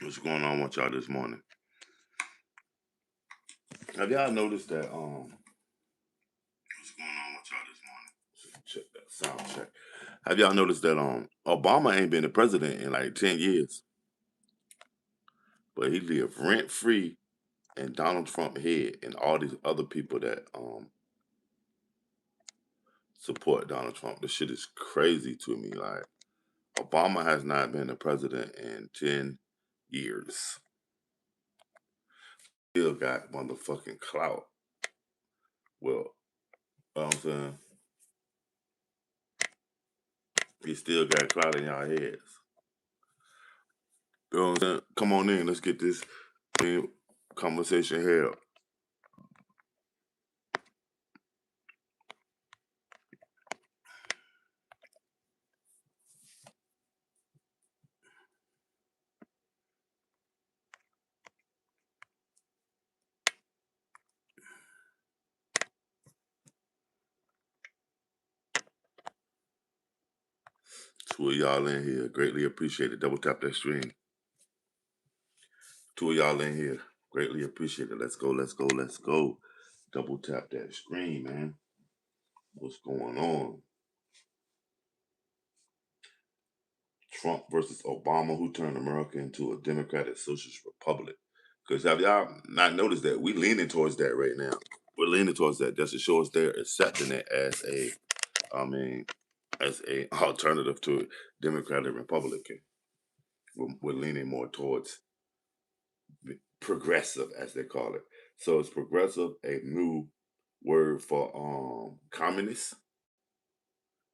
What's going on with y'all this morning? Have y'all noticed that what's going on with y'all this morning? Check that sound check. Have y'all noticed that Obama ain't been the president in like 10 years, but he lived rent free in Donald Trump head and all these other people that support Donald Trump. This shit is crazy to me. Like Obama has not been the president in 10 years. Still got motherfucking clout. Well, you know what I'm saying? He still got clout in y'all heads. You know what I'm saying? Come on in. Let's get this conversation held. Two of y'all in here. Greatly appreciate it. Double tap that stream. Two of y'all in here. Greatly appreciate it. Let's go, let's go, let's go. Double tap that screen, man. What's going on? Trump versus Obama, who turned America into a democratic socialist republic. Because have y'all not noticed that we leaning towards that right now? We're leaning towards that just to show us they're accepting it as as a alternative to a democratic republican. We're leaning more towards progressive, as they call it. So is progressive a new word for communist?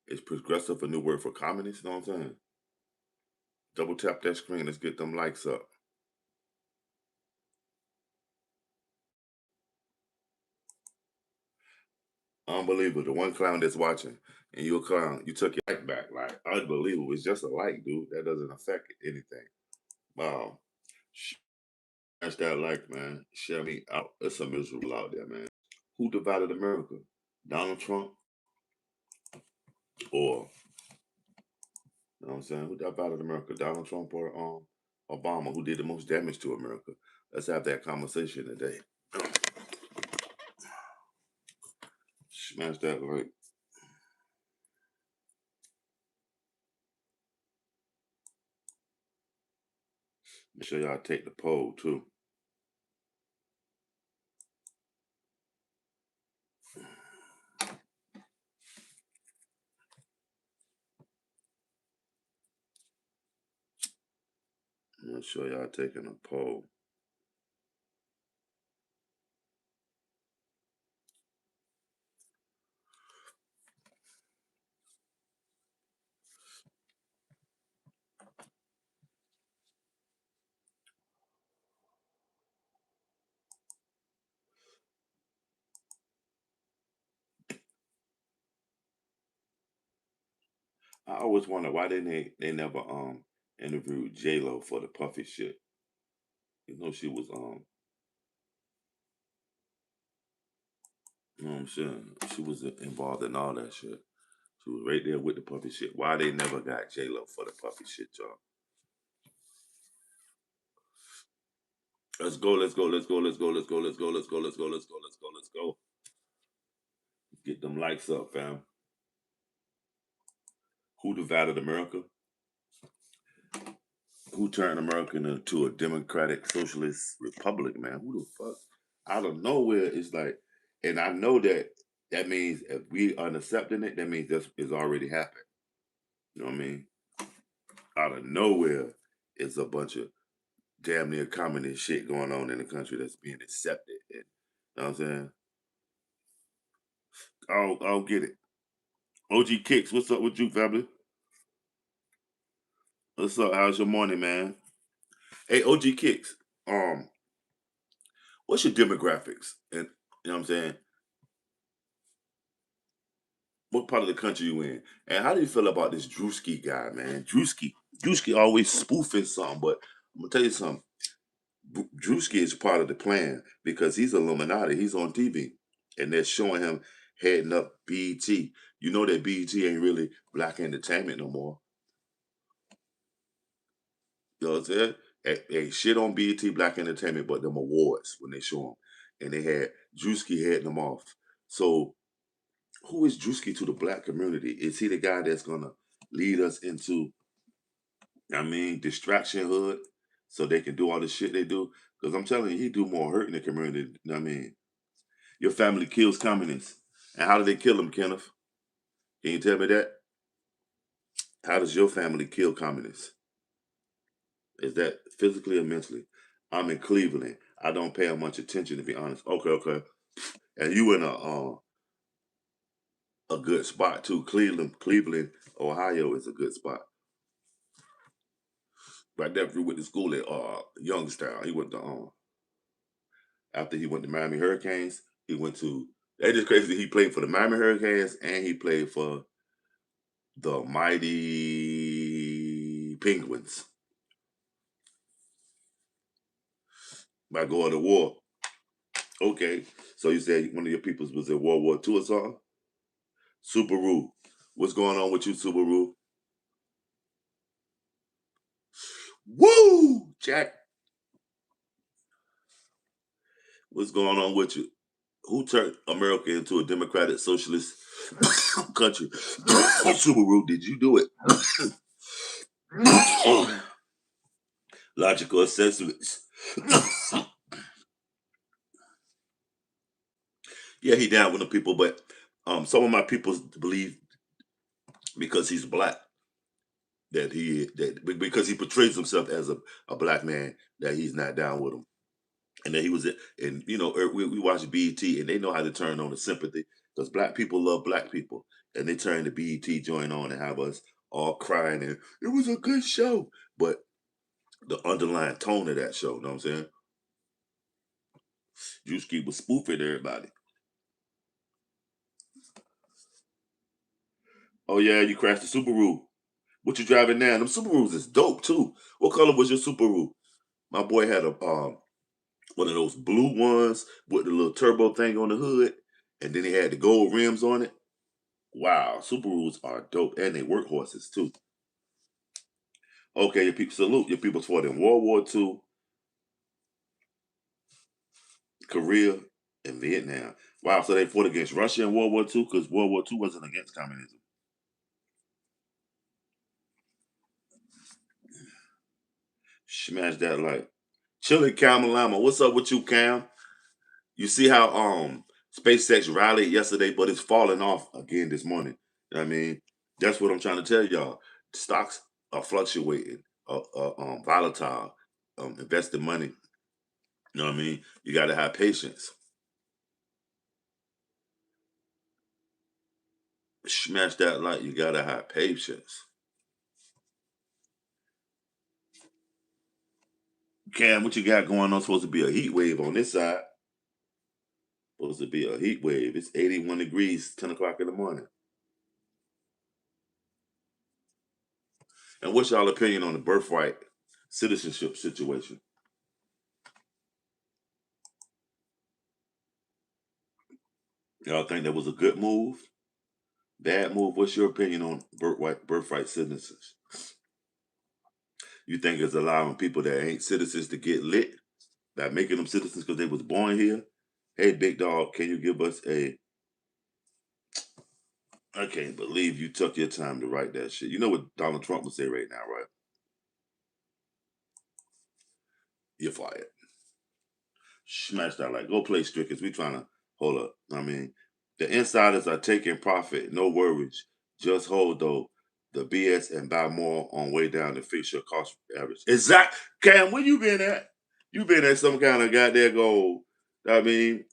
Is progressive a new word for communist? You know what I'm saying? Double tap that screen. Let's get them likes up. Unbelievable. The one clown that's watching, and you're a clown, you took your like back. Like, unbelievable. It's just a like, dude. That doesn't affect anything. Wow. Smash that like, man. Share me out. It's a miserable out there, man. Who divided America? Donald Trump or, you know what I'm saying? Who divided America? Donald Trump or Obama? Who did the most damage to America? Let's have that conversation today. Smash that like. Make sure y'all take the poll too. Make sure y'all taking a poll. I always wonder why didn't they never interviewed J Lo for the puffy shit. You know she was you know what I'm saying? She was involved in all that shit. She was right there with the puffy shit. Why they never got J Lo for the puffy shit, y'all? Let's go, let's go, let's go, let's go, let's go, let's go, let's go, let's go, let's go, let's go, let's go. Get them likes up, fam. Who divided America? Who turned America into a democratic socialist republic, man? Who the fuck? Out of nowhere, it's like, and I know that means if we are accepting it, that means this is already happened. You know what I mean? Out of nowhere, it's a bunch of damn near communist shit going on in the country that's being accepted. And, you know what I'm saying? I'll get it. OG Kicks, what's up with you, family? What's up? How's your morning, man? Hey, OG Kicks. Um, what's your demographics? And you know what I'm saying? What part of the country you in? And how do you feel about this Drewski guy, man? Drewski always spoofing something, but I'm gonna tell you something. Drewski is part of the plan because he's Illuminati. He's on TV, and they're showing him heading up BET. You know that BET ain't really black entertainment no more. You know what I'm saying? They shit on BET Black Entertainment, but them awards when they show them, and they had Drewski heading them off. So who is Drewski to the black community? Is he the guy that's gonna lead us into, distraction hood, so they can do all the shit they do? Because I'm telling you, he do more hurt in the community. Your family kills communists, and how do they kill them, Kenneth? Can you tell me that? How does your family kill communists? Is that physically or mentally? I'm in Cleveland. I don't pay much attention, to be honest. Okay, okay. And you in a good spot too. Cleveland, Ohio is a good spot. My nephew went to school at Youngstown. He went to after he went to Miami Hurricanes, he went to, that is crazy. He played for the Miami Hurricanes and he played for the mighty Penguins by going to war. Okay. So you said one of your peoples was in World War II or something? Subaru. What's going on with you, Subaru? Woo! Jack, what's going on with you? Who turned America into a democratic socialist country? Subaru, did you do it? Logical assessments. Yeah, he down with the people, but some of my people believe because he's black that because he portrays himself as a black man that he's not down with him, and that he was, and we watch BET and they know how to turn on the sympathy because black people love black people, and they turn the BET joint on and have us all crying and it was a good show, but the underlying tone of that show, you know what I'm saying? Drewski was spoofing everybody. Oh yeah, you crashed the Subaru. What you driving now? Them Subarus is dope too. What color was your Subaru? My boy had a one of those blue ones with the little turbo thing on the hood, and then he had the gold rims on it. Wow, Subarus are dope, and they workhorses too. Okay, your people salute your people fought in World War II, Korea, and Vietnam. Wow, so they fought against Russia in World War II because World War II wasn't against communism. Smash that like. Chili Camelama, what's up with you, Cam? You see how SpaceX rallied yesterday, but it's falling off again this morning. You know what I mean, that's what I'm trying to tell y'all. Stocks are fluctuating, volatile. Investing money. You know what I mean? You got to have patience. Smash that like. You got to have patience. Cam, what you got going on? Supposed to be a heat wave on this side. Supposed to be a heat wave. It's 81 degrees, 10 o'clock in the morning. And what's y'all opinion on the birthright citizenship situation? Y'all think that was a good move? Bad move? What's your opinion on birthright citizens? You think it's allowing people that ain't citizens to get lit by making them citizens because they was born here? Hey, big dog, can you give us a? I can't believe you took your time to write that shit. You know what Donald Trump would say right now, right? You're fired. Smash that like. Go play Strickers. We trying to hold up. The insiders are taking profit. No worries. Just hold though the BS and buy more on way down to fix your cost average. Exact. Cam, where you been at? You been at some kind of goddamn goal. I mean,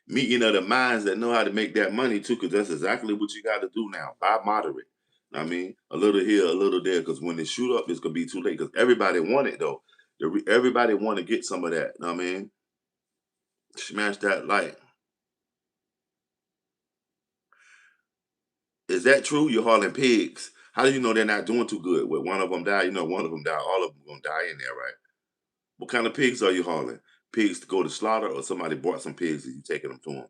meeting of the minds that know how to make that money too, because that's exactly what you got to do now. Buy moderate. A little here, a little there, because when they shoot up, it's gonna be too late. Because everybody want it though. Everybody want to get some of that. Smash that like. Is that true? You're hauling pigs. How do you know they're not doing too good? When one of them die, one of them die. All of them gonna die in there, right? What kind of pigs are you hauling? Pigs to go to slaughter, or somebody bought some pigs and you taking them to them?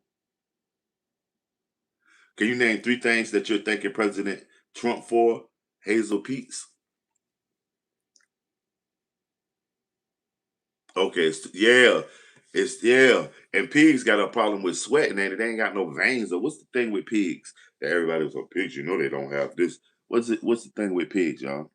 Can you name three things that you're thanking President Trump for? Hazel Peaks. Okay, yeah, it's yeah. And pigs got a problem with sweating, and they ain't got no veins. Or what's the thing with pigs? That everybody was on pigs. You know they don't have this. What's it? What's the thing with pigs, y'all?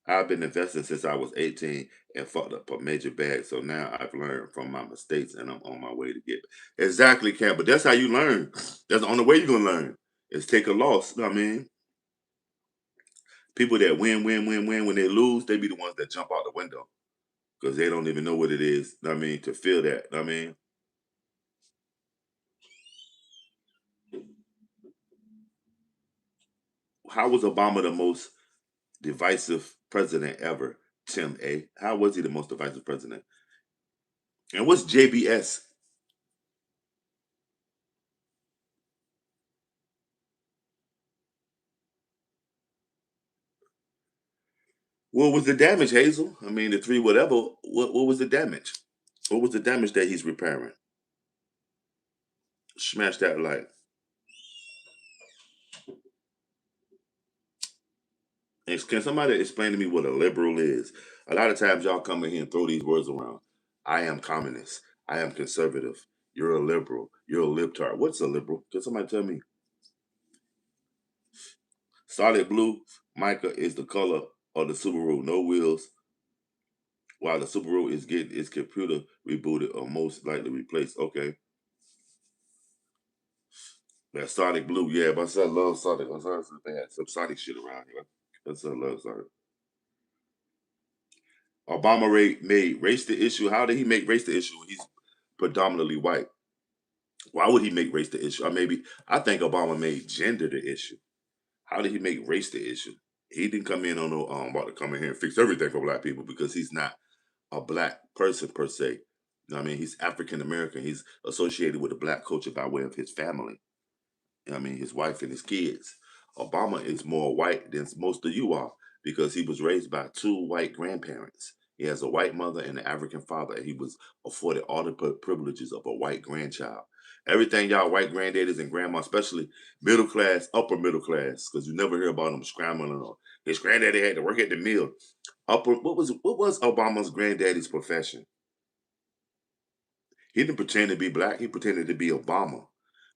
I've been investing since I was 18 and fucked up a major bag. So now I've learned from my mistakes and I'm on my way to get exactly, Cam. But that's how you learn. That's the only way you're gonna learn is take a loss. You know what I mean, people that win when they lose, they be the ones that jump out the window because they don't even know what it is. You know what I mean, to feel that. You know what I mean, how was Obama the most divisive president ever? Tim A. How was he the most divisive president? And what's JBS? What was the damage, Hazel? I mean, the three whatever. What was the damage? What was the damage that he's repairing? Smash that light. And can somebody explain to me what a liberal is? A lot of times y'all come in here and throw these words around. I am communist. I am conservative. You're a liberal. You're a libtard. What's a liberal? Can somebody tell me? Solid blue, mica is the color of the Subaru. No wheels. While the Subaru is getting its computer rebooted or most likely replaced. Okay. That Sonic Blue, yeah, my son loves Sonic. My son said they had some Sonic shit around here. My son loves Sonic. Obama made race the issue. How did he make race the issue? He's predominantly white. Why would he make race the issue? Or maybe I think Obama made gender the issue. How did he make race the issue? He didn't come in on no about to come in here and fix everything for black people because he's not a black person per se. You know what I mean? He's African American. He's associated with the black culture by way of his family. I mean, his wife and his kids. Obama is more white than most of you are because he was raised by two white grandparents. He has a white mother and an African father. And he was afforded all the privileges of a white grandchild. Everything y'all white granddaddies and grandma, especially middle class, upper middle class, because you never hear about them scrambling or his granddaddy had to work at the mill. Upper, what was Obama's granddaddy's profession? He didn't pretend to be black. He pretended to be Obama.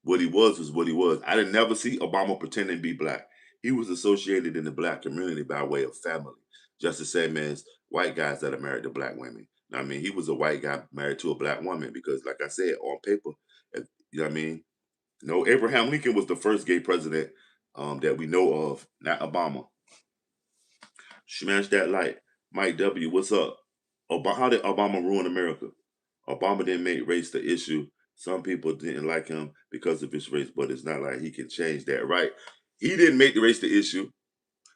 What he was what he was. I didn't never see Obama pretending to be black. He was associated in the black community by way of family, just the same as white guys that are married to black women. I mean, he was a white guy married to a black woman because, like I said, on paper, you know what I mean? No, Abraham Lincoln was the first gay president that we know of, not Obama. Smash that light. Mike W., what's up? How did Obama ruin America? Obama didn't make race the issue. Some people didn't like him because of his race, but it's not like he can change that, right? He didn't make the race the issue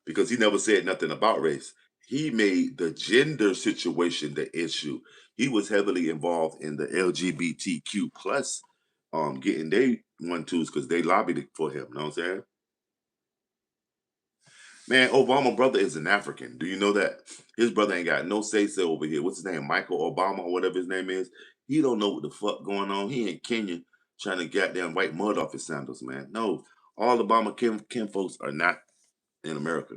because he never said nothing about race. He made the gender situation the issue. He was heavily involved in the LGBTQ plus getting they one twos because they lobbied for him. You know what I'm saying? Man, Obama brother is an African. Do you know that? His brother ain't got no say so over here. What's his name? Michael Obama or whatever his name is. He don't know what the fuck going on. He in Kenya trying to goddamn wipe mud off his sandals, man. No, all Obama Kim folks are not in America.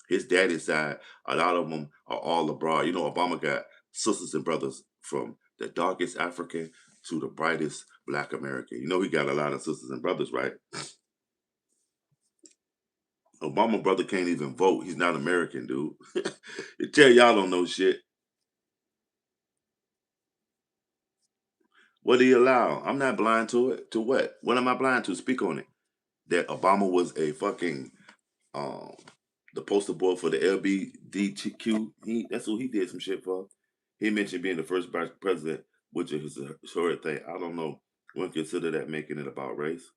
His daddy's side, a lot of them are all abroad. You know, Obama got sisters and brothers from the darkest African to the brightest black American. You know, he got a lot of sisters and brothers, right? Obama brother can't even vote. He's not American, dude. Tell y'all don't know shit. What do you allow? I'm not blind to it. To what? What am I blind to? Speak on it. That Obama was a fucking um the poster boy for the LBDTQ. That's who he did some shit for. He mentioned being the first vice president, which is a historic thing. I don't know. Wouldn't consider that making it about race.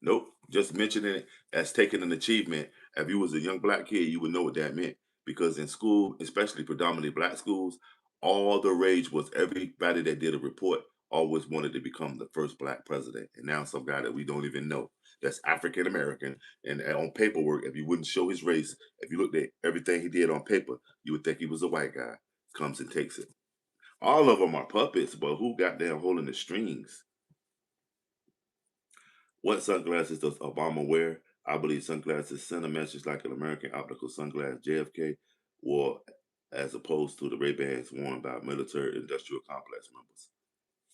Nope. Just mentioning it as taking an achievement. If you was a young black kid, you would know what that meant. Because in school, especially predominantly black schools, all the rage was everybody that did a report always wanted to become the first black president. And now some guy that we don't even know that's African American. And on paperwork, if you wouldn't show his race, if you looked at everything he did on paper, you would think he was a white guy. Comes and takes it. All of them are puppets, but who got down holding the strings? What sunglasses does Obama wear? I believe sunglasses send a message like an American optical sunglass, JFK. wore as opposed to the Ray-Bans worn by military industrial complex members?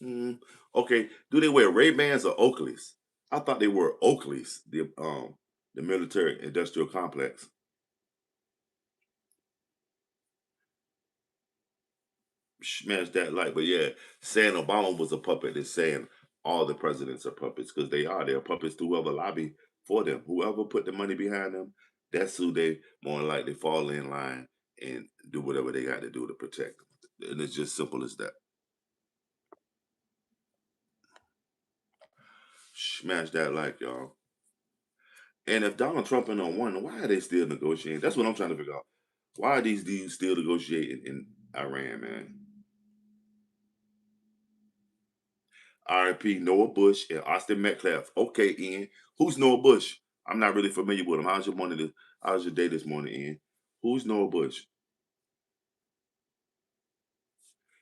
Mm, okay, do they wear Ray-Bans or Oakleys? I thought they were Oakleys, the military industrial complex. Smash that like, but yeah, saying Obama was a puppet is saying all the presidents are puppets because they are. They're puppets to whoever lobby for them. Whoever put the money behind them, that's who they more than likely fall in line and do whatever they got to do to protect them. And it's just simple as that. Smash that like, y'all. And if Donald Trump and on one, why are they still negotiating? That's what I'm trying to figure out. Why are these dudes still negotiating in Iran, man? RIP Noah Bush and Austin Metcalf. Okay, Ian. Who's Noah Bush? I'm not really familiar with him. How's your day this morning, Ian? Who's Noah Bush?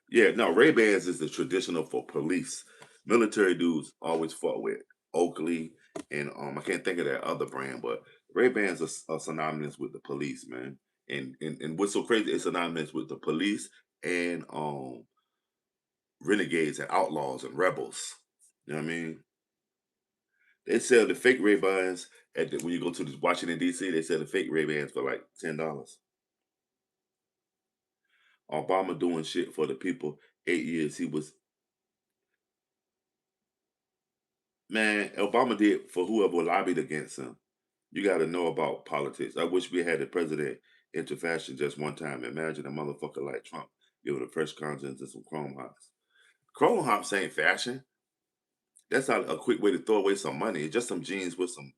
Yeah, no, Ray Bans is the traditional for police. Military dudes always fought with Oakley and I can't think of that other brand, but Ray Bans are synonymous with the police, man. And what's so crazy, it's synonymous with the police and renegades and outlaws and rebels. You know what I mean? They sell the fake Ray Bans when you go to Washington D.C. They sell the fake Ray Bans for like $10. Obama doing shit for the people. 8 years he was man. Obama did for whoever lobbied against him. You got to know about politics. I wish we had the president into fashion just one time. Imagine a motherfucker like Trump giving a fresh conscience and some chrome hops. Chrome hops ain't fashion. That's not a quick way to throw away some money. It's just some jeans with some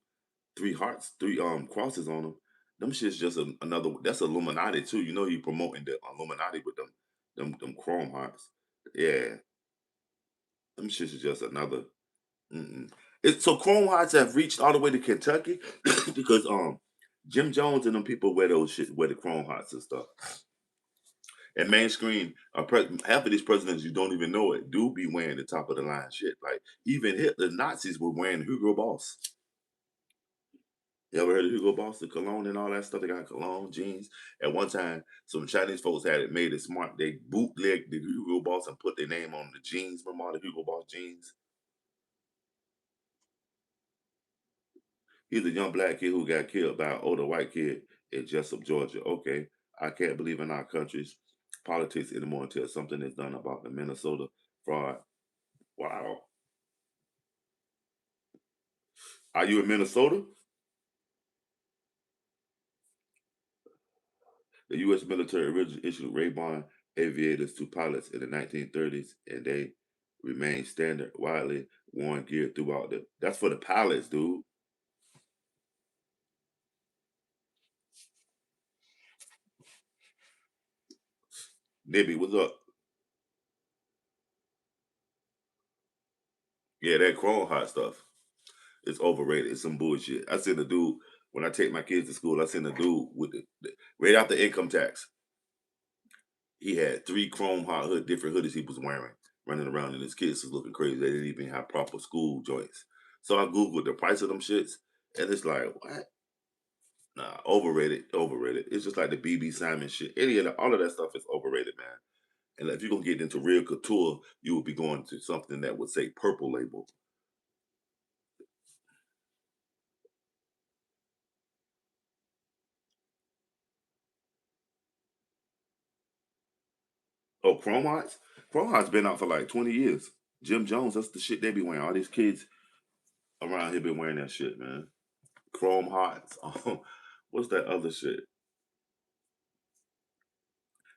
three hearts, three crosses on them. Them shit's just another. That's Illuminati too. You know, you promoting the Illuminati with them chrome hearts. Yeah, them shits is just another. Mm-mm. So chrome hearts have reached all the way to Kentucky because Jim Jones and them people wear those shit, wear the chrome hearts and stuff. And mainstream, half of these presidents you don't even know it do be wearing the top of the line shit. Like even Hitler, Nazis were wearing Hugo Boss. You ever heard of Hugo Boss, the cologne and all that stuff? They got cologne, jeans. At one time, some Chinese folks had it made it smart. They bootlegged the Hugo Boss and put their name on the jeans. Remember all the Hugo Boss jeans? He's a young black kid who got killed by an older white kid in Jessup, Georgia. Okay, I can't believe in our country's politics anymore until something is done about the Minnesota fraud. Wow. Are you in Minnesota? The U.S. military originally issued Ray-Ban aviators to pilots in the 1930s, and they remain standard, widely worn gear throughout the. That's for the pilots, dude. Nibby, what's up? Yeah, that chrome hot stuff. It's overrated. It's some bullshit. I seen a dude when I take my kids to school. I seen a dude with right after income tax. He had three chrome hot hood different hoodies he was wearing, running around, and his kids was looking crazy. They didn't even have proper school joints. So I googled the price of them shits, and it's like what? Nah, overrated, overrated. It's just like the BB Simon shit. All of that stuff is overrated, man. And if you're gonna get into real couture, you would be going to something that would say purple label. Oh, Chrome Hearts? Chrome Hearts been out for like 20 years. Jim Jones, that's the shit they be wearing. All these kids around here been wearing that shit, man. Chrome Hearts. What's that other shit?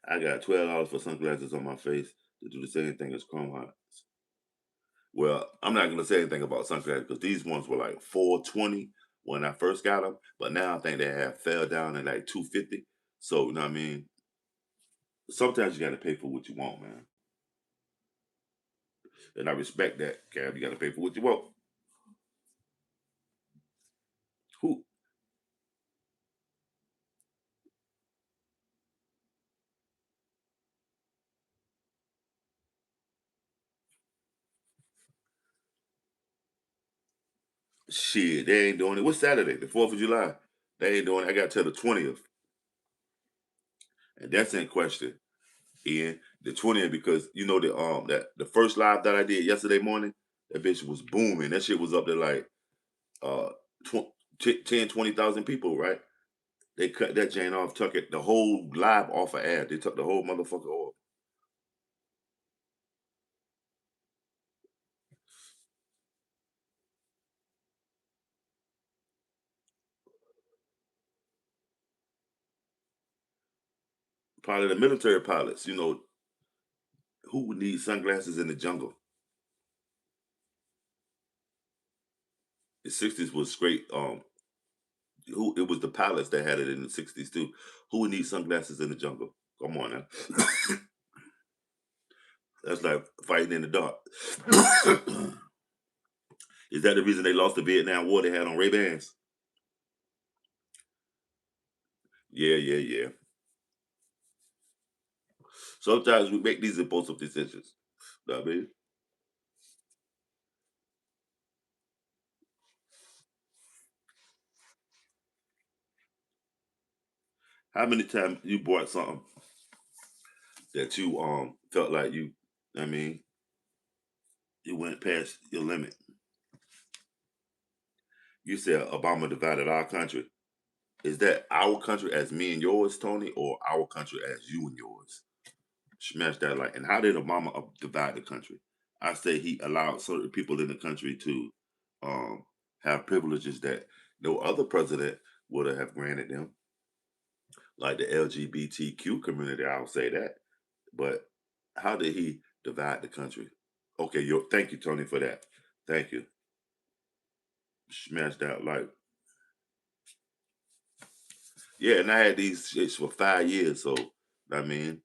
I got $12 for sunglasses on my face to do the same thing as Chrome Hearts. Well, I'm not gonna say anything about sunglasses because these ones were like 420 when I first got them, but now I think they have fell down to like 250. So you know what I mean? Sometimes you gotta pay for what you want, man. And I respect that, Cab. You gotta pay for what you want. Who shit, they ain't doing it. What's Saturday? The 4th of July. They ain't doing it. I got till the 20th. and that's in question. Ian, the 20th, because you know that the first live that I did yesterday morning, that bitch was booming. That shit was up to like uh 10, 20,000 people, right? They cut that chain off, took it the whole live off of ad. They took the whole motherfucker off. Probably the military pilots, who would need sunglasses in the jungle? The 60s was great. Who it was the pilots that had it in the 60s too. Who would need sunglasses in the jungle? Come on now. That's like fighting in the dark. Is that the reason they lost the Vietnam War? They had on Ray Bans. Yeah, yeah, yeah. Sometimes we make these impulsive decisions. Know what I mean? How many times you bought something that you felt like I mean, you went past your limit? You said Obama divided our country. Is that our country as me and yours, Tony, or our country as you and yours? Smash that like. And how did Obama divide the country? I say he allowed certain people in the country to um, have privileges that no other president would have granted them, like the LGBTQ community. I'll say that. But how did he divide the country? Okay, thank you, Tony, for that. Thank you. Smash that like. Yeah, and I had these shits for 5 years, so I mean,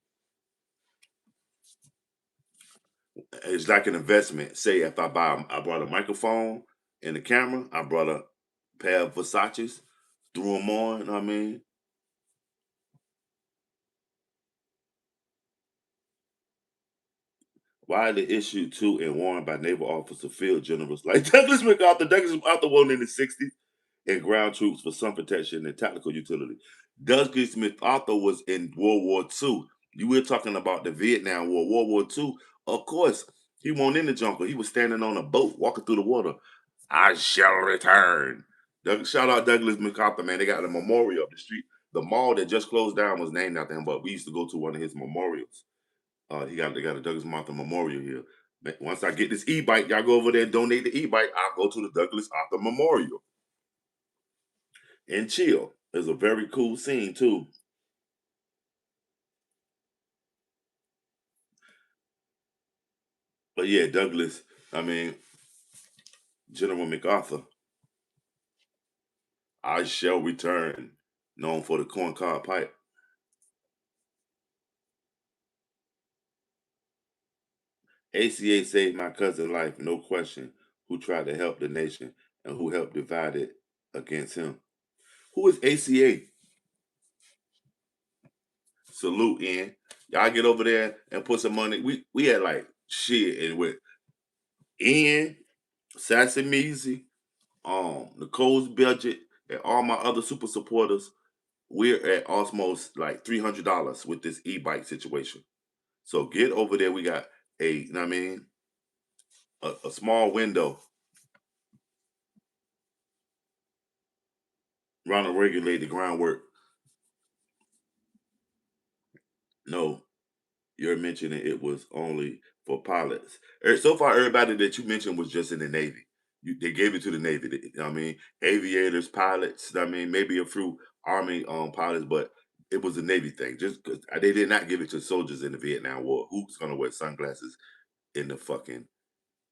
it's like an investment. Say if I brought a microphone and a camera, I brought a pair of Versace's, threw them on. You know what I mean, widely issued to and worn by naval officer field generals like Douglas MacArthur. Douglas MacArthur won in the '60s and ground troops for some protection and tactical utility. Douglas MacArthur was in World War II. You were talking about the Vietnam War, World War II. Of course, he won't in the jungle. He was standing on a boat, walking through the water. I shall return. Shout out Douglas MacArthur, man. They got a memorial up the street. The mall that just closed down was named after him, but we used to go to one of his memorials. They got a Douglas Arthur memorial here. Once I get this e-bike, y'all go over there and donate the e-bike. I'll go to the Douglas Arthur Memorial and chill. It's a very cool scene too. But yeah, Douglas, I mean, General MacArthur, I shall return, known for the corncob pipe. ACA saved my cousin's life, no question, who tried to help the nation and who helped divide it against him. Who is ACA? Salute, in. Y'all get over there and put some money. We had like shit and with Ian, Sassy Measy, Nicole's budget, and all my other super supporters. We're at almost like $300 with this e-bike situation. So get over there. We got you know what I mean, a small window. Trying to regulate the groundwork. No, you're mentioning it was only for pilots. So far, everybody that you mentioned was just in the Navy. They gave it to the Navy. You know what I mean, aviators, pilots. I mean, maybe a few Army pilots, but it was a Navy thing. Just because they did not give it to soldiers in the Vietnam War. Who's gonna wear sunglasses in the fucking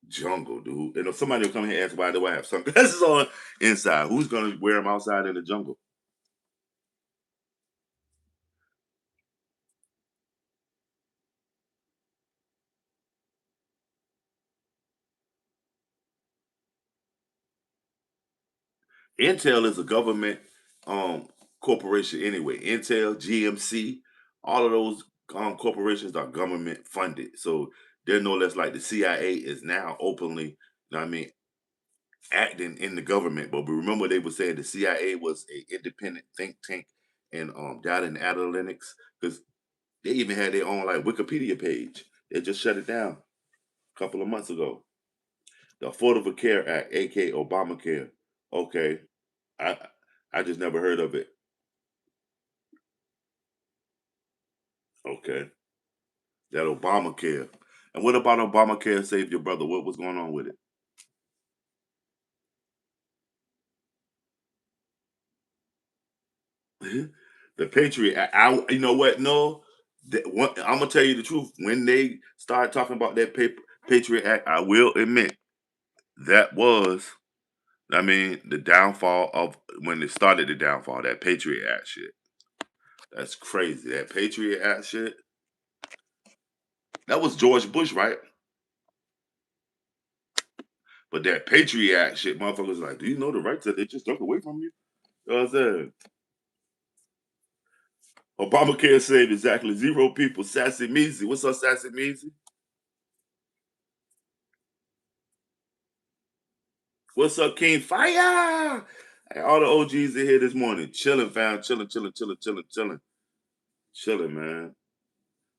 jungle, dude? And if somebody will come here and ask why do I have sunglasses on inside, who's gonna wear them outside in the jungle? Intel is a government um, corporation anyway. Intel, GMC, all of those corporations are government funded. So they're no less like the CIA is now openly, you know what I mean, acting in the government. But we remember they were saying the CIA was a independent think tank and data and analytics because They even had their own like Wikipedia page. They just shut it down a couple of months ago. The Affordable Care Act, aka Obamacare. Okay, I I just never heard of it. Okay, that Obamacare. And what about Obamacare Save Your Brother? What was going on with it? The Patriot Act. You know what? No, I'm gonna tell you the truth. When they started talking about that Patriot Act, I will admit that was, I mean, the downfall of when it started. The downfall, that Patriot Act shit. That's crazy. That Patriot Act shit. That was George Bush, right? But that Patriot Act shit, motherfuckers like, do you know the rights that they just took away from you? You know what I'm saying? Obamacare saved exactly 0 people. Sassy Measy. What's up, Sassy Measy? What's up, King Fire? Hey, all the OGs in here this morning. Chilling, fam. Chilling, chilling, chilling, chilling, chilling. Chilling, man.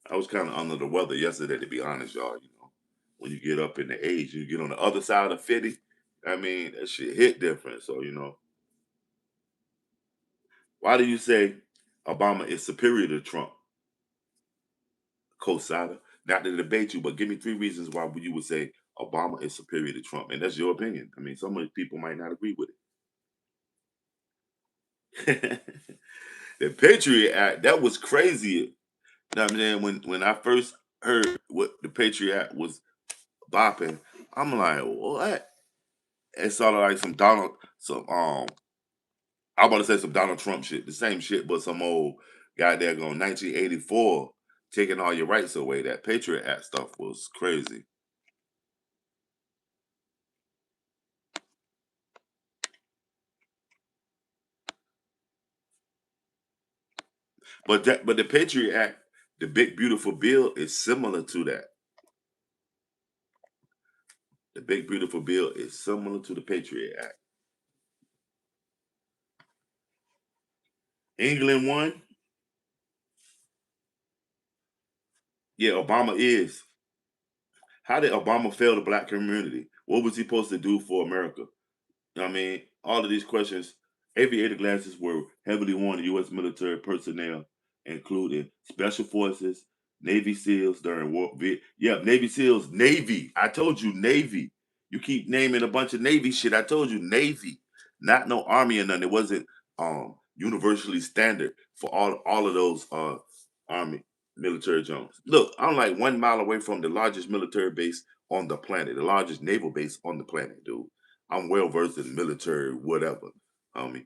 I was kind of under the weather yesterday, to be honest, y'all. You know, when you get up in the age, you get on the other side of 50. I mean, that shit hit different. So, why do you say Obama is superior to Trump? Co-signer. Not to debate you, but give me 3 reasons why you would say Obama is superior to Trump. And that's your opinion. I mean, some of the people might not agree with it. The Patriot Act, that was crazy. You know what I'm saying? When I first heard what the Patriot Act was bopping, I'm like, what? It sounded like I'm about to say some Donald Trump shit, the same shit, but some old guy there going 1984, taking all your rights away. That Patriot Act stuff was crazy. But the Patriot Act, the big beautiful bill is similar to that. The big beautiful bill is similar to the Patriot Act. England won. Yeah, Obama is. How did Obama fail the black community? What was he supposed to do for America? You know what I mean, all of these questions. Aviator glasses were heavily worn in U.S. military personnel, including special forces, Navy SEALs during war. Yeah, Navy SEALs, Navy. I told you, Navy. You keep naming a bunch of Navy shit. I told you, Navy, not no Army or nothing. It wasn't universally standard for all of those Army military zones. Look, I'm like 1 mile away from the largest military base on the planet, the largest naval base on the planet, dude. I'm well versed in military, whatever. Homie,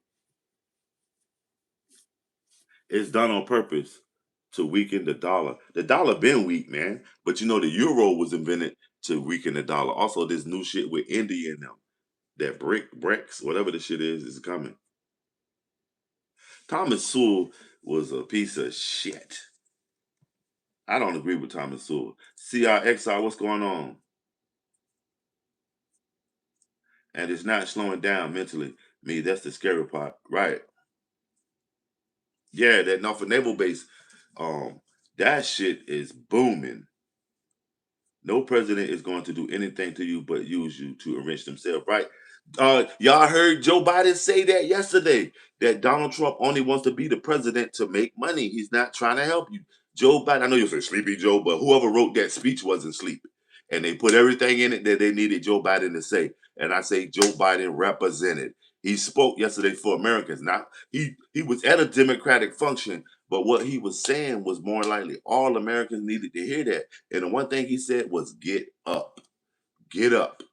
it's done on purpose to weaken the dollar. The dollar been weak, man. But you know the euro was invented to weaken the dollar. Also, this new shit with India and them, that bricks, whatever the shit is coming. Thomas Sewell was a piece of shit. I don't agree with Thomas Sewell. CRXR, what's going on? And it's not slowing down mentally. Me, that's the scary part, right? Yeah, that Norfolk Naval Base, um, that shit is booming. No president is going to do anything to you but use you to enrich themselves, right? Y'all heard Joe Biden say that yesterday, that Donald Trump only wants to be the president to make money. He's not trying to help you. Joe Biden, I know you'll say sleepy Joe, but whoever wrote that speech wasn't sleepy. And they put everything in it that they needed Joe Biden to say. And I say Joe Biden represented. He spoke yesterday for Americans. Now he was at a Democratic function, but what he was saying was more likely all Americans needed to hear that. And the one thing he said was get up. Get up.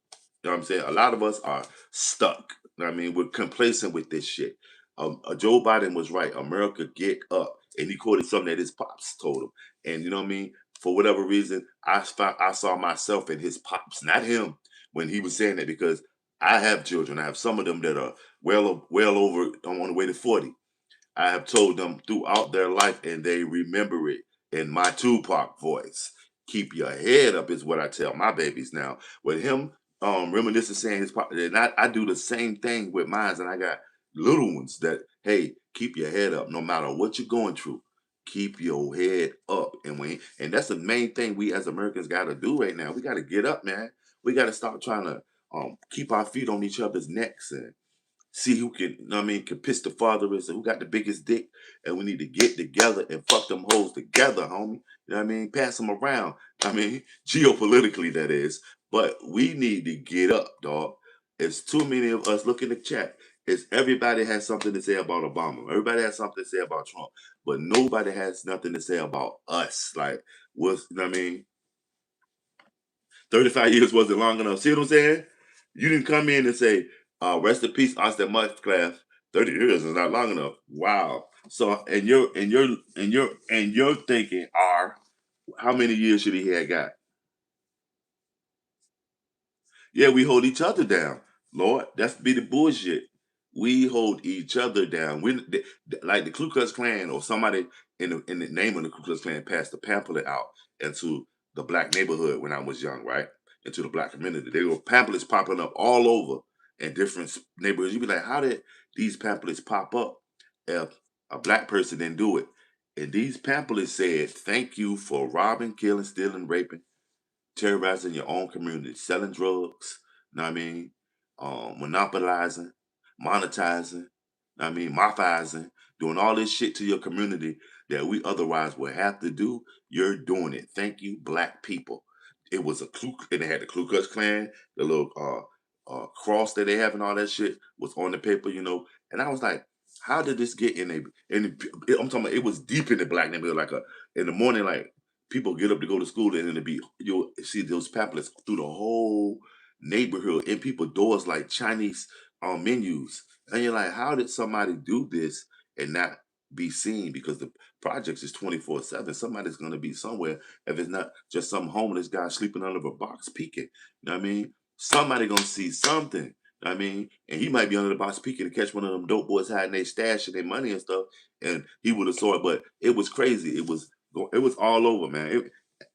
You know what I'm saying? A lot of us are stuck. You know what I mean? We're complacent with this shit. Joe Biden was right. America, get up. And he quoted something that his pops told him. And you know what I mean? For whatever reason, I saw myself in his pops, not him, when he was saying that because I have children. I have some of them that are well over on the way to 40. I have told them throughout their life, and they remember it in my Tupac voice. Keep your head up is what I tell my babies now. With him reminiscing saying his pop, and I do the same thing with mine, and I got little ones that, hey, keep your head up no matter what you're going through. Keep your head up, and that's the main thing we as Americans got to do right now. We got to get up, man. We got to stop trying to keep our feet on each other's necks and see who can, you know what I mean, can piss the farthest and who got the biggest dick. And we need to get together and fuck them hoes together, homie. You know what I mean? Pass them around. I mean, geopolitically, that is. But we need to get up, dog. It's too many of us. Look in the chat. It's everybody has something to say about Obama. Everybody has something to say about Trump. But nobody has nothing to say about us. Like, what's, you know what I mean? 35 years wasn't long enough. See what I'm saying? You didn't come in and say, rest in peace, Austin Mudcliffe. 30 years is not long enough. Wow. So and you're thinking, how many years should he have got? Yeah, we hold each other down. Lord, that's be the bullshit. We hold each other down. Like the Ku Klux Klan or somebody in the name of the Ku Klux Klan passed a pamphlet out into the black neighborhood when I was young, right? Into the black community. There were pamphlets popping up all over in different neighborhoods. You'd be like, how did these pamphlets pop up if a black person didn't do it? And these pamphlets said, thank you for robbing, killing, stealing, raping, terrorizing your own community, selling drugs, know what I mean, monopolizing, monetizing, know what I mean, mafiazing, doing all this shit to your community that we otherwise would have to do. You're doing it. Thank you, black people. It was and they had the Ku Klux Klan, the little cross that they have and all that shit was on the paper, And I was like, how did this get in I'm talking about it was deep in the black neighborhood, like in the morning, like people get up to go to school and then you'll see those pamphlets through the whole neighborhood and people doors like Chinese menus. And you're like, how did somebody do this and not be seen? Because the projects is 24/7. Somebody's gonna be somewhere if it's not just some homeless guy sleeping under a box peeking. You know what I mean? Somebody gonna see something. You know what I mean, and he might be under the box peeking to catch one of them dope boys hiding their stash and their money and stuff, and he would have saw it. But it was crazy. It was all over, man.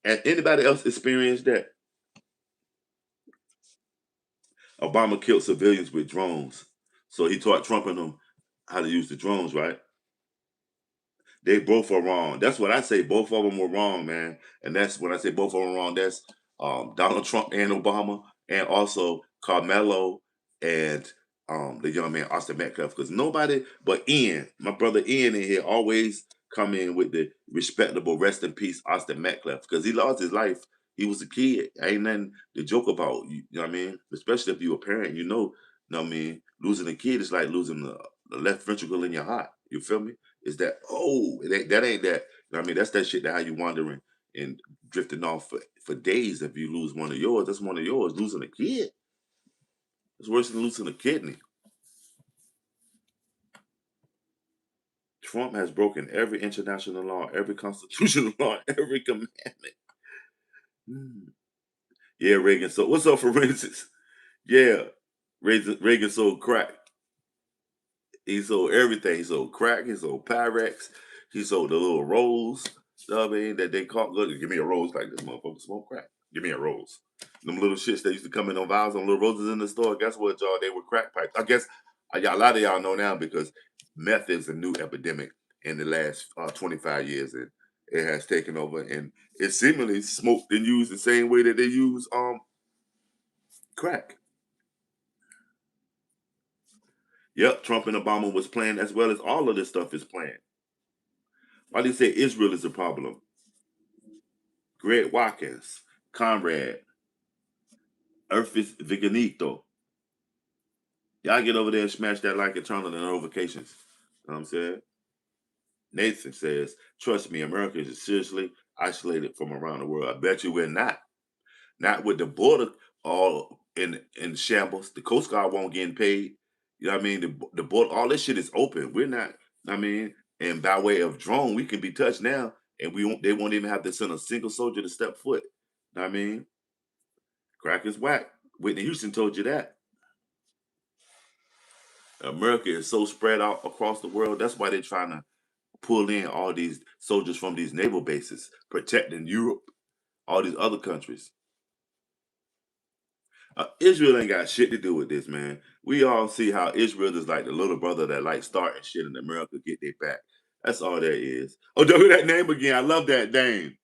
And anybody else experienced that? Obama killed civilians with drones. So he taught Trump and them how to use the drones, right? They both are wrong. That's what I say. Both of them were wrong, man. And that's when I say both of them wrong. That's Donald Trump and Obama, and also Carmelo and the young man Austin Metcalf. Because nobody but Ian, my brother Ian in here, always come in with the respectable rest in peace Austin Metcalf because he lost his life. He was a kid. Ain't nothing to joke about. You know what I mean? Especially if you're a parent, you know what I mean? Losing a kid is like losing the left ventricle in your heart. You feel me? Is that that ain't that, you know what I mean? That's that shit that how you wandering and drifting off for days if you lose one of yours. That's one of yours. Losing a kid. It's worse than losing a kidney. Trump has broken every international law, every constitutional law, every commandment. Hmm. Yeah, Reagan. So what's up, forensics? Yeah. Reagan sold crack. He sold everything. He sold crack. He sold Pyrex. He sold the little rolls. You know what I mean? That they caught. Look, give me a rose like this motherfucker smoke crack. Give me a rose. Them little shits that used to come in on vials, on little roses in the store. Guess what, y'all? They were crack pipes. I guess a lot of y'all know now because meth is a new epidemic in the last 25 years, and it has taken over. And it's seemingly smoked and used the same way that they use crack. Yep, Trump and Obama was playing as well as all of this stuff is playing. Why do you say Israel is a problem? Greg Watkins, Conrad, Earthis Viganito. Y'all get over there and smash that like and turn on the notifications. You know what I'm saying? Nathan says, trust me, America is seriously isolated from around the world. I bet you we're not. Not with the border all in shambles. The Coast Guard won't get paid. You know what I mean? The border, all this shit is open. We're not, I mean, and by way of drone, we can be touched now, and they won't even have to send a single soldier to step foot. You know what I mean? Crack is whack. Whitney Houston told you that. America is so spread out across the world. That's why they're trying to pull in all these soldiers from these naval bases, protecting Europe, all these other countries. Israel ain't got shit to do with this, man. We all see how Israel is like the little brother that like starting shit in America get their back. That's all that is. Oh, do that name again. I love that name.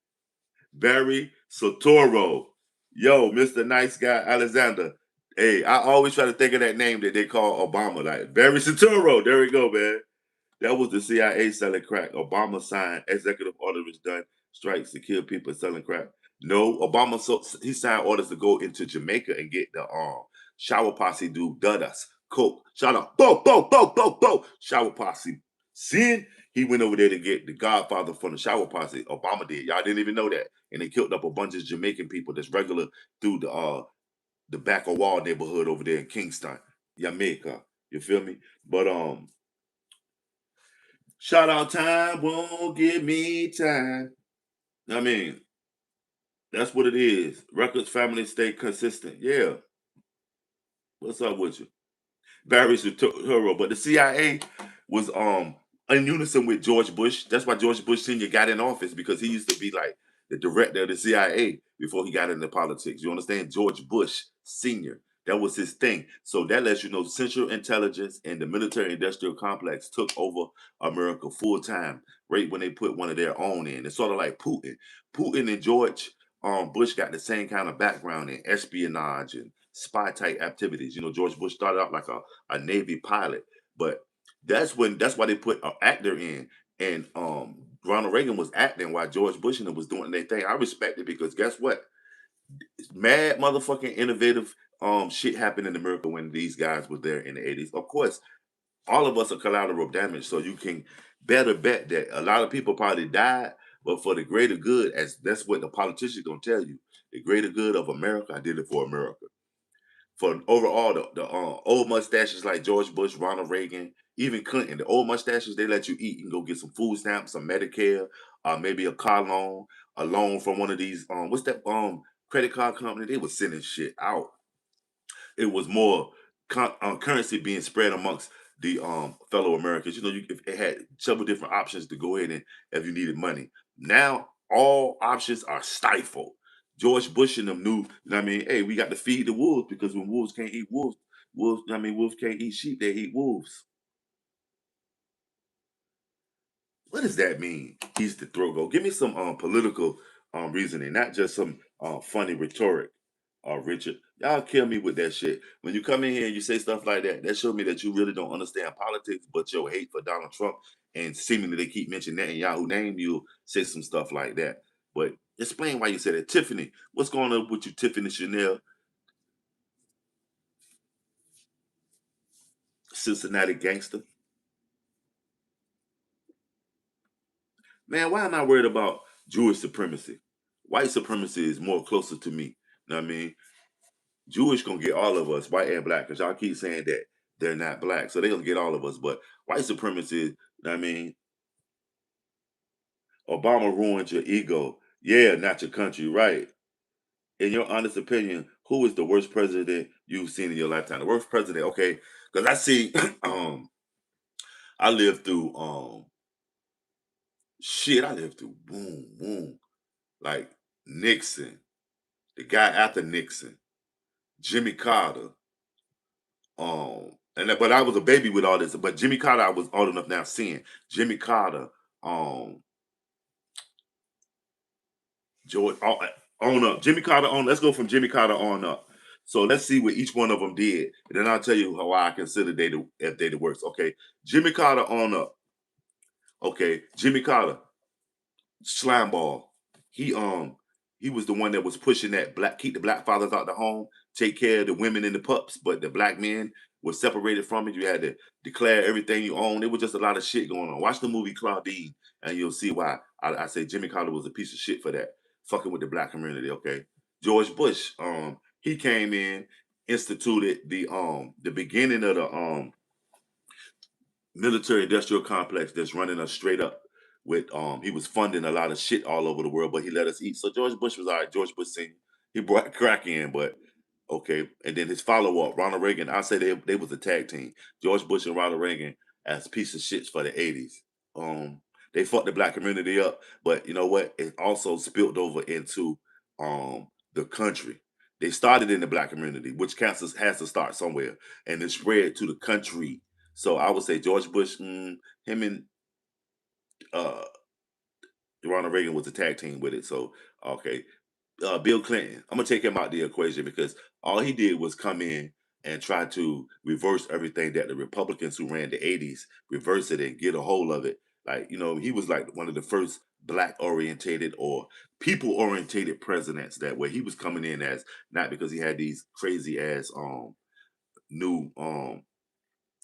Barry Sotoro. Yo, Mr. Nice Guy Alexander. Hey, I always try to think of that name that they call Obama. Like Barry Sotoro. There we go, man. That was the CIA selling crack. Obama signed executive orders done strikes to kill people selling crack. No, Obama he signed orders to go into Jamaica and get the shower posse do Dudas, coke, shout out, bo, bo, bo, bo, bo, shower posse. Sin, he went over there to get the Godfather from the shower posse. Obama did. Y'all didn't even know that, and they killed up a bunch of Jamaican people that's regular through the back of wall neighborhood over there in Kingston, Jamaica. You feel me? But shout out time won't give me time. I mean, that's what it is. Records family stay consistent. Yeah. What's up with you? Barry Soetoro, but the CIA was in unison with George Bush. That's why George Bush Sr. got in office because he used to be like the director of the CIA before he got into politics. You understand? George Bush Sr. That was his thing. So that lets you know Central Intelligence and the military industrial complex took over America full time, right when they put one of their own in. It's sort of like Putin. Putin and George Bush got the same kind of background in espionage and spy type activities. You know, George Bush started out like a Navy pilot, but that's why they put an actor in, and Ronald Reagan was acting while George Bush and them was doing their thing. I respect it because guess what? Mad motherfucking innovative shit happened in America when these guys were there in the 80s. Of course, all of us are collateral damage, so you can better bet that a lot of people probably died, but for the greater good, as that's what the politicians gonna tell you. The greater good of America, I did it for America. For overall the old mustaches like George Bush, Ronald Reagan, even Clinton, the old mustaches they let you eat. You can go get some food stamps, some Medicare, maybe a car loan, a loan from one of these what's that credit card company? They was sending shit out. It was more currency being spread amongst the fellow Americans. You know, it had several different options to go ahead and if you needed money. Now all options are stifled. George Bush and them knew, you know what I mean, hey, we got to feed the wolves because when wolves can't eat wolves, wolves can't eat sheep, they eat wolves. What does that mean? He's the throat go. Give me some political reasoning, not just some funny rhetoric. Richard, y'all kill me with that shit. When you come in here and you say stuff like that, that shows me that you really don't understand politics, but your hate for Donald Trump and seemingly they keep mentioning Netanyahu name, you say some stuff like that. But explain why you said that. Tiffany, what's going on with you, Tiffany Chanel, Cincinnati gangster? Man, why am I worried about Jewish supremacy? White supremacy is more closer to me. You know what I mean? Jewish gonna get all of us, white and black, because y'all keep saying that they're not black, so they're gonna get all of us. But white supremacy, you know what I mean, Obama ruined your ego. Yeah, not your country, right? In your honest opinion, who is the worst president you've seen in your lifetime? The worst president, okay? Because I see, I lived through shit. I lived through boom, boom, like Nixon, the guy after Nixon, Jimmy Carter, but I was a baby with all this. But Jimmy Carter, I was old enough now seeing Jimmy Carter, um, George on up. Jimmy Carter on. Let's go from Jimmy Carter on up. So let's see what each one of them did, and then I'll tell you how I consider if they the worst. Okay, Jimmy Carter on up. Okay, Jimmy Carter, slime ball. He he was the one that was pushing that black keep the black fathers out the home, take care of the women and the pups, but the black men were separated from it. You had to declare everything you own. There was just a lot of shit going on. Watch the movie Claudine, and you'll see why I say Jimmy Carter was a piece of shit for that, fucking with the black community. Okay, George Bush, he came in, instituted the beginning of the military industrial complex that's running us straight up with he was funding a lot of shit all over the world, but he let us eat. So George Bush was all right. George Bush Sr. He brought crack in, but okay. And then his follow-up, Ronald Reagan, I say they was a tag team. George Bush and Ronald Reagan as piece of shits for the 80s. They fucked the black community up, but you know what? It also spilled over into the country. They started in the black community, which cancer has to start somewhere, and it spread to the country. So I would say George Bush, him and uh Ronald Reagan was a tag team with it. So okay, Bill Clinton. I'm gonna take him out the equation because all he did was come in and try to reverse everything that the Republicans who ran the '80s reverse it and get a hold of it. Like he was like one of the first black orientated or people orientated presidents that way. He was coming in as not because he had these crazy ass new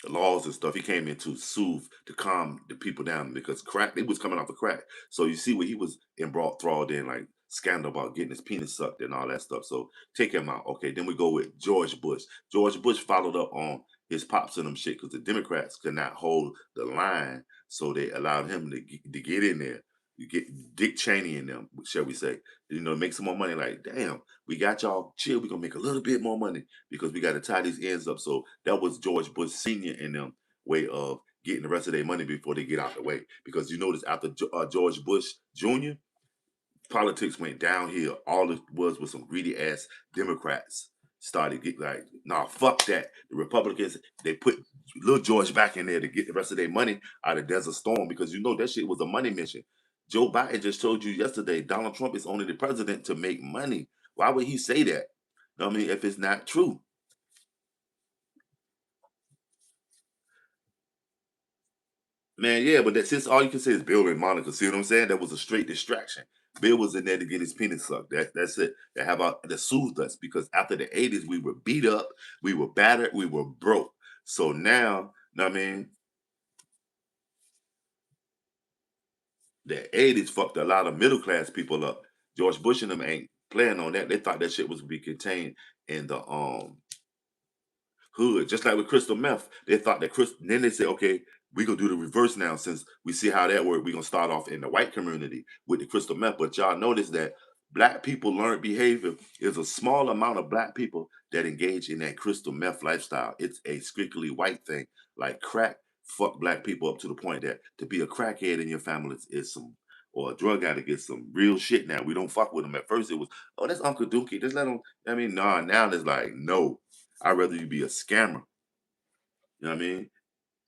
laws and stuff. He came in to soothe, to calm the people down because crack, they was coming off of crack. So you see what he was enthralled in, like scandal about getting his penis sucked and all that stuff. So take him out. Okay, then we go with George Bush. George Bush followed up on his pops and them shit because the Democrats could not hold the line. So they allowed him to get in there. You get Dick Cheney in them, shall we say, make some more money. Like, damn, we got y'all chill. We're gonna make a little bit more money because we got to tie these ends up. So that was George Bush Sr. in them way of getting the rest of their money before they get out the way. Because you notice after George Bush Jr., politics went downhill. All it was some greedy ass Democrats started get like, nah, fuck that. The Republicans, they put little George back in there to get the rest of their money out of Desert Storm because that shit was a money mission. Joe Biden just told you yesterday Donald Trump is only the president to make money. Why would he say that? I mean, if it's not true. Man, yeah, but since all you can say is Bill and Monica, see what I'm saying? That was a straight distraction. Bill was in there to get his penis sucked. That's it. That have that soothed us because after the '80s we were beat up, we were battered, we were broke. So now, know what I mean, the '80s fucked a lot of middle class people up. George Bush and them ain't playing on that. They thought that shit was be contained in the hood, just like with crystal meth. They thought that then they said, okay, we gonna do the reverse now since we see how that worked. We gonna start off in the white community with the crystal meth. But y'all notice that black people learned behavior is a small amount of black people that engage in that crystal meth lifestyle. It's a strictly white thing. Like crack fuck black people up to the point that to be a crackhead in your family is some or a drug addict is some real shit now. We don't fuck with them. At first it was, oh, that's Uncle Dookie. Just let him. I mean, nah, now it's like, no. I'd rather you be a scammer. You know what I mean?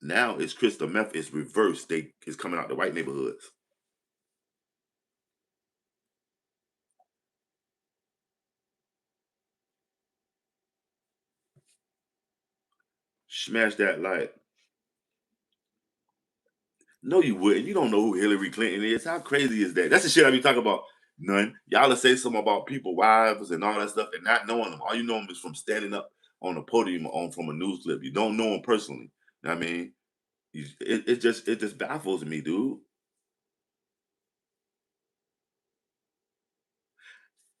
Now it's crystal meth is reversed. It's coming out the white neighborhoods. Smash that light. No, you wouldn't. You don't know who Hillary Clinton is. How crazy is that? That's the shit I be talking about. None. Y'all will say something about people, wives, and all that stuff, and not knowing them. All you know them is from standing up on a podium or on from a news clip. You don't know them personally. You know what I mean? It just baffles me, dude.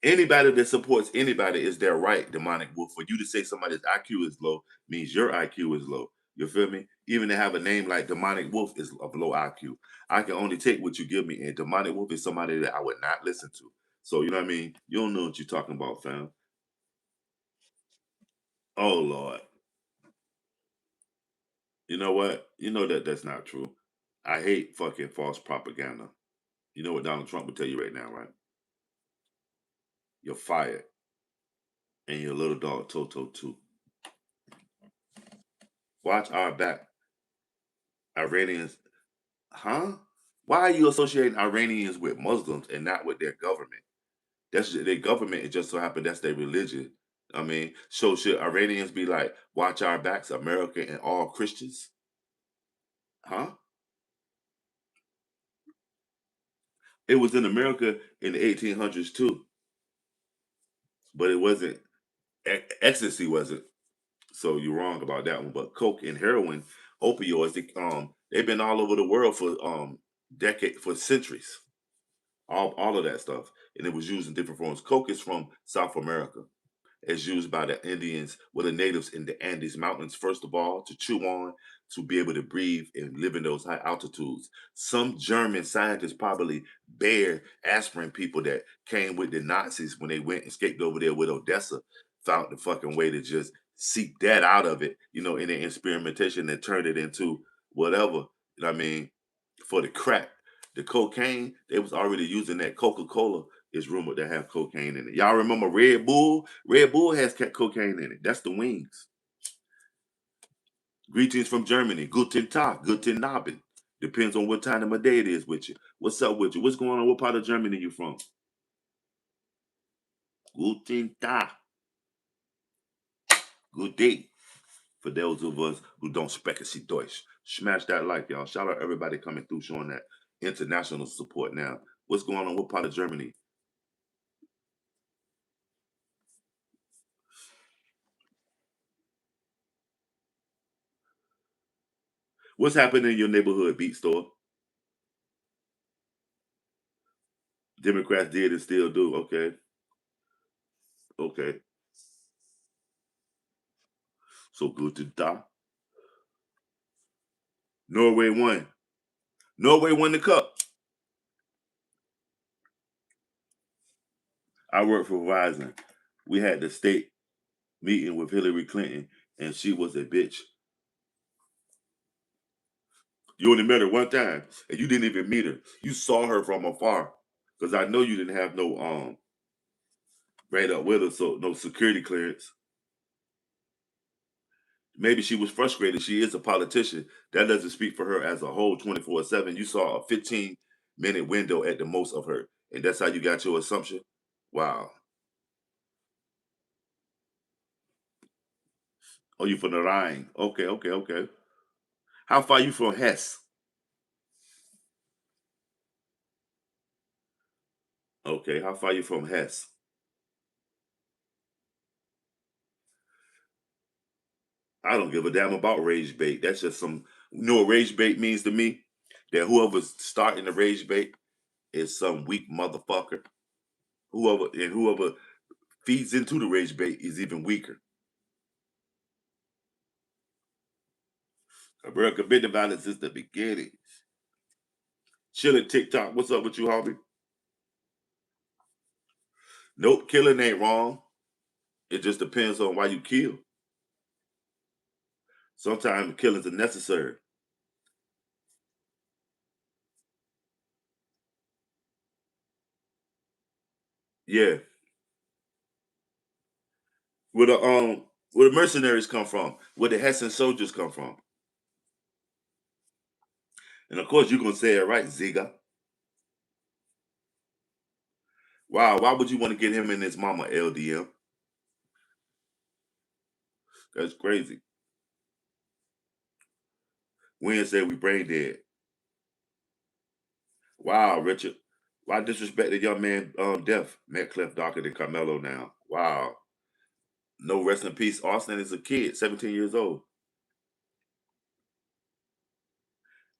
Anybody that supports anybody is their right, demonic wolf. For you to say somebody's IQ is low means your IQ is low. You feel me? Even to have a name like demonic wolf is of low IQ. I can only take what you give me, and demonic wolf is somebody that I would not listen to. So you know what I mean? You don't know what you're talking about, fam. Oh Lord. You know what? You know that that's not true. I hate fucking false propaganda. You know what Donald Trump would tell you right now, right? You're fired. And your little dog Toto too. Watch our back. Iranians. Huh? Why are you associating Iranians with Muslims and not with their government? Their government. It just so happened that's their religion. I mean, so should Iranians be like, watch our backs, America and all Christians? Huh? It was in America in the 1800s too, but it wasn't. Ecstasy wasn't. So you're wrong about that one. But coke and heroin, opioids, they've been all over the world for for centuries. All of that stuff, and it was used in different forms. Coke is from South America. It's used by the Indians, well, the natives in the Andes Mountains, first of all, to chew on, to be able to breathe and live in those high altitudes. Some German scientists probably bear aspirin people that came with the Nazis when they went and escaped over there with Odessa, found the fucking way to just seek that out of it, in their experimentation and turned it into whatever, you know what I mean, for the crack. The cocaine, they was already using that Coca-Cola is rumored to have cocaine in it. Y'all remember Red Bull? Red Bull has cocaine in it. That's the wings. Greetings from Germany. Guten Tag, guten Abend. Depends on what time of my day it is with you. What's up with you? What's going on? What part of Germany you from? Guten Tag. Good day. For those of us who don't speak see Deutsch. Smash that like, y'all. Shout out everybody coming through showing that international support now. What's going on? What part of Germany? What's happening in your neighborhood beat store? Democrats did and still do. Okay. Okay. So good to die. Norway won. Norway won the cup. I work for Verizon. We had the state meeting with Hillary Clinton, and she was a bitch. You only met her one time, and you didn't even meet her. You saw her from afar, because I know you didn't have no right up with her, so no security clearance. Maybe she was frustrated. She is a politician. That doesn't speak for her as a whole 24/7. You saw a 15-minute window at the most of her, and that's how you got your assumption. Wow. Oh, you from the Rhine? Okay, okay, okay. How far you from Hess? Okay, how far you from Hess? I don't give a damn about rage bait. That's just some. You know what rage bait means to me? That whoever's starting the rage bait is some weak motherfucker. Whoever feeds into the rage bait is even weaker. America been about it since the beginning. Chilling TikTok. What's up with you, Harvey? Nope, killing ain't wrong. It just depends on why you kill. Sometimes killings are necessary. Yeah. Where the mercenaries come from, where the Hessian soldiers come from. And of course you're gonna say it right, Ziga. Wow, why would you want to get him and his mama LDM? That's crazy. Wednesday we brain dead. Wow, Richard. Why disrespect the young man death? Metcalf darker than Carmelo now. Wow. No rest in peace. Austin is a kid, 17 years old.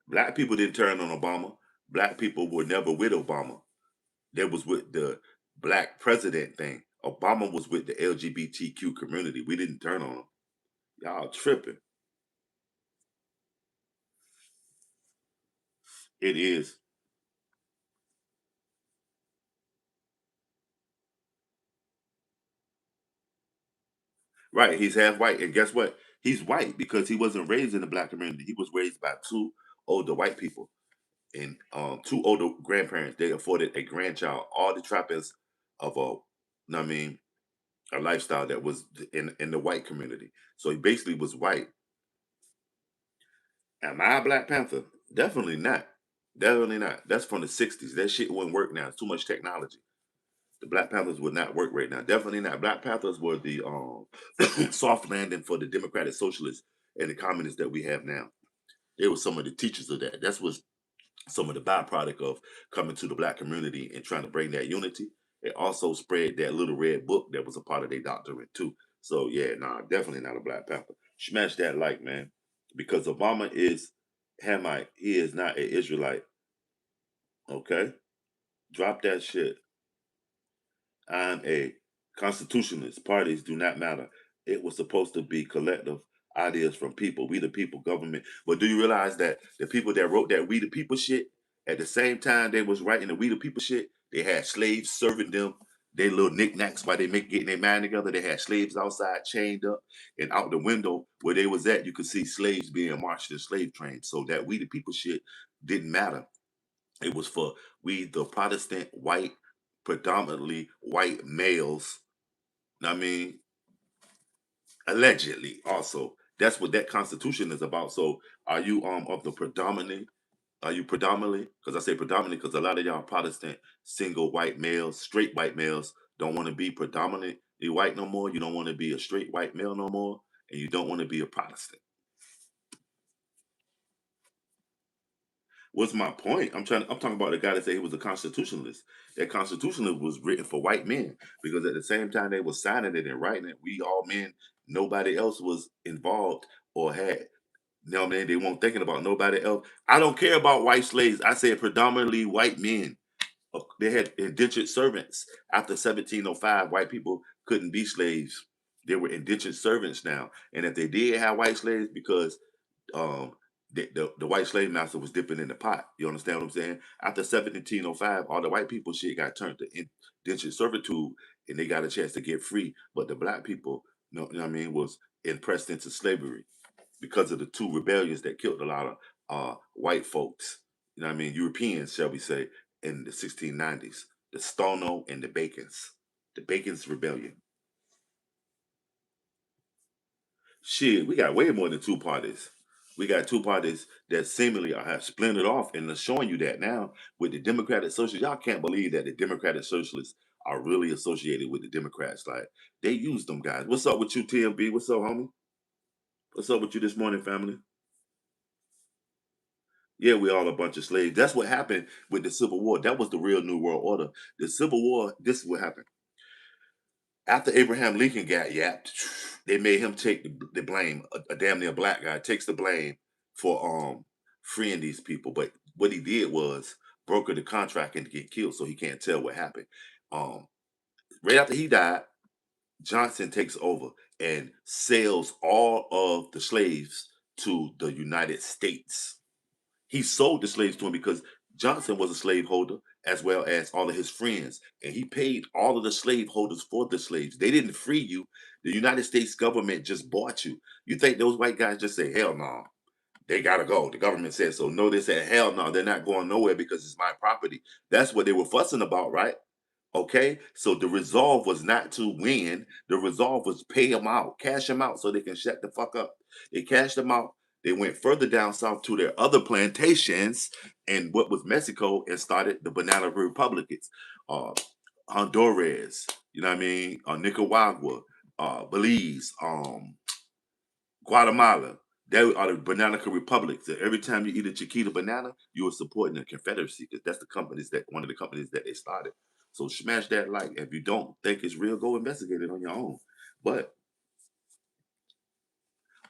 Black people didn't turn on Obama. Black people were never with Obama. They was with the black president thing. Obama was with the LGBTQ community. We didn't turn on him. Y'all tripping. It is. Right. He's half white. And guess what? He's white because he wasn't raised in the black community. He was raised by two older white people and two older grandparents. They afforded a grandchild all the trappings of I mean, a lifestyle that was in the white community. So he basically was white. Am I a Black Panther? Definitely not. Definitely not. That's from the 60s. That shit wouldn't work now. It's too much technology. The Black Panthers would not work right now. Definitely not. Black Panthers were the soft landing for the democratic socialists and the communists that we have now. They were some of the teachers of that. That's what some of the byproduct of coming to the black community and trying to bring that unity. It also spread that little red book that was a part of their doctrine too. So yeah, nah, definitely not a Black Panther. Smash that like, man, because Obama is Hamite. He is not an Israelite. Okay, drop that shit. I'm a constitutionalist. Parties do not matter. It was supposed to be collective ideas from people. We the people, government. But do you realize that the people that wrote that we the people shit, at the same time they was writing the we the people shit, they had slaves serving them their little knickknacks while they make getting their mind together. They had slaves outside chained up, and out the window where they was at, you could see slaves being marched in slave trains. So that we the people shit didn't matter. It was for we, the Protestant white, predominantly white males. I mean, allegedly, also. That's what that Constitution is about. So, are you of the predominant? Are you predominantly? Because I say predominantly because a lot of y'all Protestant single white males, straight white males, don't want to be predominantly white no more. You don't want to be a straight white male no more, and you don't want to be a Protestant. What's my point? I'm talking about the guy that said he was a constitutionalist. That constitutionalist was written for white men because at the same time they were signing it and writing it, we all men, nobody else was involved or had. No, man, they weren't thinking about nobody else. I don't care about white slaves. I said predominantly white men. They had indentured servants. After 1705, white people couldn't be slaves. They were indentured servants now. And if they did have white slaves, because um, the white slave master was dipping in the pot. You understand what I'm saying? After 1705, all the white people shit got turned to indentured servitude, and they got a chance to get free. But the black people, you know what I mean, was impressed into slavery because of the two rebellions that killed a lot of white folks. You know what I mean? Europeans, shall we say, in the 1690s. The Stono and the Bacons. The Bacons Rebellion. Shit, we got way more than two parties. We got two parties that seemingly have splintered off and are showing you that now with the Democratic Socialists. Y'all can't believe that the Democratic Socialists are really associated with the Democrats. Like, they use them guys. What's up with you, TMB? What's up, homie? What's up with you this morning, family? Yeah, we all a bunch of slaves. That's what happened with the Civil War. That was the real New World Order. The Civil War, this is what happened. After Abraham Lincoln got yapped, they made him take the blame. A damn near black guy takes the blame for freeing these people. But what he did was broker the contract and get killed, so he can't tell what happened. Um, right after he died, Johnson takes over and sells all of the slaves to the United States. He sold the slaves to him because Johnson was a slaveholder as well as all of his friends. And he paid all of the slaveholders for the slaves. They didn't free you. The United States government just bought you. You think those white guys just say, hell no, they gotta go. The government said so. No, they said, hell no, they're not going nowhere because it's my property. That's what they were fussing about, right? Okay, so the resolve was not to win. The resolve was pay them out, cash them out so they can shut the fuck up. They cashed them out. They went further down south to their other plantations in what was Mexico and started the Banana Republics, uh, Honduras, you know what I mean, Nicaragua, Belize, Guatemala. They are the banana republics. So every time you eat a Chiquita banana, you are supporting the Confederacy because that's the companies that one of the companies that they started. So smash that like. If you don't think it's real, go investigate it on your own. But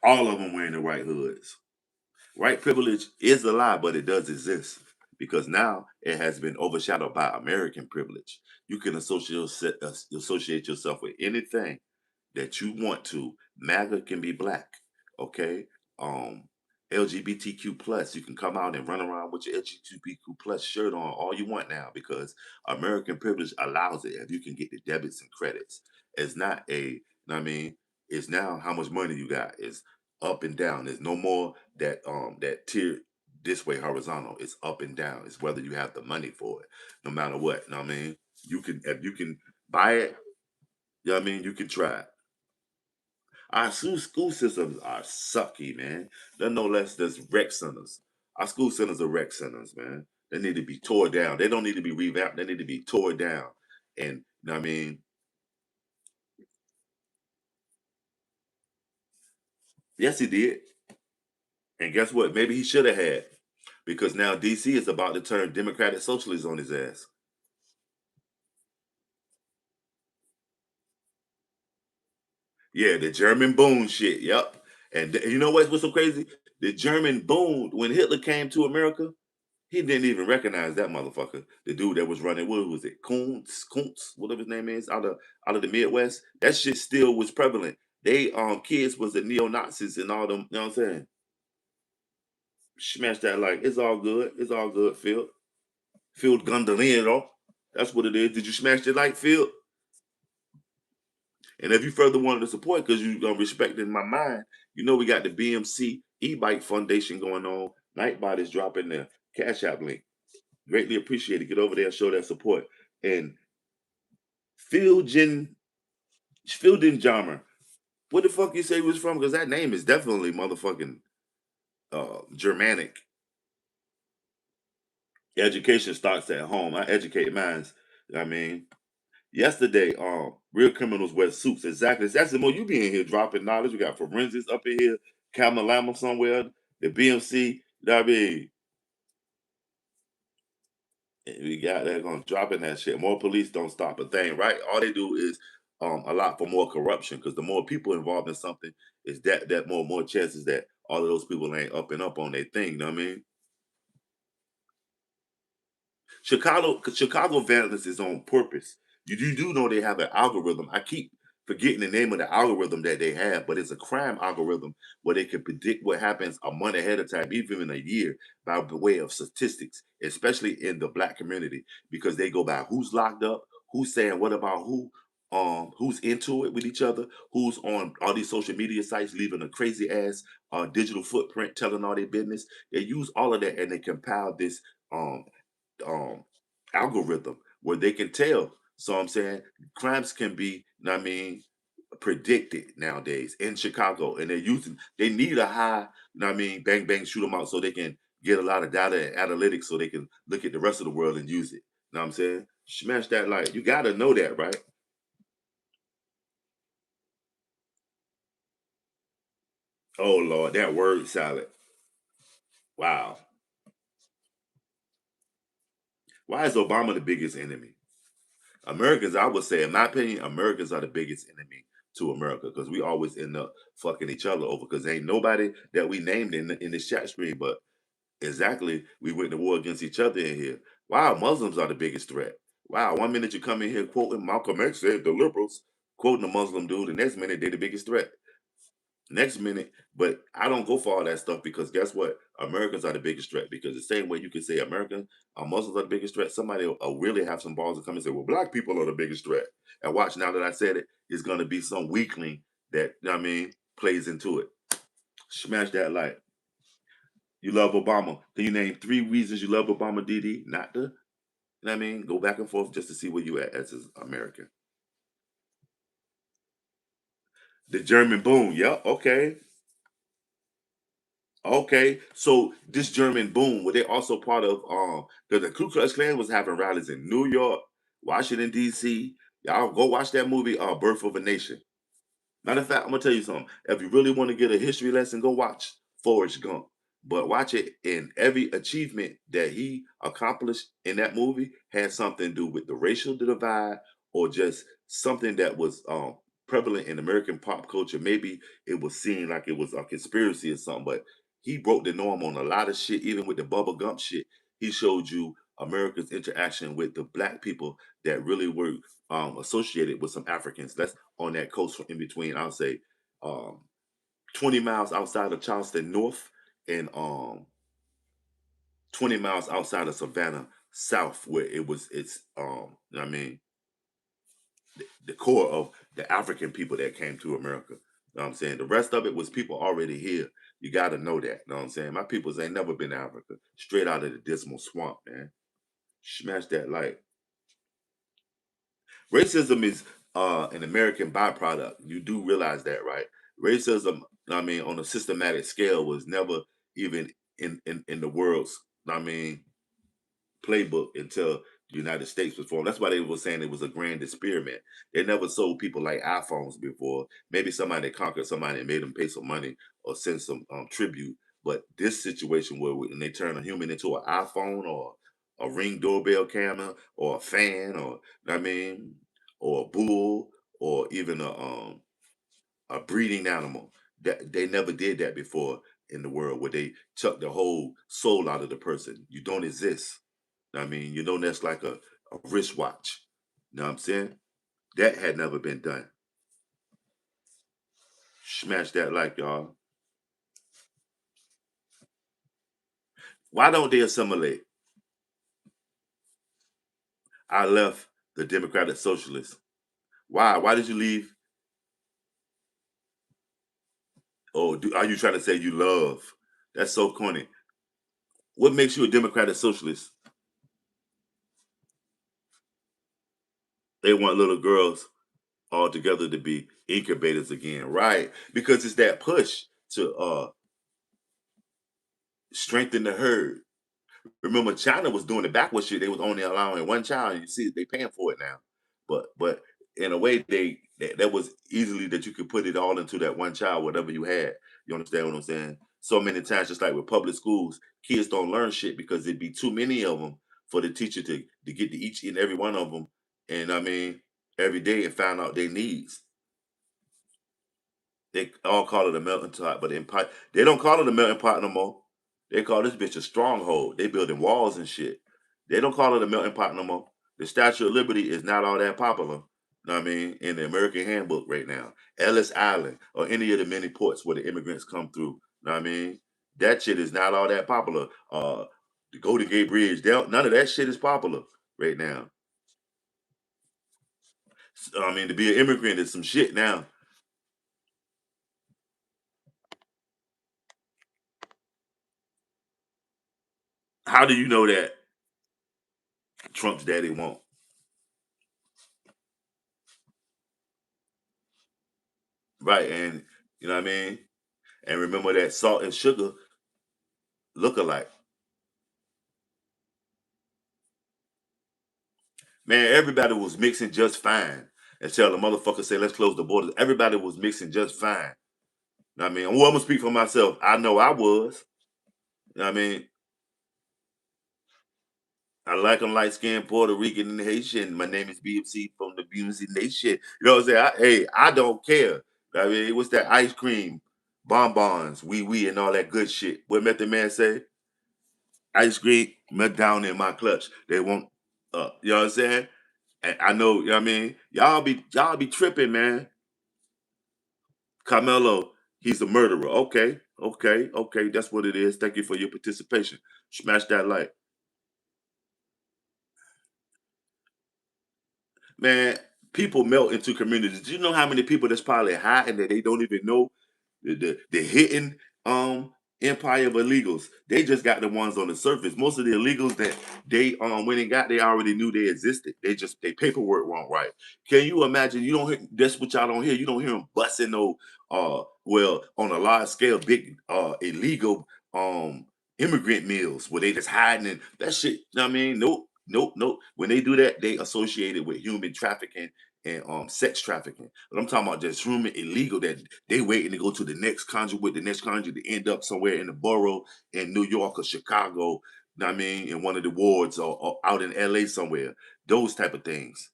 all of them wearing the white hoods. White privilege is a lie, but it does exist because now it has been overshadowed by American privilege. You can associate yourself with anything that you want to. MAGA can be black, okay? Um, LGBTQ plus, you can come out and run around with your LGBTQ plus shirt on all you want now because American privilege allows it. If you can get the debits and credits, it's not a, you know what I mean? It's now how much money you got. It's up and down. There's no more that tier this way horizontal. It's up and down. It's whether you have the money for it, no matter what. You know what I mean? You can if you can buy it, you know what I mean, you can try it. Our school systems are sucky, man. They're no less than rec centers. Our school centers are rec centers, man. They need to be tore down. They don't need to be revamped. They need to be tore down. And you know what I mean? Yes, he did. And guess what? Maybe he should have had. Because now DC is about to turn Democratic Socialist on his ass. Yeah, the German Boone shit. Yep. And you know what's so crazy? The German Boone, when Hitler came to America, he didn't even recognize that motherfucker. The dude that was running, what was it? Kuntz, whatever his name is, out of the Midwest. That shit still was prevalent. They kids was the neo Nazis and all them. You know what I'm saying? Smash that like it's all good. It's all good, Phil. Phil Gondolino. That's what it is. Did you smash the like, Phil? And if you further wanted to support, because you respect in my mind, you know we got the BMC e-bike foundation going on. Nightbot is dropping the Cash App link. Greatly appreciated. Get over there and show that support. And Philgen Jammer. What the fuck you say he was from? Because that name is definitely motherfucking Germanic. Education starts at home. I educate minds. I mean, yesterday, real criminals wear suits. Exactly. That's the more you be in here dropping knowledge. We got forensics up in here, Camelama somewhere, the BMC. You know what I mean? We got that gonna drop in that shit. More police don't stop a thing, right? All they do is a lot for more corruption because the more people involved in something is that more chances that all of those people ain't up and up on their thing. You know what I mean? Chicago violence is on purpose. You do know they have an algorithm. I keep forgetting the name of the algorithm that they have, but it's a crime algorithm where they can predict what happens a month ahead of time, even in a year, by the way of statistics, especially in the black community, because they go by who's locked up, who's saying what about who's into it with each other, who's on all these social media sites leaving a crazy ass digital footprint telling all their business. They use all of that and they compile this um um algorithm where they can tell. So I'm saying crimes can be, you know what I mean, predicted nowadays in Chicago, and they need a high, you know what I mean, bang bang shoot them out so they can get a lot of data and analytics so they can look at the rest of the world and use it. You know what I'm saying? Smash that like you got to know that, right? Oh Lord, that word salad. Wow. Why is Obama the biggest enemy? Americans, I would say, in my opinion, Americans are the biggest enemy to America because we always end up fucking each other over because ain't nobody that we named in this chat stream, but exactly we went to war against each other in here. Wow, Muslims are the biggest threat. Wow, one minute you come in here quoting Malcolm X said the liberals, quoting a Muslim dude, the next minute they're the biggest threat. Next minute, but I don't go for all that stuff because guess what? Americans are the biggest threat because the same way you can say American Muslims are the biggest threat, somebody will really have some balls to come and say, well, black people are the biggest threat. And watch now that I said it, it's going to be some weakling that, you know what I mean, plays into it. Smash that like. You love Obama. Can you name 3 reasons you love Obama, DD? Not the, you know what I mean? Go back and forth just to see where you at as an American. The German boom. Yeah, okay. Okay, so this German boom, were they also part of because the Ku Klux Klan was having rallies in New York, Washington, DC. Y'all go watch that movie, Birth of a Nation. Matter of fact, I'm gonna tell you something. If you really want to get a history lesson, go watch Forrest Gump. But watch it, and every achievement that he accomplished in that movie had something to do with the racial divide or just something that was prevalent in American pop culture. Maybe it was seen like it was a conspiracy or something, but he broke the norm on a lot of shit, even with the Bubba Gump shit. He showed you America's interaction with the black people that really were associated with some Africans. That's on that coast in between, I'll say, um, 20 miles outside of Charleston North and 20 miles outside of Savannah South, where you know what I mean, the core of the African people that came to America. You know what I'm saying? The rest of it was people already here. You got to know that. You know what I'm saying? My peoples ain't never been to Africa. Straight out of the dismal swamp, man. Smash that like. Racism is an American byproduct. You do realize that, right? Racism, I mean, on a systematic scale, was never even in the world's, I mean, playbook until the United States was formed. That's why they were saying it was a grand experiment. They never sold people like iPhones before. Maybe somebody conquered somebody and made them pay some money or send some tribute. But this situation where when they turn a human into an iPhone or a ring doorbell camera or a fan or I mean or a bull or even a breeding animal that they never did that before in the world where they took the whole soul out of the person. You don't exist. I mean, you know, that's like a wristwatch. You know what I'm saying? That had never been done. Smash that like, y'all. Why don't they assimilate? I left the Democratic Socialists. Why? Why did you leave? Oh, are you trying to say you love? That's so corny. What makes you a Democratic Socialist? They want little girls all together to be incubators again, right? Because it's that push to strengthen the herd. Remember, China was doing the backward shit. They was only allowing one child. And you see, they paying for it now. But in a way, that was easily that you could put it all into that one child, whatever you had. You understand what I'm saying? So many times, just like with public schools, kids don't learn shit because it'd be too many of them for the teacher to get to each and every one of them. And I mean, every day and find out their needs. They all call it a melting pot, but they don't call it a melting pot no more. They call this bitch a stronghold. They building walls and shit. They don't call it a melting pot no more. The Statue of Liberty is not all that popular. Know what I mean, in the American Handbook right now, Ellis Island or any of the many ports where the immigrants come through. Know what I mean, that shit is not all that popular. The Golden Gate Bridge, none of that shit is popular right now. I mean, to be an immigrant is some shit now. How do you know that Trump's daddy won't? Right, and you know what I mean? And remember that salt and sugar look alike. Man, everybody was mixing just fine until the motherfucker say, let's close the borders. Everybody was mixing just fine. You know what I mean? Well, I'm gonna speak for myself. I know I was. You know what I mean? I like them light skinned Puerto Rican and Haitian. My name is BMC from the BMC Nation. You know what I'm saying? Hey, I don't care. I mean, what's that ice cream, bonbons, wee and all that good shit. What Method Man say? Ice cream melt down in my clutch. They won't you know what I'm saying? And I know, you know what I mean? Y'all be tripping, man. Carmelo, he's a murderer. Okay, okay, okay. That's what it is. Thank you for your participation. Smash that like. Man, people melt into communities. Do you know how many people that's probably hiding that they don't even know? The hidden empire of illegals. They just got the ones on the surface. Most of the illegals that they went and got, they already knew they existed. They paperwork wrong right. Can you imagine? You don't hear that's what y'all don't hear. You don't hear them busting no well on a large scale big illegal immigrant meals where they just hiding and that shit. You know what I mean? Nope, nope, nope. When they do that, they associate it with human trafficking and sex trafficking. But I'm talking about just human illegal that they waiting to go to the next country with the next country to end up somewhere in the borough in New York or Chicago. You know what I mean, in one of the wards or out in LA somewhere. Those type of things.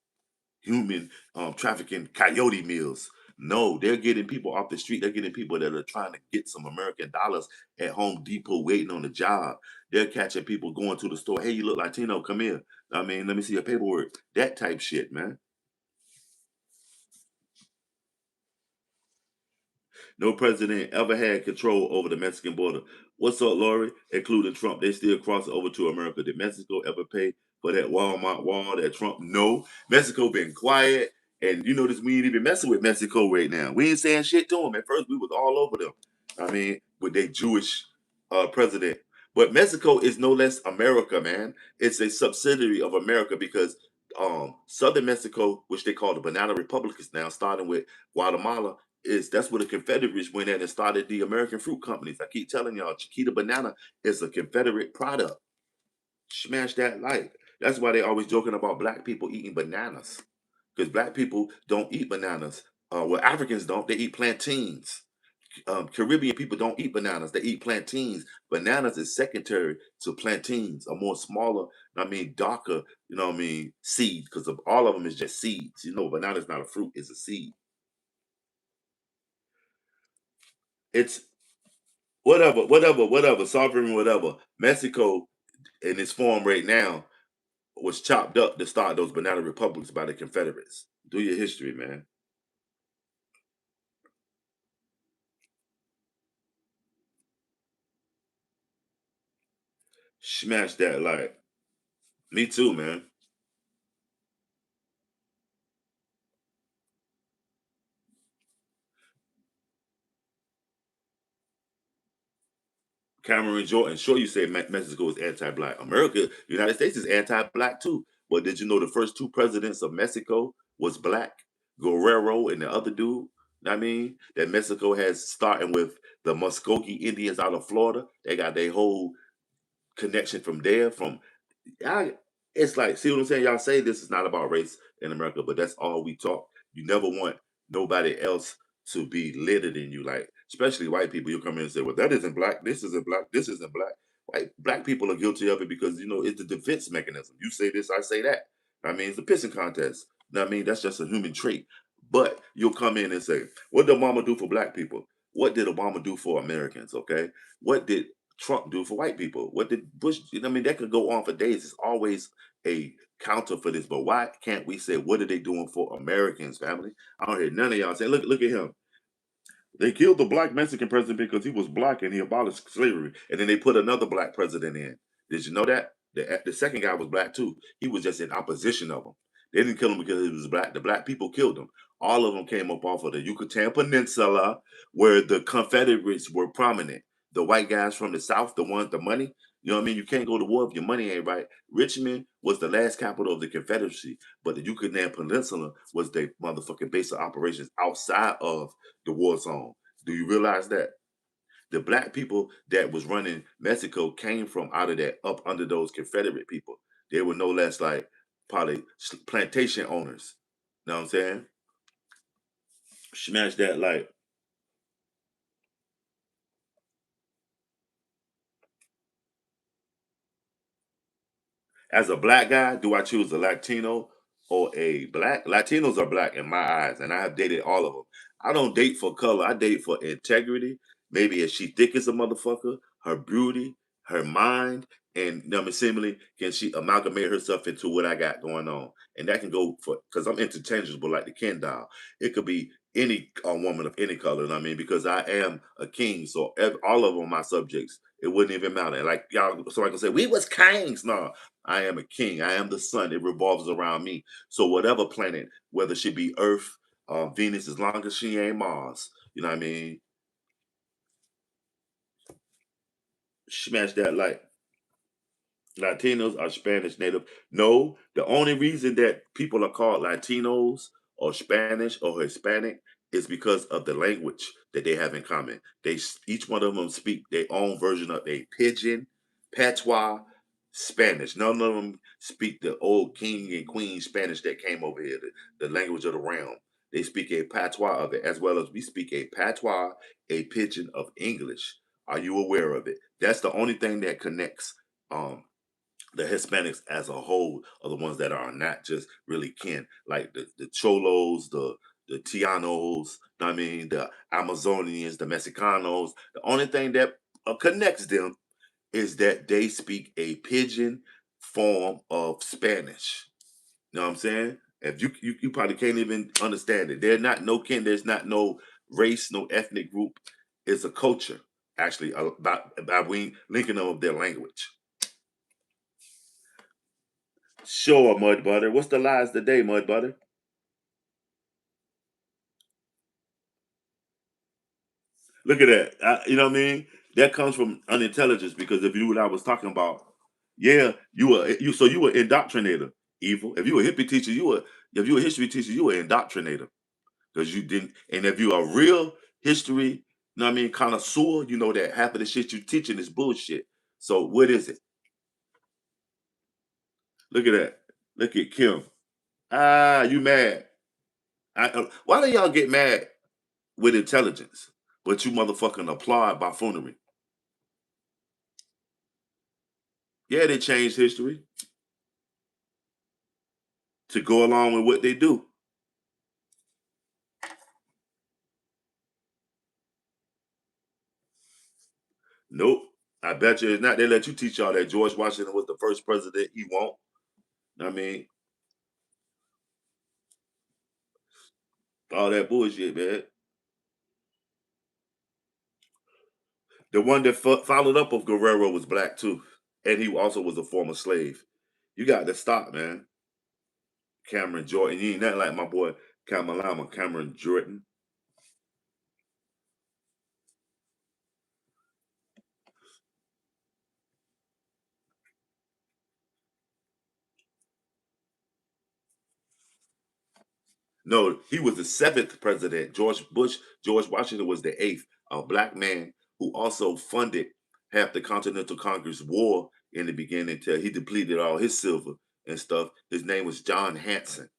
Human trafficking, coyote meals. No, they're getting people off the street. They're getting people that are trying to get some American dollars at Home Depot waiting on the job. They're catching people going to the store. Hey, you look Latino, come here. I mean, let me see your paperwork. That type shit, man. No president ever had control over the Mexican border. What's up, Lori? Including Trump. They still cross over to America. Did Mexico ever pay for that Walmart wall that Trump? No. Mexico been quiet. And you notice we ain't even messing with Mexico right now. We ain't saying shit to them. At first, we was all over them. I mean, with their Jewish president. But Mexico is no less America, man. It's a subsidiary of America because Southern Mexico, which they call the Banana Republics now, starting with Guatemala, is that's where the Confederates went in and started the American fruit companies. I keep telling y'all, Chiquita Banana is a Confederate product. Smash that like. That's why they always joking about black people eating bananas. Because black people don't eat bananas. Well, Africans don't. They eat plantains. Caribbean people don't eat bananas. They eat plantains. Bananas is secondary to plantains, a more smaller, I mean, darker, you know what I mean, seed, because of all of them is just seeds. You know, banana is not a fruit, it's a seed. It's whatever, sovereign, whatever. Mexico in its form right now was chopped up to start those banana republics by the Confederates. Do your history, man. Smash that like. Me too, man. Cameron Jordan, sure you say Mexico is anti-black. America, the United States is anti-black too. But did you know the first two presidents of Mexico was black? Guerrero and the other dude. I mean, that Mexico has starting with the Muskogee Indians out of Florida. They got their whole connection from there. From I, it's like, see what I'm saying? Y'all say this is not about race in America, but that's all we talk. You never want nobody else to be litter than you. Like, especially white people, you'll come in and say, "Well, that isn't black. This isn't black. This isn't black." White black people are guilty of it because it's the defense mechanism. You say this, I say that. I mean, it's a pissing contest. I mean, that's just a human trait. But you'll come in and say, "What did Obama do for black people? What did Obama do for Americans?" Okay, what did Trump do for white people? What did Bush? I mean, that could go on for days. It's always a counter for this. But why can't we say, what are they doing for Americans, family? I don't hear none of y'all say, look at him. They killed the black Mexican president because he was black and he abolished slavery. And then they put another black president in. Did you know that? The second guy was black too. He was just in opposition of him. They didn't kill him because he was black. The black people killed him. All of them came up off of the Yucatan Peninsula where the Confederates were prominent. The white guys from the South, the ones, the money. You know what I mean? You can't go to war if your money ain't right. Richmond was the last capital of the Confederacy, but the Yucatan Peninsula was the motherfucking base of operations outside of the war zone. Do you realize that? The black people that was running Mexico came from out of that, up under those Confederate people. They were no less like probably plantation owners. Know what I'm saying? Smash that like as a black guy, do I choose a Latino or a black? Latinos are black in my eyes, and I have dated all of them. I don't date for color. I date for integrity. Maybe if she thick as a motherfucker, her beauty, her mind, and similarly, can she amalgamate herself into what I got going on? And that can go for because I'm interchangeable like the Ken doll. It could be any woman of any color. I mean, because I am a king, so all of them my subjects. It wouldn't even matter. Like y'all, so I can say we was kings. No, I am a king. I am the sun. It revolves around me. So whatever planet, whether she be Earth, Venus, as long as she ain't Mars, you know what I mean? Smash that like Latinos are Spanish native. No, the only reason that people are called Latinos or Spanish or Hispanic is because of the language that they have in common. Each one of them speak their own version of a pidgin, patois, Spanish. None of them speak the old king and queen Spanish that came over here, the language of the realm. They speak a patois of it, as well as we speak a patois, a pidgin of English. Are you aware of it? That's the only thing that connects um, the Hispanics as a whole are the ones that are not just really kin, like the Cholos, the Tianos, I mean, the Amazonians, the Mexicanos. The only thing that connects them is that they speak a pidgin form of Spanish. You know what I'm saying? If you probably can't even understand it. They're not no kin. There's not no race, no ethnic group. It's a culture, actually, by we linking them of their language. Sure, Mud Butter. What's the lies today, Mud Butter? Look at that. You know what I mean? That comes from unintelligence because if you knew what I was talking about, yeah, so you were indoctrinator, evil. If you were a hippie teacher, if you were a history teacher, you were indoctrinator because you didn't. And if you are a real history, you know what I mean, connoisseur, you know that half of the shit you teaching is bullshit. So what is it? Look at that. Look at Kim. Ah, you mad? Why do y'all get mad with intelligence, but you motherfucking applaud buffoonery? Yeah, they changed history to go along with what they do. Nope. I bet you it's not. They let you teach y'all that George Washington was the first president. He won't. I mean, all that bullshit, man. The one that followed up of Guerrero was black too, and he also was a former slave. You got to stop, man. Cameron Jordan. You ain't nothing like my boy Kamalama, Cameron Jordan. No, he was the seventh president. George Washington was the eighth, a black man who also funded half the Continental Congress War in the beginning until he depleted all his silver and stuff. His name was John Hanson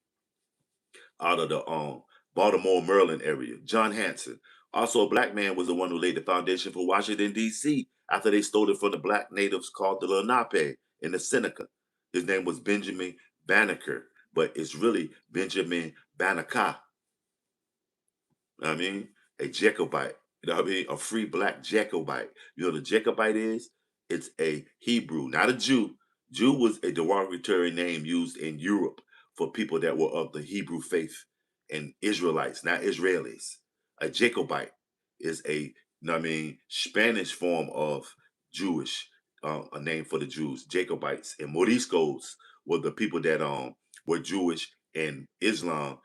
out of the Baltimore, Maryland area. John Hanson. Also, a black man was the one who laid the foundation for Washington, D.C. after they stole it from the black natives called the Lenape in the Seneca. His name was Benjamin Banneker, but it's really Benjamin Banneker. I mean, a Jacobite. You know what I mean? A free black Jacobite. You know what a Jacobite is? It's a Hebrew, not a Jew. Jew was a derogatory name used in Europe for people that were of the Hebrew faith and Israelites, not Israelis. A Jacobite is a, you know what I mean, Spanish form of Jewish, a name for the Jews, Jacobites. And Moriscos were the people that were Jewish and Islamic.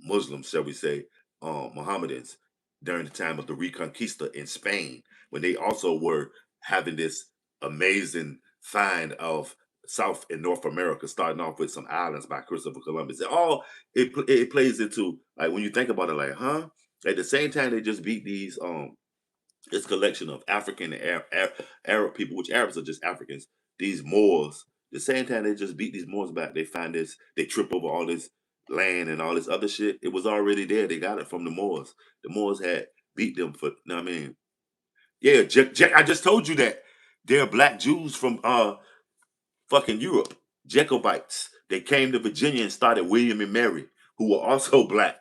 Muslims, shall we say, Mohammedans during the time of the Reconquista in Spain, when they also were having this amazing find of South and North America, starting off with some islands by Christopher Columbus. It plays into, like, when you think about it, like, huh? At the same time, they just beat these this collection of African and Arab people, which Arabs are just Africans, these Moors. The same time they just beat these Moors back, they find this, they trip over all this land and all this other shit. It was already there. They got it from the Moors. The Moors had beat them for, you know what I mean? Yeah, I just told you that. They're black Jews from fucking Europe, Jacobites. They came to Virginia and started William and Mary, who were also black.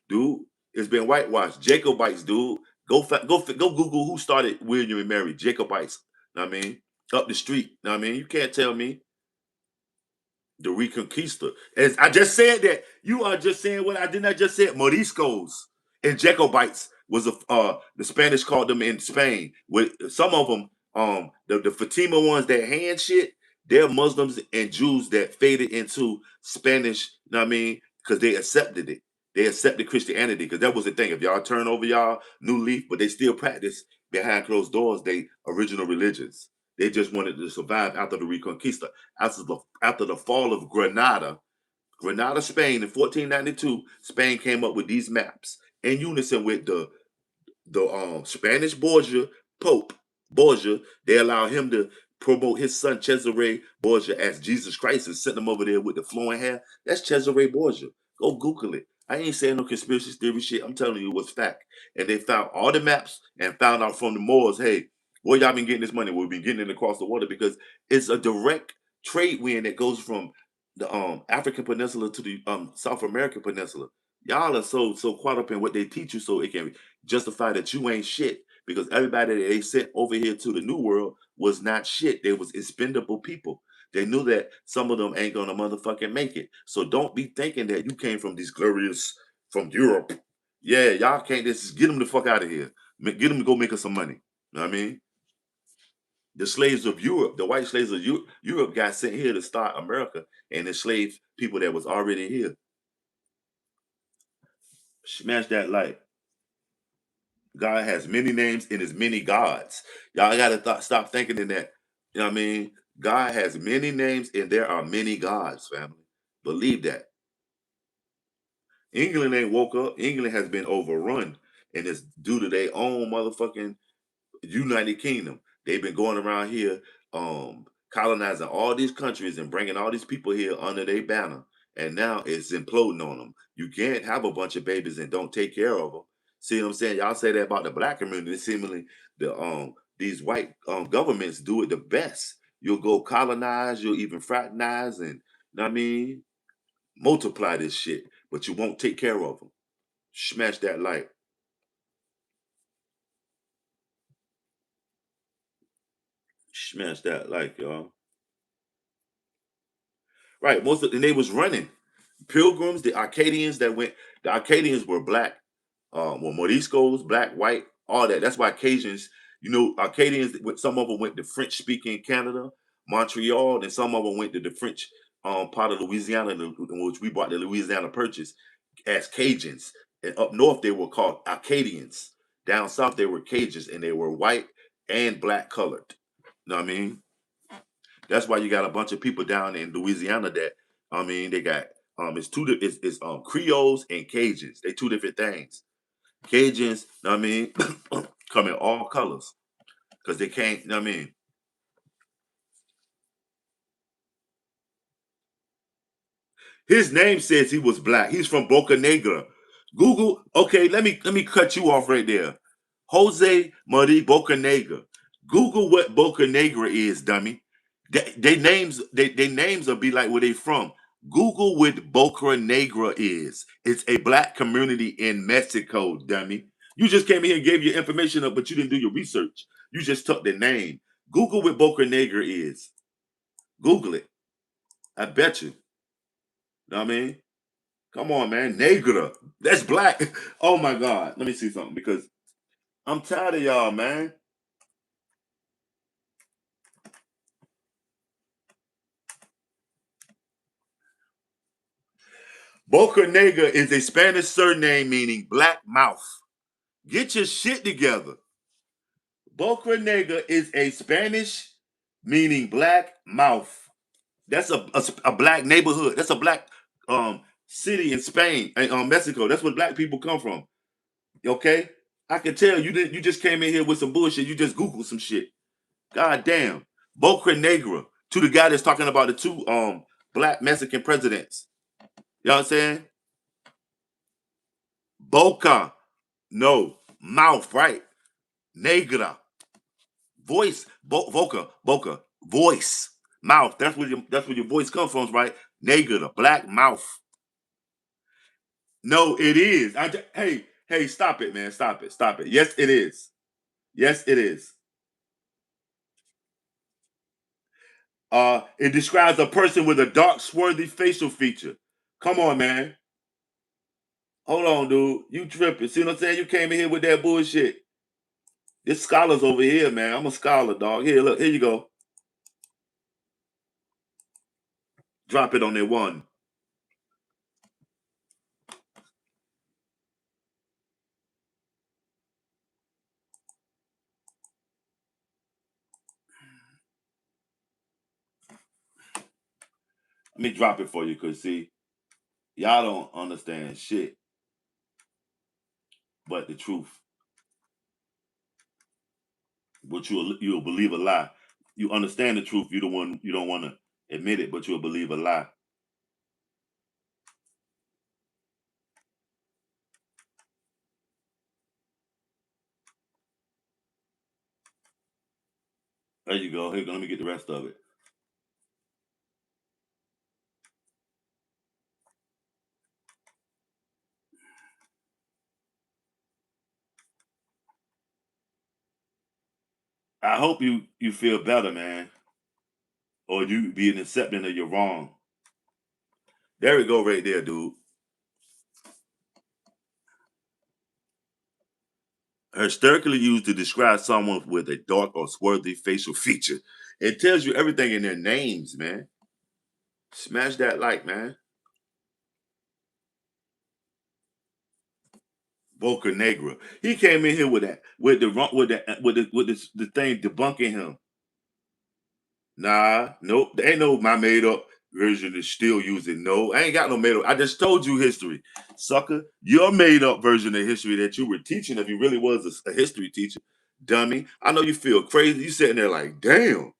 Dude, it's been whitewashed. Jacobites, dude. Go Google who started William and Mary. Jacobites. Know what I mean? Up the street. Know what I mean? You can't tell me the Reconquista. As I just said that, you are just saying what I did not just say. Moriscos and Jacobites was the Spanish called them in Spain. With some of them, the Fatima ones that hand shit, they're Muslims and Jews that faded into Spanish. Know what I mean? Because they accepted it. They accepted Christianity because that was the thing. If y'all turn over y'all new leaf, but they still practice behind closed doors, they original religions. They just wanted to survive after the Reconquista. After the fall of Granada, Spain in 1492, Spain came up with these maps in unison with the Spanish Pope Borgia. They allowed him to promote his son Cesare Borgia as Jesus Christ and sent him over there with the flowing hair. That's Cesare Borgia. Go Google it. I ain't saying no conspiracy theory shit. I'm telling you what's fact. And they found all the maps and found out from the Moors, hey, where y'all been getting this money? We've been getting it across the water because it's a direct trade wind that goes from the African Peninsula to the South American Peninsula. Y'all are so caught up in what they teach you, so it can justify that you ain't shit because everybody that they sent over here to the New World was not shit. They was expendable people. They knew that some of them ain't gonna motherfucking make it. So don't be thinking that you came from these glorious from Europe. Yeah, y'all can't just get them the fuck out of here. Get them to go make us some money. You know what I mean? The slaves of Europe, the white slaves of Europe got sent here to start America and enslaved people that was already here. Smash that like. God has many names and is many gods. Y'all got to stop thinking in that. You know what I mean? God has many names and there are many gods, family. Believe that. England ain't woke up. England has been overrun and it's due to their own motherfucking United Kingdom. They've been going around here colonizing all these countries and bringing all these people here under their banner. And now it's imploding on them. You can't have a bunch of babies and don't take care of them. See what I'm saying? Y'all say that about the black community. Seemingly, these white governments do it the best. You'll go colonize, you'll even fraternize, and you know what I mean, multiply this shit, but you won't take care of them. Smash that like. Smash that like, y'all. Right. And they was running. Pilgrims, the Arcadians were black, were Moriscos, black, white, all that. That's why Acadians, Arcadians, some of them went to French speaking Canada, Montreal, and some of them went to the French part of Louisiana, in which we brought the Louisiana Purchase as Cajuns. And up north, they were called Acadians. Down south, they were Cajuns, and they were white and black colored. You know what I mean? That's why you got a bunch of people down in Louisiana that I mean they got it's Creoles and Cajuns. They two different things. Cajuns, know what I mean, come in all colors because they can't. Know what I mean, His name says he was black. He's from Boca Negra. Google. Okay, let me cut you off right there. Jose Marie Boca Negra. Google what Boca Negra is, dummy. They names will be like where they from. Google what Boca Negra is. It's a black community in Mexico, dummy. You just came in here and gave your information up, but you didn't do your research. You just took the name. Google what Boca Negra is. Google it. I bet you. Know what I mean? Come on, man. Negra. That's black. Oh my God. Let me see something because I'm tired of y'all, man. Boca Negra is a Spanish surname meaning black mouth. Get your shit together. Boca Negra is a Spanish meaning black mouth. That's a black neighborhood. That's a black city in Spain and Mexico. That's where black people come from. Okay? I can tell you just came in here with some bullshit. You just Googled some shit. God damn. Boca Negra. To the guy that's talking about the two black Mexican presidents. You know what I'm saying? Boca. No. Mouth, right? Negra. Voice. Boca. Voice. Mouth. That's where your voice comes from, right? Negra. Black mouth. No, it is. Hey, stop it, man. Stop it. Stop it. Yes, it is. Yes, it is. It describes a person with a dark, swarthy facial feature. Come on, man. Hold on, dude. You tripping. See what I'm saying? You came in here with that bullshit. This scholar's over here, man. I'm a scholar, dog. Here, look. Here you go. Drop it on that one. Let me drop it for you, because, see, y'all don't understand shit but the truth. But you'll believe a lie. You understand the truth. You don't want to admit it, but you'll believe a lie. There you go. Here, let me get the rest of it. I hope you feel better, man, or you be an accepting of your wrong. There we go, right there, dude. Hysterically used to describe someone with a dark or swarthy facial feature. It tells you everything in their names, man. Smash that like, man. Boca Negra. He came in here with that, with the thing debunking him. Nah, nope. There ain't no my made up version is still using. No, I ain't got no made up. I just told you history, sucker. Your made up version of history that you were teaching, if you really was a history teacher, dummy. I know you feel crazy. You sitting there like, damn.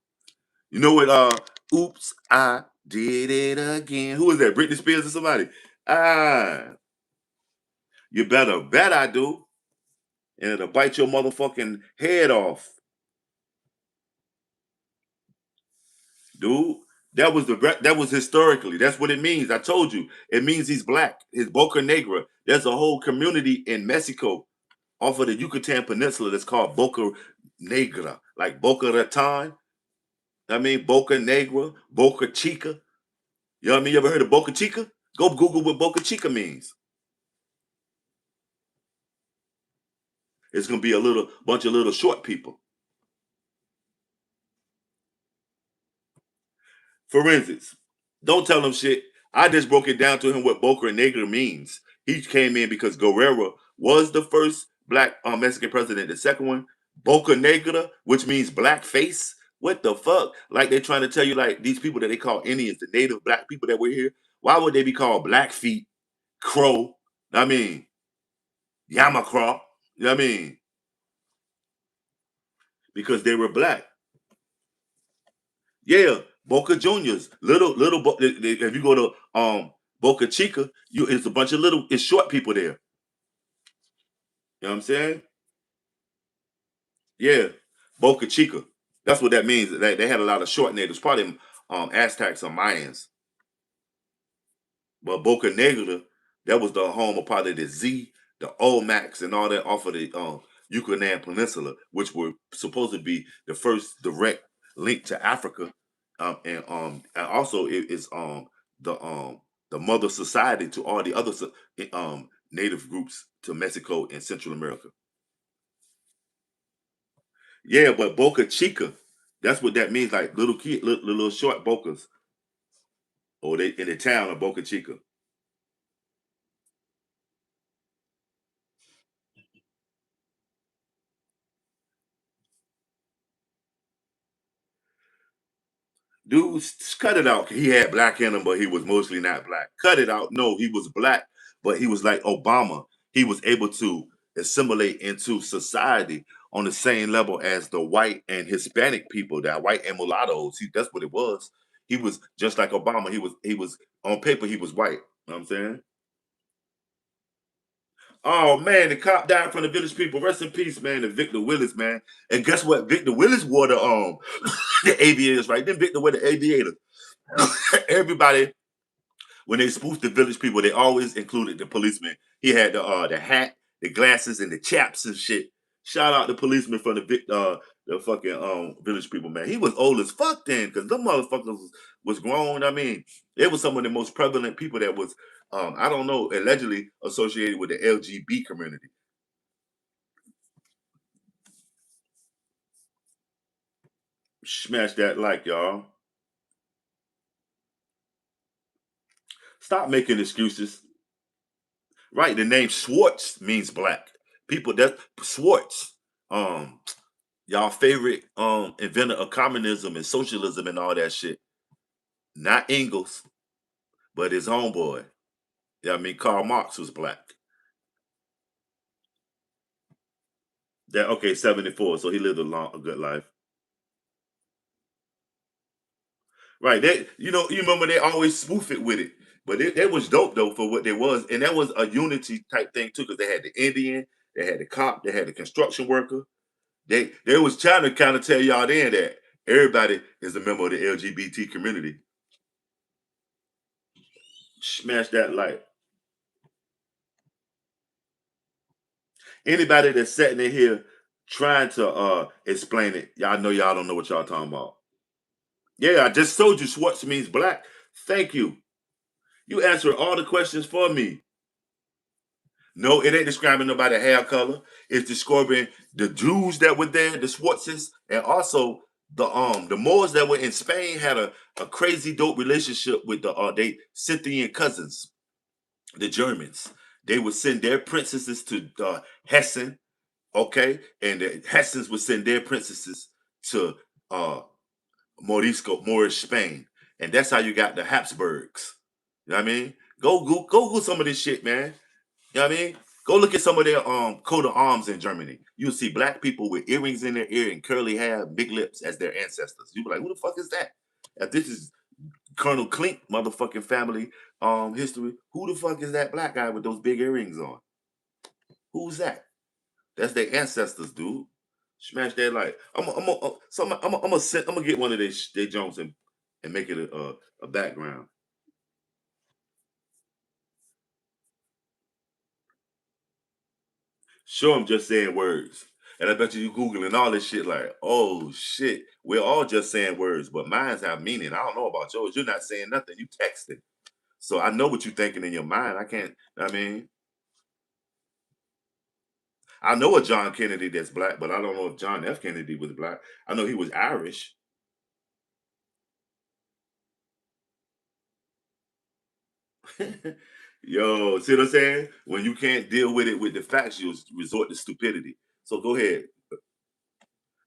You know what? Oops, I did it again. Who is that? Britney Spears or somebody? Ah, you better bet I do, and it'll bite your motherfucking head off, dude. That was historically. That's what it means. I told you. It means he's black. His Boca Negra. There's a whole community in Mexico off of the Yucatan Peninsula that's called Boca Negra, like Boca Raton. I mean Boca Negra, Boca Chica. You know what I mean? You ever heard of Boca Chica? Go Google what Boca Chica means. It's gonna be a little bunch of little short people. For instance, don't tell him shit. I just broke it down to him what Boca Negra means. He came in because Guerrero was the first black Mexican president. The second one, Boca Negra, which means black face. What the fuck? Like they're trying to tell you, like these people that they call Indians, the native black people that were here. Why would they be called Blackfeet, Crow? I mean, Yamacraw. You know what I mean? Because they were black. Yeah, Boca Juniors, little. If you go to Boca Chica, it's a bunch of it's short people there. You know what I'm saying? Yeah, Boca Chica. That's what that means. They had a lot of short natives, probably Aztecs or Mayans. But Boca Negra, that was the home of probably the Z, the Olmecs, and all that off of the Yucatan Peninsula, which were supposed to be the first direct link to Africa, and also it is the um the mother society to all the other native groups to Mexico and Central America. Yeah, but Boca Chica, that's what that means, like little kid, little short bocas, or they in the town of Boca Chica. Dude, cut it out. He had black in him, but he was mostly not black. Cut it out. No, he was black, but he was like Obama. He was able to assimilate into society on the same level as the white and Hispanic people, that white and mulattoes. That's what it was. He was just like Obama. He was on paper, he was white. You know what I'm saying? Oh man, the cop died from the village people. Rest in peace, man, to Victor Willis, man. And guess what? Victor Willis wore the the aviators, right? Then Victor wore the aviators. Everybody, when they spoofed the village people, they always included the policeman. He had the hat, the glasses, and the chaps and shit. Shout out the policeman from the fucking village people, man. He was old as fuck then, because them motherfuckers was grown. I mean, it was some of the most prevalent people that was I don't know, allegedly associated with the LGBT community. Smash that like, y'all. Stop making excuses. Right, the name Schwartz means black. People that Schwartz. Y'all favorite inventor of communism and socialism and all that shit. Not Engels, but his homeboy. Yeah, I mean Karl Marx was black. That okay, 74. So he lived a good life. Right. They you remember they always spoof it with it. But it was dope though for what they was. And that was a unity type thing too, because they had the Indian, they had the cop, they had the construction worker. They was trying to kind of tell y'all then that everybody is a member of the LGBT community. Smash that like. Anybody that's sitting in here trying to explain it, y'all know y'all don't know what y'all talking about. Yeah, I just told you Schwartz means black. Thank you. You answered all the questions for me. No, it ain't describing nobody hair color. It's describing the Jews that were there, the Schwartzes, and also the Moors that were in Spain had a crazy dope relationship with the they Scythian cousins, the Germans. They would send their princesses to Hessen, okay, and the Hessens would send their princesses to uh Moorish Spain, and that's how you got the Habsburgs. You know what I mean? Go Google some of this shit, man. You know what I mean? Go look at some of their coat of arms in Germany. You'll see black people with earrings in their ear and curly hair, big lips as their ancestors. You'll be like, who the fuck is that? If this is Colonel Klink motherfucking family history, who the fuck is that black guy with those big earrings on? Who's that? That's their ancestors, dude. Smash that like I'm gonna get one of their Jones and make it a background. Sure, I'm just saying words. And I bet you Googling all this shit like, oh shit, we're all just saying words, but mines have meaning. I don't know about yours. You're not saying nothing. You texting. So I know what you're thinking in your mind. I can't, I mean, I know a John Kennedy that's black, but I don't know if John F. Kennedy was black. I know he was Irish. Yo, see what I'm saying? When you can't deal with it with the facts, you resort to stupidity. So go ahead.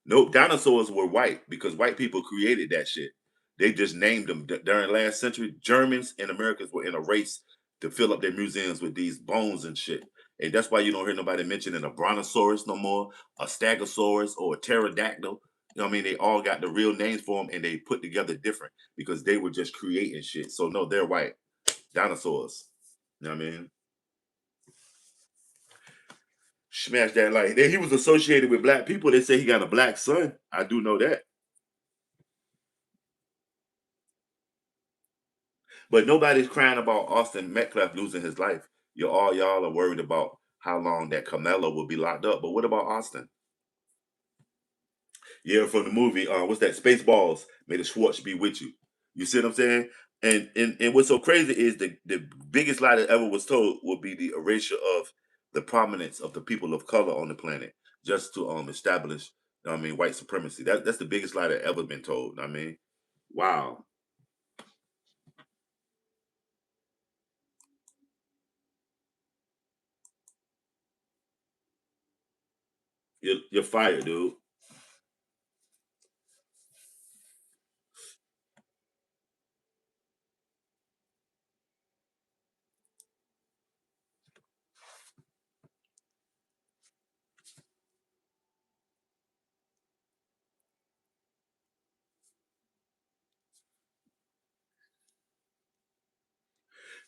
Nope, dinosaurs were white because white people created that shit. They just named them during last century. Germans and Americans were in a race to fill up their museums with these bones and shit. And that's why you don't hear nobody mentioning a brontosaurus no more, a stegosaurus, or a pterodactyl. You know what I mean? They all got the real names for them and they put together different because they were just creating shit. So no, they're white. Dinosaurs. You know what I mean? Smash that like he was associated with black people. They say he got a black son. I do know that. But nobody's crying about Austin Metcalf losing his life. Y'all are worried about how long that Carmelo will be locked up. But what about Austin? Yeah, from the movie, what's that? Spaceballs. May the Schwartz be with you. You see what I'm saying? And what's so crazy is the biggest lie that ever was told will be the erasure of the prominence of the people of color on the planet, just to establish, I mean, white supremacy. That's the biggest lie that ever been told. I mean, wow, you're fired, dude.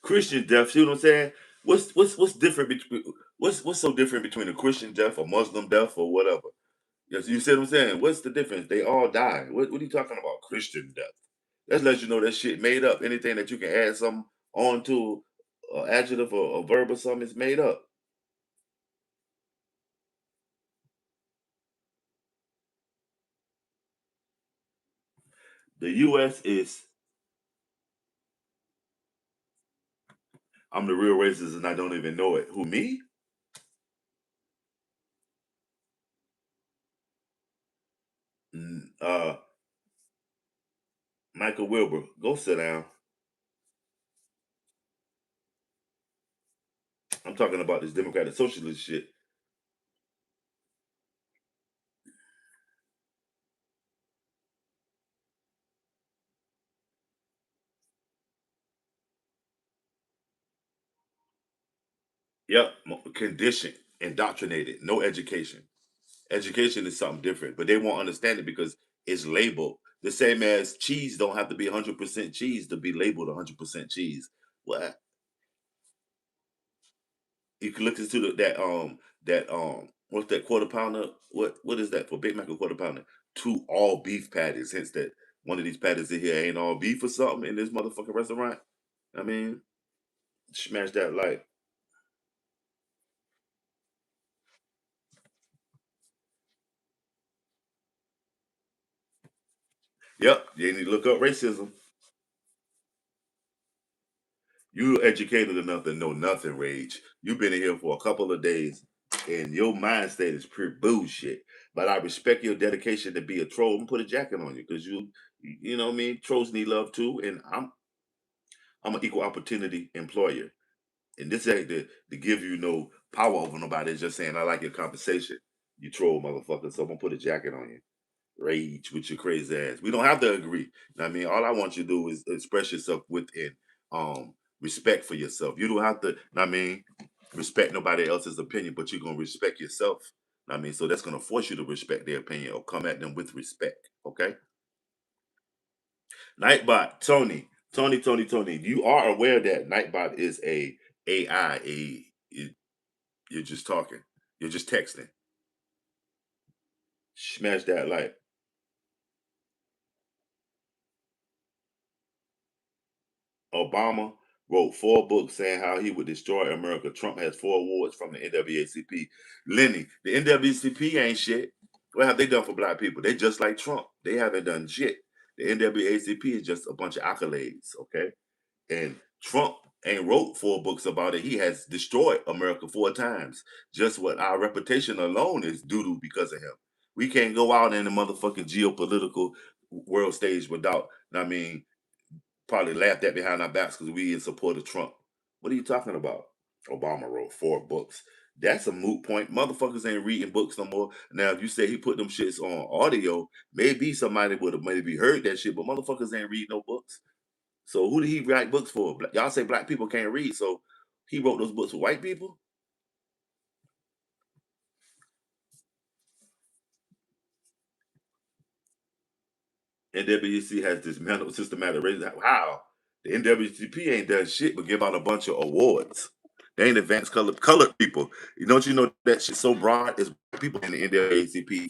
Christian death. See what I'm saying? What's different between what's so different between a Christian death, a Muslim death, or whatever? Yes, you see what I'm saying? What's the difference? They all die. What are you talking about? Christian death. That lets you know that shit made up. Anything that you can add something onto adjective or a verb or something is made up. The U.S. is I'm the real racist and I don't even know it. Who me? Uh, Michael Wilbur. Go sit down. I'm talking about this democratic socialist shit. Yep, conditioned, indoctrinated, no education. Education is something different, but they won't understand it because it's labeled the same as cheese. Don't have to be 100% cheese to be labeled 100% cheese. What you can look into that what's that quarter pounder? What is that for Big Mac or quarter pounder? Two all beef patties. Hence that one of these patties in here ain't all beef or something in this motherfucking restaurant. I mean, smash that like. Yep, you need to look up racism. You educated enough to know nothing, Rage. You've been in here for a couple of days, and your mind state is pure bullshit. But I respect your dedication to be a troll and put a jacket on you because you know what I mean. Trolls need love too, and I'm an equal opportunity employer, and this ain't to give you no power over nobody. It's just saying I like your compensation. You troll motherfucker, so I'm gonna put a jacket on you. Rage with your crazy ass. We don't have to agree. You know what I mean, all I want you to do is express yourself within respect for yourself. You don't have to, you know what I mean, respect nobody else's opinion, but you're gonna respect yourself. You know what I mean, so that's gonna force you to respect their opinion or come at them with respect. Okay. Nightbot, Tony, you are aware that Nightbot is a AI, you're just talking. You're just texting. Smash that like Obama wrote 4 books saying how he would destroy America. Trump has 4 awards from the NAACP. Lenny, the NAACP ain't shit. What have they done for black people? They just like Trump. They haven't done shit. The NAACP is just a bunch of accolades, okay? And Trump ain't wrote 4 books about it. He has destroyed America 4 times. Just what our reputation alone is doo doo because of him. We can't go out in the motherfucking geopolitical world stage without, I mean, probably laughed at behind our backs because we in support of Trump. What are you talking about? Obama wrote 4 books. That's a moot point. Motherfuckers ain't reading books no more. Now, if you say he put them shits on audio, maybe somebody would have maybe heard that shit, but motherfuckers ain't read no books. So who did he write books for? Y'all say black people can't read, so he wrote those books for white people? NWC has dismantled systematic racism. How? The NWCP ain't done shit but give out a bunch of awards. They ain't advanced colored people. Don't you know that shit so broad? It's people in the NWCP,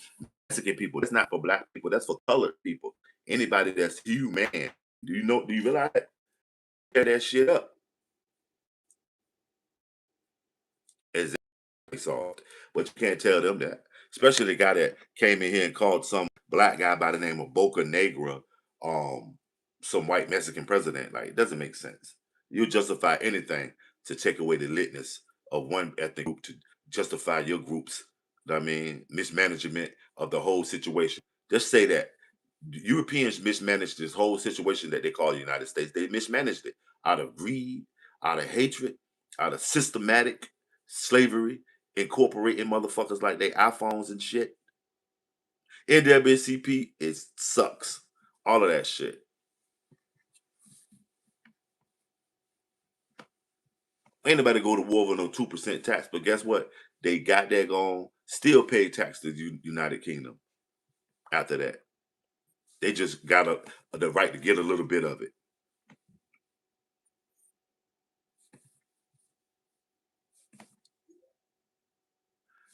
Mexican people. That's not for black people. That's for colored people. Anybody that's human. Do you know? Do you realize that? Tear that shit up. Exactly solved. But you can't tell them that. Especially the guy that came in here and called some black guy by the name of Boca Negra, um, some white Mexican president. Like, it doesn't make sense. You justify anything to take away the litness of one ethnic group to justify your group's, I mean, mismanagement of the whole situation. Just say that Europeans mismanaged this whole situation that they call the United States. They mismanaged it out of greed, out of hatred, out of systematic slavery, incorporating motherfuckers like they iPhones and shit. NWCP is sucks. All of that shit. Ain't nobody go to war with no 2% tax, but guess what? They got that gone, still paid tax to the United Kingdom after that. They just got the right to get a little bit of it.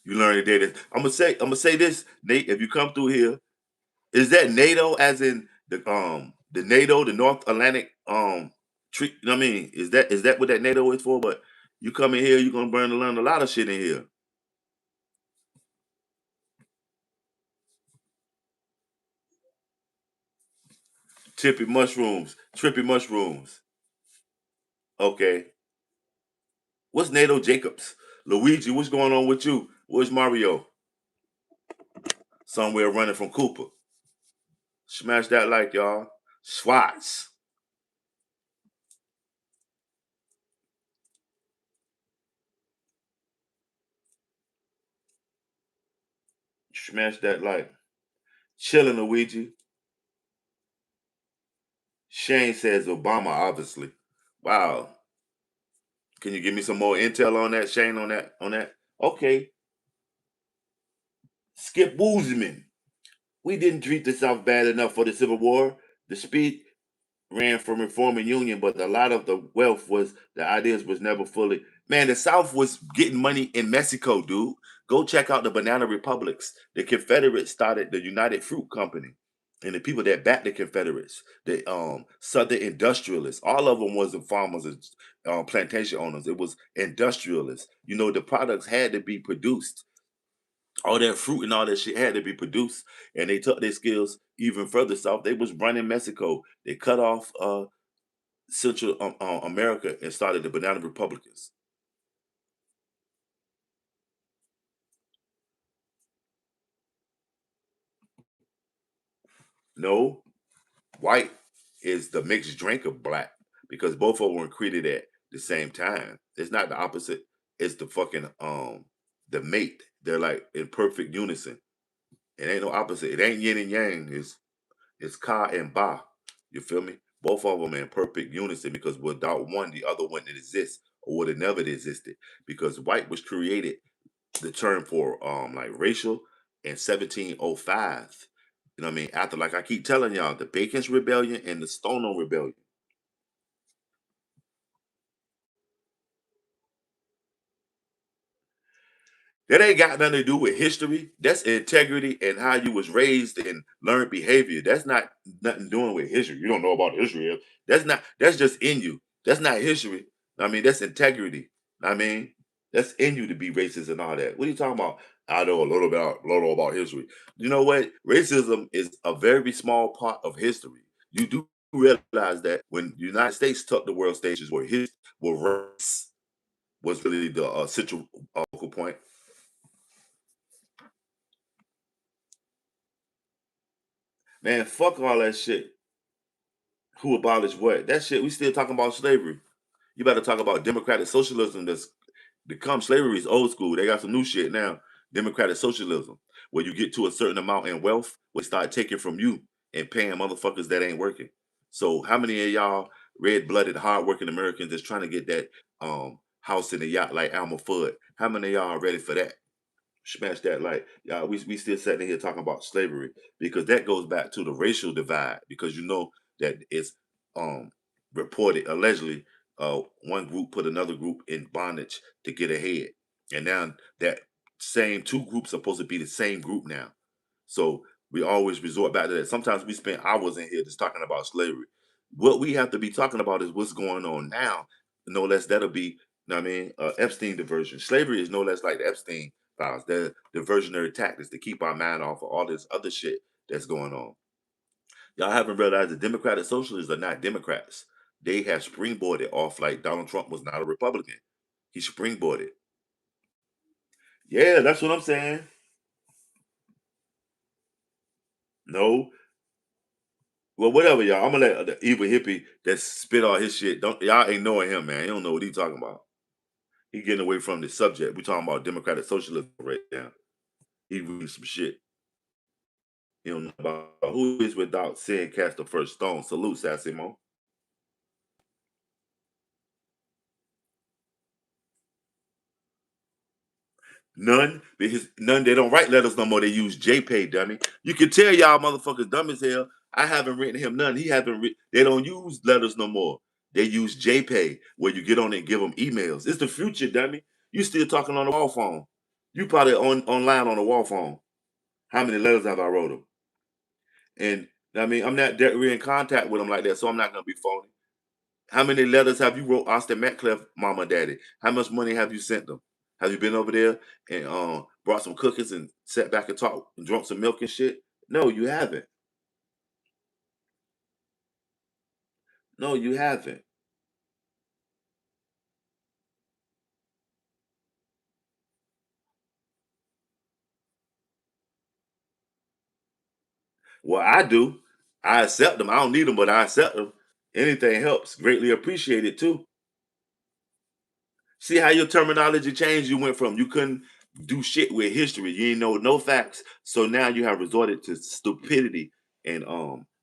You learn the data. I'm gonna say this, Nate. If you come through here, is that NATO as in the NATO, the North Atlantic treat? I mean, is that what that NATO is for? But you come in here, you're gonna learn a lot of shit in here. Trippy mushrooms. Okay, what's NATO Jacobs? Luigi, what's going on with you? Where's Mario? Somewhere running from Cooper. Smash that like, y'all. Swats. Smash that like. Chilling, Luigi. Shane says Obama, obviously. Wow. Can you give me some more intel on that, Shane? On that? Okay. Skip Woosman. We didn't treat the South bad enough for the Civil War. The speech ran from reforming union, but a lot of the wealth was the ideas was never fully. Man, the South was getting money in Mexico, dude. Go check out the Banana Republics. The Confederates started the United Fruit Company. And the people that backed the Confederates, the Southern industrialists, all of them wasn't farmers and plantation owners. It was industrialists. The products had to be produced. All that fruit and all that shit had to be produced, and they took their skills even further south. They was running Mexico. They cut off Central America and started the Banana Republicans. No, white is the mixed drink of black because both of them were created at the same time. It's not the opposite. It's the fucking the mate. They're like in perfect unison. It ain't no opposite. It ain't yin and yang. It's Ka and Ba. You feel me? Both of them in perfect unison because without one, the other wouldn't exist or would have never existed. Because white was created, the term for like racial in 1705. You know what I mean? After, like I keep telling y'all, the Bacon's Rebellion and the Stono Rebellion. That ain't got nothing to do with history. That's integrity and how you was raised and learned behavior. That's not nothing doing with history. You don't know about Israel. That's just in you. That's not history. I mean, that's integrity. I mean, that's in you to be racist and all that. What are you talking about? I know a little about history. You know what? Racism is a very small part of history. You do realize that when the United States took the world stages where race was really the central focal point. Man, fuck all that shit. Who abolished what? That shit, we still talking about slavery. You better talk about democratic socialism that's become slavery is old school. They got some new shit now. Democratic socialism, where you get to a certain amount in wealth, we start taking from you and paying motherfuckers that ain't working. So how many of y'all red-blooded, hardworking Americans that's trying to get that house in the yacht like Alma Fudd? How many of y'all are ready for that? Smash that like y'all. We still sitting here talking about slavery because that goes back to the racial divide because you know that it's um reported allegedly one group put another group in bondage to get ahead, and now that same two groups are supposed to be the same group now. So we always resort back to that. Sometimes we spend hours in here just talking about slavery. What we have to be talking about is what's going on now. No less that'll be, you know what I mean, Epstein diversion. Slavery is no less like the Epstein files. They're diversionary tactics to keep our mind off of all this other shit that's going on. Y'all haven't realized the Democratic Socialists are not Democrats. They have springboarded off like Donald Trump was not a Republican. He springboarded. Yeah, that's what I'm saying. No, well, whatever, y'all. I'm gonna let the evil hippie that spit all his shit. Don't y'all ignoring him, man. He don't know what he talking about. He getting away from the subject. We talking about democratic socialism right now. He reading some shit. He don't know about who is without sin cast the first stone. Salute, Sassimo. None, because none. They don't write letters no more. They use JPay, dummy. You can tell y'all motherfuckers dumb as hell. I haven't written him none. He haven't. They don't use letters no more. They use JPay, where you get on it and give them emails. It's the future, dummy. You still talking on the wall phone. You probably online on the wall phone. How many letters have I wrote him? And I mean, I'm not directly in contact with him like that, so I'm not gonna be phony. How many letters have you wrote Austin Metcalf, mama, daddy? How much money have you sent them? Have you been over there and brought some cookies and sat back and talked and drunk some milk and shit? No, you haven't. No, you haven't. Well, I do. I accept them. I don't need them, but I accept them. Anything helps. Greatly appreciated too. See how your terminology changed? You went from you couldn't do shit with history. You ain't know no facts. So now you have resorted to stupidity and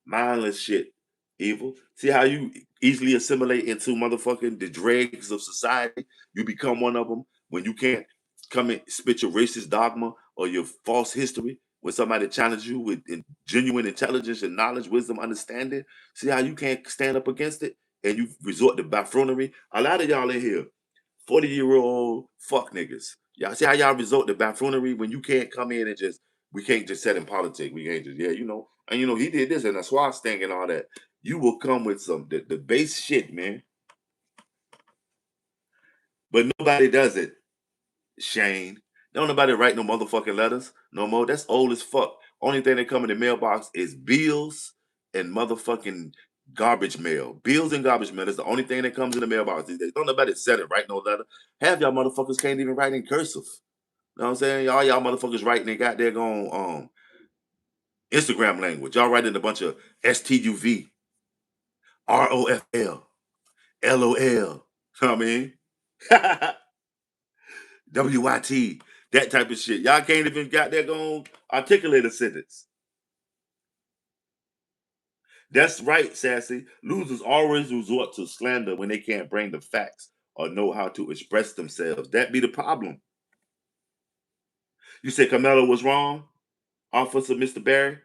mindless shit. Evil. See how you easily assimilate into motherfucking the dregs of society? You become one of them when you can't come and spit your racist dogma or your false history when somebody challenges you with genuine intelligence and knowledge, wisdom, understanding. See how you can't stand up against it and you resort to buffoonery? A lot of y'all in here 40-year-old fuck niggas. Y'all see how y'all resort to buffoonery when you can't come in and just we can't just set in politics. We can't just and he did this and the swat thing and all that. You will come with some the base shit, man. But nobody does it, Shane. Don't nobody write no motherfucking letters no more. That's old as fuck. Only thing that come in the mailbox is bills and motherfucking garbage mail. Bills and garbage mail is the only thing that comes in the mailbox these days. Don't nobody set it, write no letter. Half y'all motherfuckers can't even write in cursive. You know what I'm saying? All y'all motherfuckers writing they got there on Instagram language. Y'all writing a bunch of STUV, ROFL, LOL. You know what I mean? WYT, that type of shit. Y'all can't even got there going articulate a sentence. That's right, Sassy. Losers always resort to slander when they can't bring the facts or know how to express themselves. That be the problem. You say Carmelo was wrong, Officer Mr. Barry.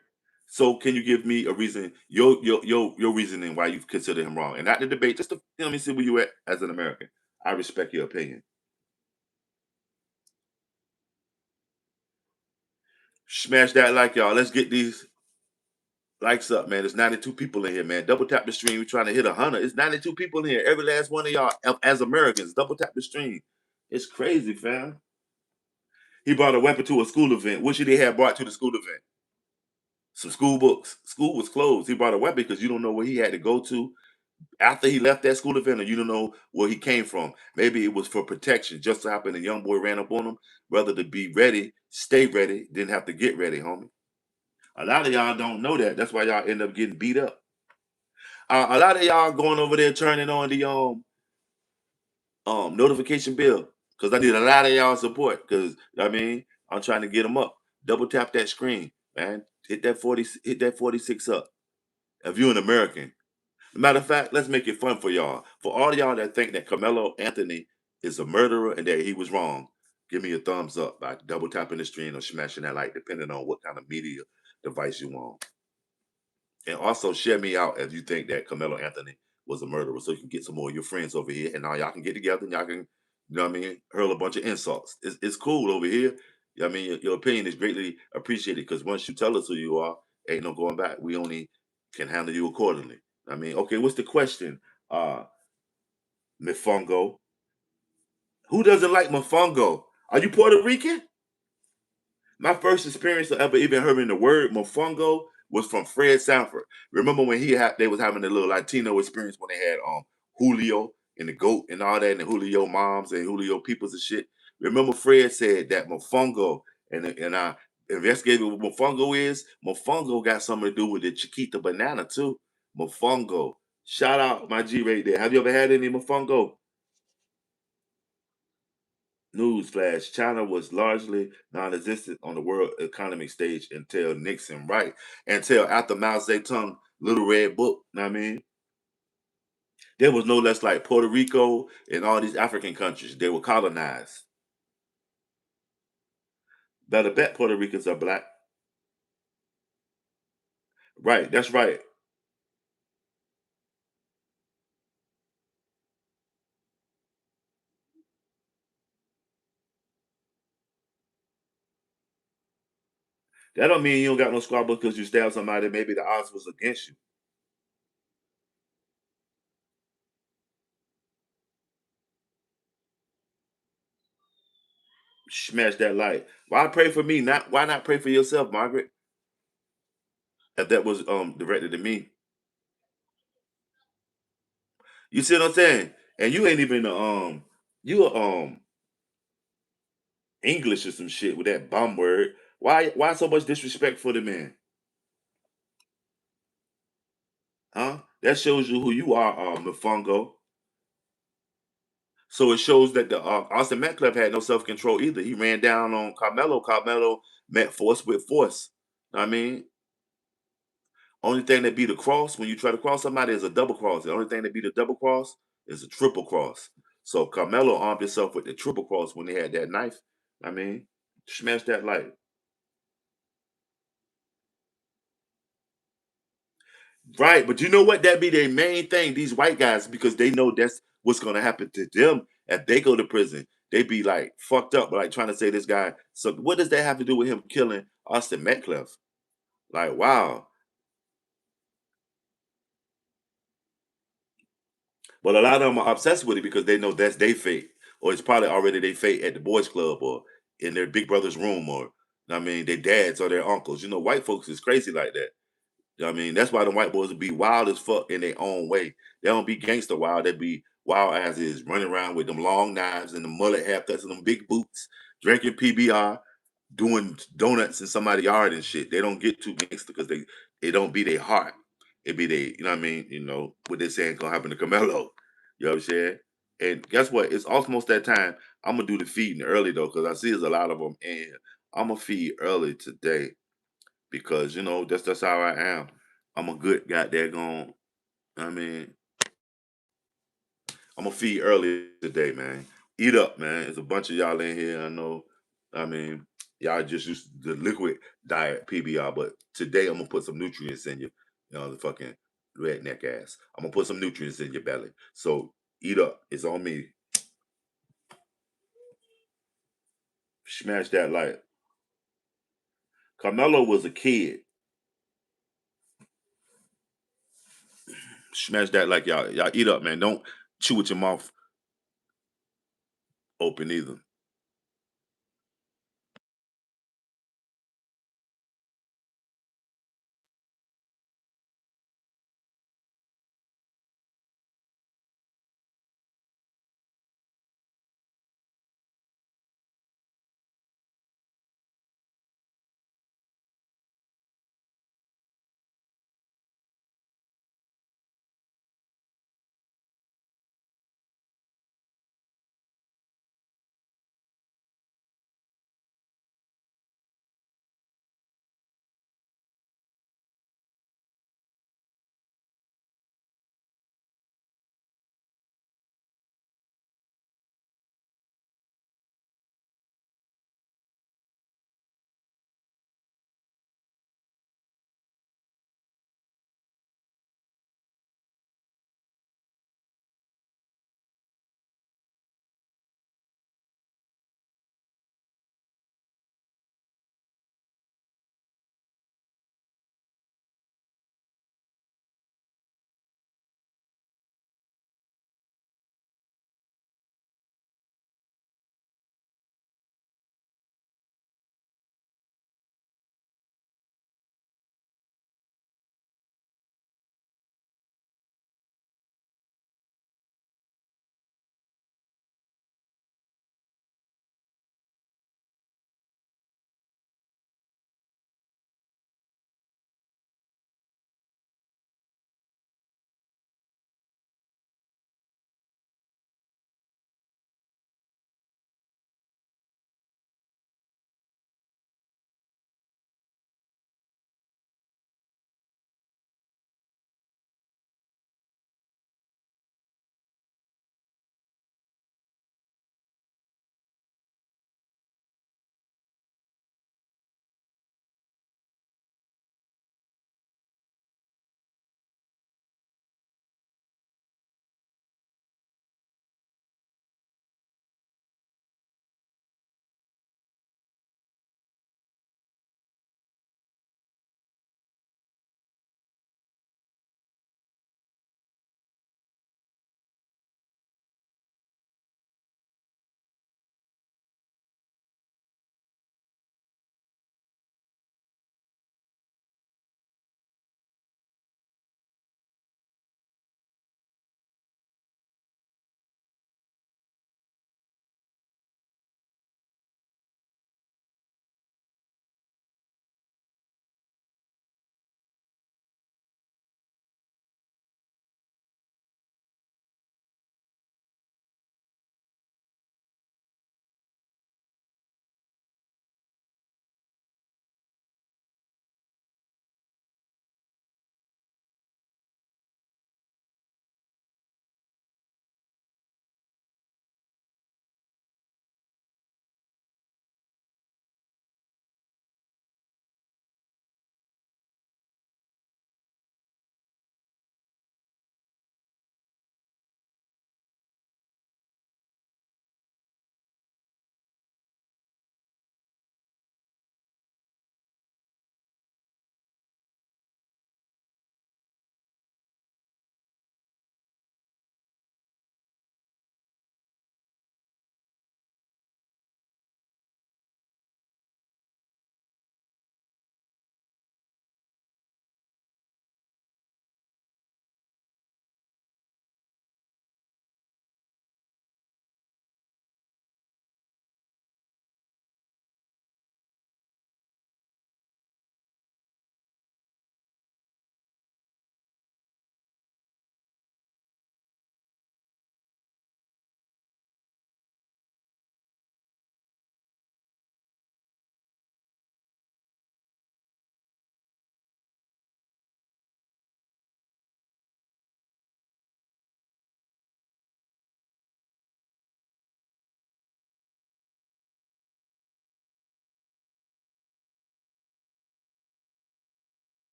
So can you give me a reason, your reasoning why you consider him wrong? And not the debate, just to let me see where you at as an American. I respect your opinion. Smash that like, y'all. Let's get these likes up, man. There's 92 people in here, man. Double tap the stream. We're trying to hit 100. It's 92 people in here. Every last one of y'all, as Americans, double tap the stream. It's crazy, fam. He brought a weapon to a school event. What should he have brought to the school event? Some school books. School was closed. He brought a weapon because you don't know where he had to go to after he left that school event, or you don't know where he came from. Maybe it was for protection. Just so happened a young boy ran up on him. Rather to be ready, stay ready, didn't have to get ready, homie. A lot of y'all don't know that. That's why y'all end up getting beat up. A lot of y'all going over there turning on the notification bell because I need a lot of y'all support. Because I mean, I'm trying to get them up. Double tap that screen, man. Hit that 46 up. If you're an American, matter of fact, let's make it fun for y'all. For all y'all that think that Carmelo Anthony is a murderer and that he was wrong, give me a thumbs up by double tapping the screen or smashing that like, depending on what kind of media device you want. And also share me out if you think that Carmelo Anthony was a murderer, so you can get some more of your friends over here, and now y'all can get together and y'all can, you know what I mean, hurl a bunch of insults. It's cool over here. You know what I mean, your opinion is greatly appreciated because once you tell us who you are, ain't no going back. We only can handle you accordingly. I mean, okay, what's the question? Mifungo. Who doesn't like Mofongo? Are you Puerto Rican? My first experience of ever even hearing the word mofongo was from Fred Sanford. Remember when they was having a little Latino experience when they had Julio and the goat and all that, and the Julio moms and Julio peoples and shit. Remember Fred said that mofongo, and I investigated what mofongo is. Mofongo got something to do with the Chiquita banana too. Mofongo. Shout out my G right there. Have you ever had any mofongo? Newsflash: China was largely non-existent on the world economic stage until Nixon, right? Until after Mao Zedong, Little Red Book. Know what I mean, there was no less like Puerto Rico and all these African countries. They were colonized. Better bet Puerto Ricans are black. Right, that's right. That don't mean you don't got no squabble because you stabbed somebody. Maybe the odds was against you. Smash that light. Why pray for me? Not why not pray for yourself, Margaret? If that was directed to me. You see what I'm saying? And you ain't even you English or some shit with that bum word. Why so much disrespect for the man? Huh? That shows you who you are, Mfongo. So it shows that the Austin Metcalf had no self control either. He ran down on Carmelo. Carmelo met force with force. I mean, only thing that beat a cross when you try to cross somebody is a double cross. The only thing that beat a double cross is a triple cross. So Carmelo armed himself with the triple cross when he had that knife. I mean, smash that light. Right, but you know what? That be their main thing. These white guys, because they know that's what's going to happen to them if they go to prison. They be like fucked up, like trying to say this guy. So what does that have to do with him killing Austin Metcalf? Like, wow. But a lot of them are obsessed with it because they know that's their fate, or it's probably already their fate at the boys' club or in their big brother's room, or I mean, their dads or their uncles. You know, white folks is crazy like that. You know what I mean, that's why the white boys would be wild as fuck in their own way. They don't be gangster wild. They be wild as is, running around with them long knives and the mullet haircuts and them big boots, drinking PBR, doing donuts in somebody's yard and shit. They don't get too gangster because they don't be their heart. It be they, you know what I mean? You know what they saying gonna happen to Camelo. You know what I'm saying? And guess what? It's almost that time. I'm gonna do the feeding early though, because I see there's a lot of them, and I'm gonna feed early today because you know that's how I am. I'm a good goddamn going. I mean, I'm gonna feed early today, man. Eat up, man. There's a bunch of y'all in here. I know. I mean, y'all just used the liquid diet PBR, but today I'm gonna put some nutrients in you. You know, the fucking redneck ass. I'm gonna put some nutrients in your belly. So eat up. It's on me. Smash that like Carmelo was a kid. Smash that like y'all eat up, man. Don't chew with your mouth open either.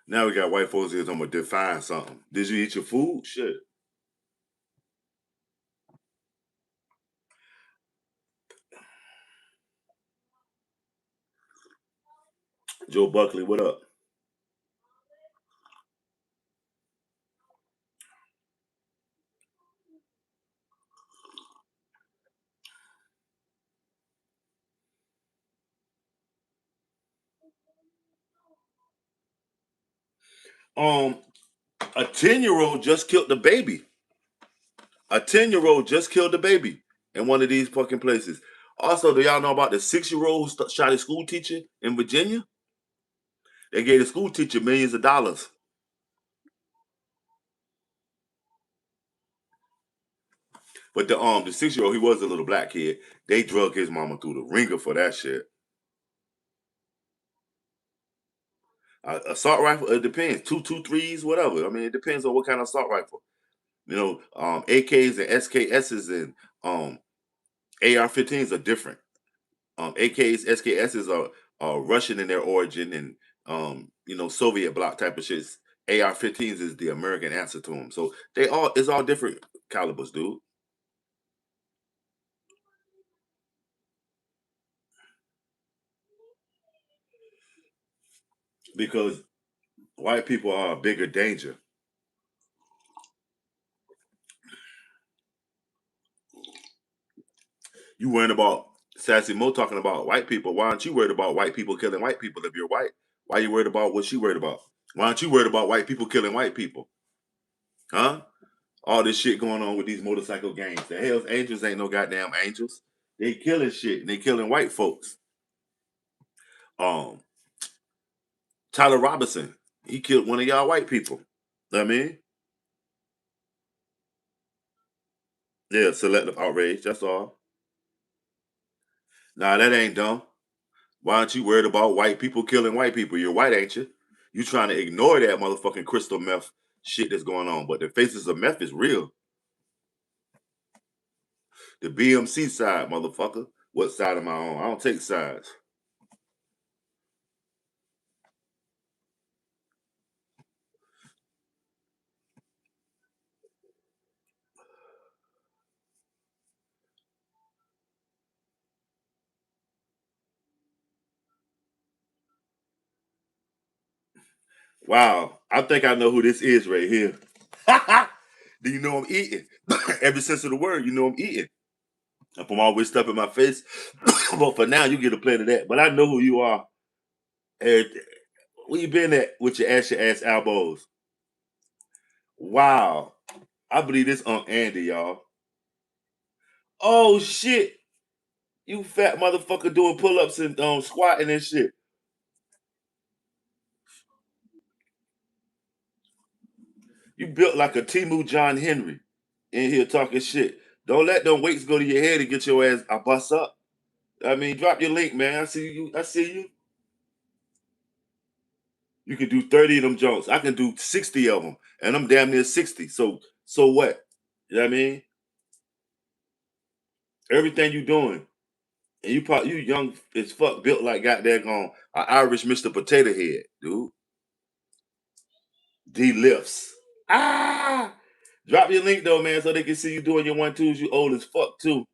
Now we got white folks here. I'm gonna define something. Did you eat your food? Shit. Joe Buckley, what up? Um, a 10-year-old just killed the baby. A 10-year-old just killed the baby in one of these fucking places. Also, do y'all know about the 6-year-old who shot his school teacher in Virginia? They gave the school teacher millions of dollars. But the 6-year-old, he was a little black kid. They drug his mama through the ringer for that shit. Assault rifle, it depends. Two threes, whatever. I mean, it depends on what kind of assault rifle. AKs and SKSs and AR-15s are different. AKs, SKSs are Russian in their origin and Soviet bloc type of shits. AR-15s is the American answer to them. So it's all different calibers, dude. Because white people are a bigger danger. You worrying about Sassy Mo talking about white people. Why aren't you worried about white people killing white people if you're white? Why are you worried about what she worried about? Why aren't you worried about white people killing white people? Huh? All this shit going on with these motorcycle gangs. The Hell's Angels ain't no goddamn angels. They killing shit and they killing white folks. Um, Tyler Robinson, he killed one of y'all white people. Know what I mean, yeah, selective outrage. That's all. Nah, that ain't dumb. Why aren't you worried about white people killing white people? You're white, ain't you? You trying to ignore that motherfucking crystal meth shit that's going on. But the faces of meth is real. The BMC side, motherfucker. What side am I on? I don't take sides. Wow. I think I know who this is right here. Do you know I'm eating? Every sense of the word, you know I'm eating. I put all this stuff in my face. But for now, you get a plate of that. But I know who you are. And where you been at with your ass elbows? Wow. I believe this Unc Andy, y'all. Oh shit. You fat motherfucker doing pull-ups and squatting and shit. You built like a Timu John Henry in here talking shit. Don't let them weights go to your head and get your ass a bust up. I mean, drop your link, man. I see you. I see you. You can do 30 of them jokes. I can do 60 of them. And I'm damn near 60. So what? You know what I mean? Everything you doing. And you young as fuck, built like goddamn Irish Mr. Potato Head, dude. D lifts. Ah! Drop your link though, man, so they can see you doing your 1-2s. You old as fuck too.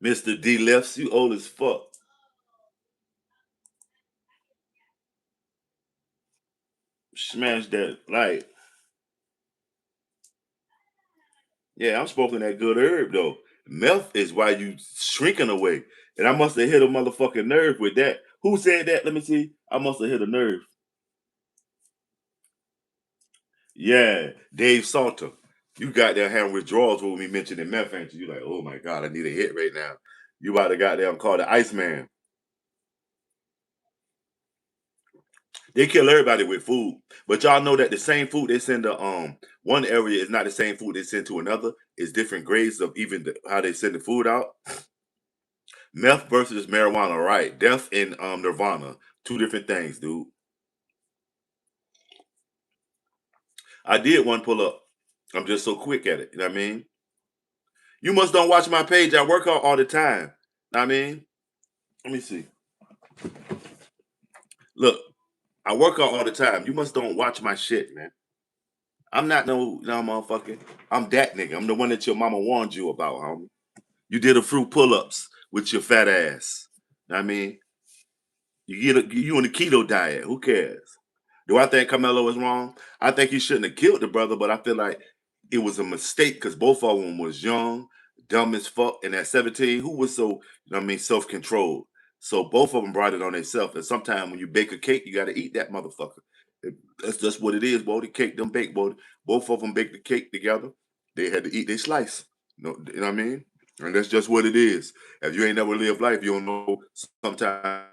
Mr. D lifts, you old as fuck. Smash that like. Yeah, I'm smoking that good herb though. Meth is why you shrinking away. And I must have hit a motherfucking nerve with that. Who said that? Let me see. I must have hit a nerve. Yeah, Dave Salter. You got that hand withdrawals when we mentioning meth, ain't you? You like, oh my God, I need a hit right now. You about to goddamn call the Iceman. They kill everybody with food. But y'all know that the same food they send to one area is not the same food they send to another. It's different grades of even how they send the food out. Meth versus marijuana, right? Death and nirvana. Two different things, dude. I did one pull up. I'm just so quick at it. You know what I mean? You must don't watch my page. I work out all the time. Know what I mean? Let me see. Look, I work out all the time. You must don't watch my shit, man. I'm not no motherfucker. I'm that nigga. I'm the one that your mama warned you about, homie. You did a few pull-ups with your fat ass. Know what I mean, you on the keto diet. Who cares? Do I think Carmelo is wrong? I think he shouldn't have killed the brother, but I feel like it was a mistake because both of them was young, dumb as fuck, and at 17, who was so, self-controlled. So both of them brought it on themselves. And sometimes when you bake a cake, you got to eat that motherfucker. That's just what it is, boy. The cake, them baked, boy. Both of them baked the cake together. They had to eat their slice. You know what I mean? And that's just what it is. If you ain't never lived life, you don't know. Sometimes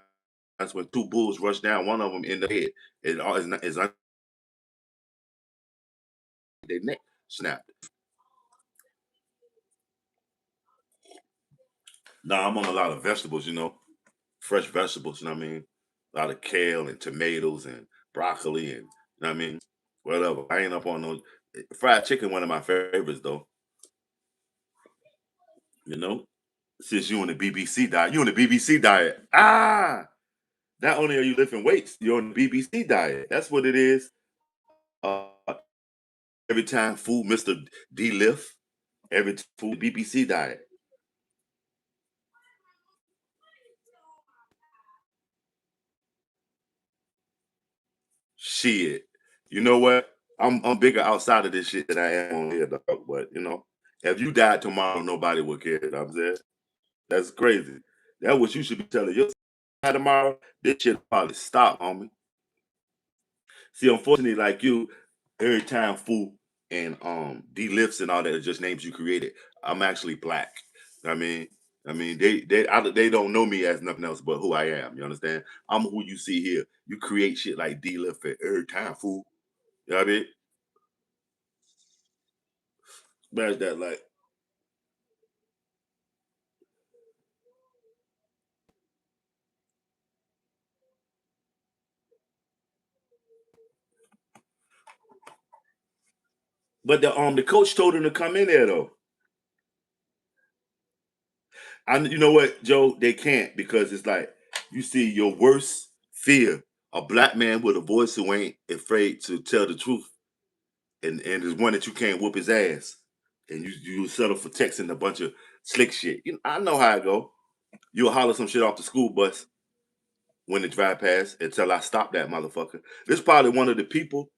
when two bulls rush down, one of them in the head, is their neck snapped. Now I'm on a lot of vegetables, fresh vegetables. You know what I mean? A lot of kale and tomatoes and broccoli and you know what I mean. Whatever. I ain't up on those. Fried chicken, one of my favorites though. You know, since you on the BBC diet, you on the BBC diet. Not only are you lifting weights, you're on the BBC diet. That's what it is. Uh, every time food, Mister D lift. Every food, BBC diet. Shit. You know what? I'm bigger outside of this shit than I am on here, dog. But if you died tomorrow, nobody would care. You know what I'm saying? That's crazy. That's what you should be telling yourself. Tomorrow, this shit probably stop, homie. See, unfortunately, like you, every time fool and D lifts and all that are just names you created. I'm actually black. I mean, they don't know me as nothing else but who I am. You understand? I'm who you see here. You create shit like D lift every time, fool. You know what I mean? Smash that like. But the coach told him to come in there though. And you know what, Joe? They can't because it's like you see your worst fear, a black man with a voice who ain't afraid to tell the truth, and is one that you can't whoop his ass, and you settle for texting a bunch of slick shit. I know how I go. You'll holler some shit off the school bus when it drive past until I stop that motherfucker. This probably one of the people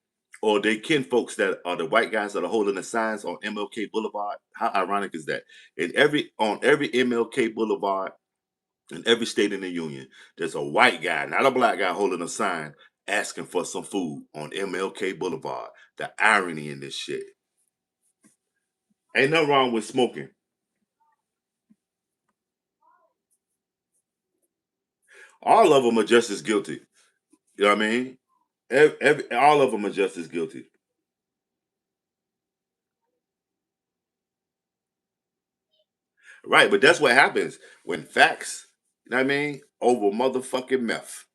or they kin folks that are the white guys that are holding the signs on MLK Boulevard. How ironic is that? On every MLK Boulevard in every state in the union, there's a white guy, not a black guy, holding a sign asking for some food on MLK Boulevard. The irony in this shit. Ain't nothing wrong with smoking. All of them are just as guilty. You know what I mean? All of them are just as guilty. Right, but that's what happens when facts, you know what I mean, over motherfucking meth.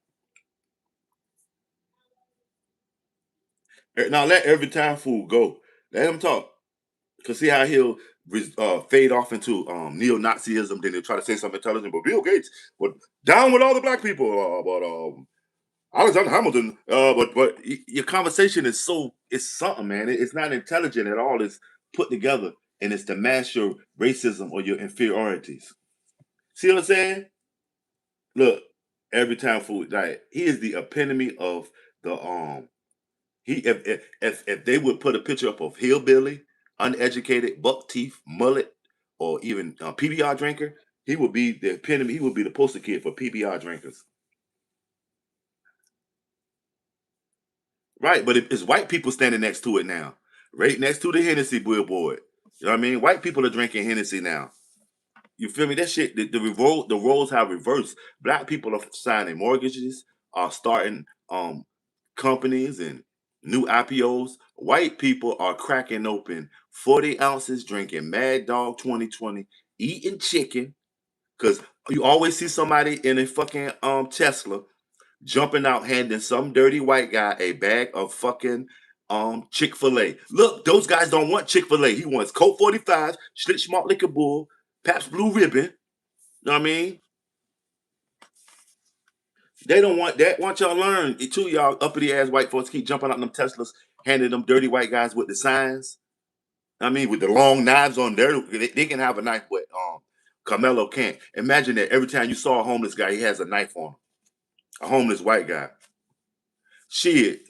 Now let every time fool go. Let him talk. Cause see how he'll fade off into neo-Nazism, then he'll try to say something intelligent. But Bill Gates, but down with all the black people. But Alexander Hamilton. Your conversation is it's something, man. It's not intelligent at all. It's put together, and it's to mask your racism or your inferiorities. See what I'm saying? Look, every time food diet, he is the epitome of the he if they would put a picture up of hillbilly, uneducated, buck teeth, mullet, or even a PBR drinker, he would be the epitome. He would be the poster kid for PBR drinkers, right? But it's white people standing next to it now, right next to the Hennessy billboard. You know what I mean? White people are drinking Hennessy now. You feel me? That shit, the roles have reversed. Black people are signing mortgages, are starting companies and new IPOs. White people are cracking open 40 ounces, drinking Mad Dog 2020, eating chicken. Cause you always see somebody in a fucking Tesla jumping out, handing some dirty white guy a bag of fucking Chick-fil-A. Look, those guys don't want Chick-fil-A. He wants Coke 45, Schlick Smart Liquor Bull, Pabst Blue Ribbon. Know what I mean? They don't want that. Want y'all learn it too, y'all uppity ass white folks keep jumping out them Teslas, handing them dirty white guys with the signs. I mean, with the long knives on there, they can have a knife, but Carmelo can't. Imagine that every time you saw a homeless guy, he has a knife on him. A homeless white guy. Shit.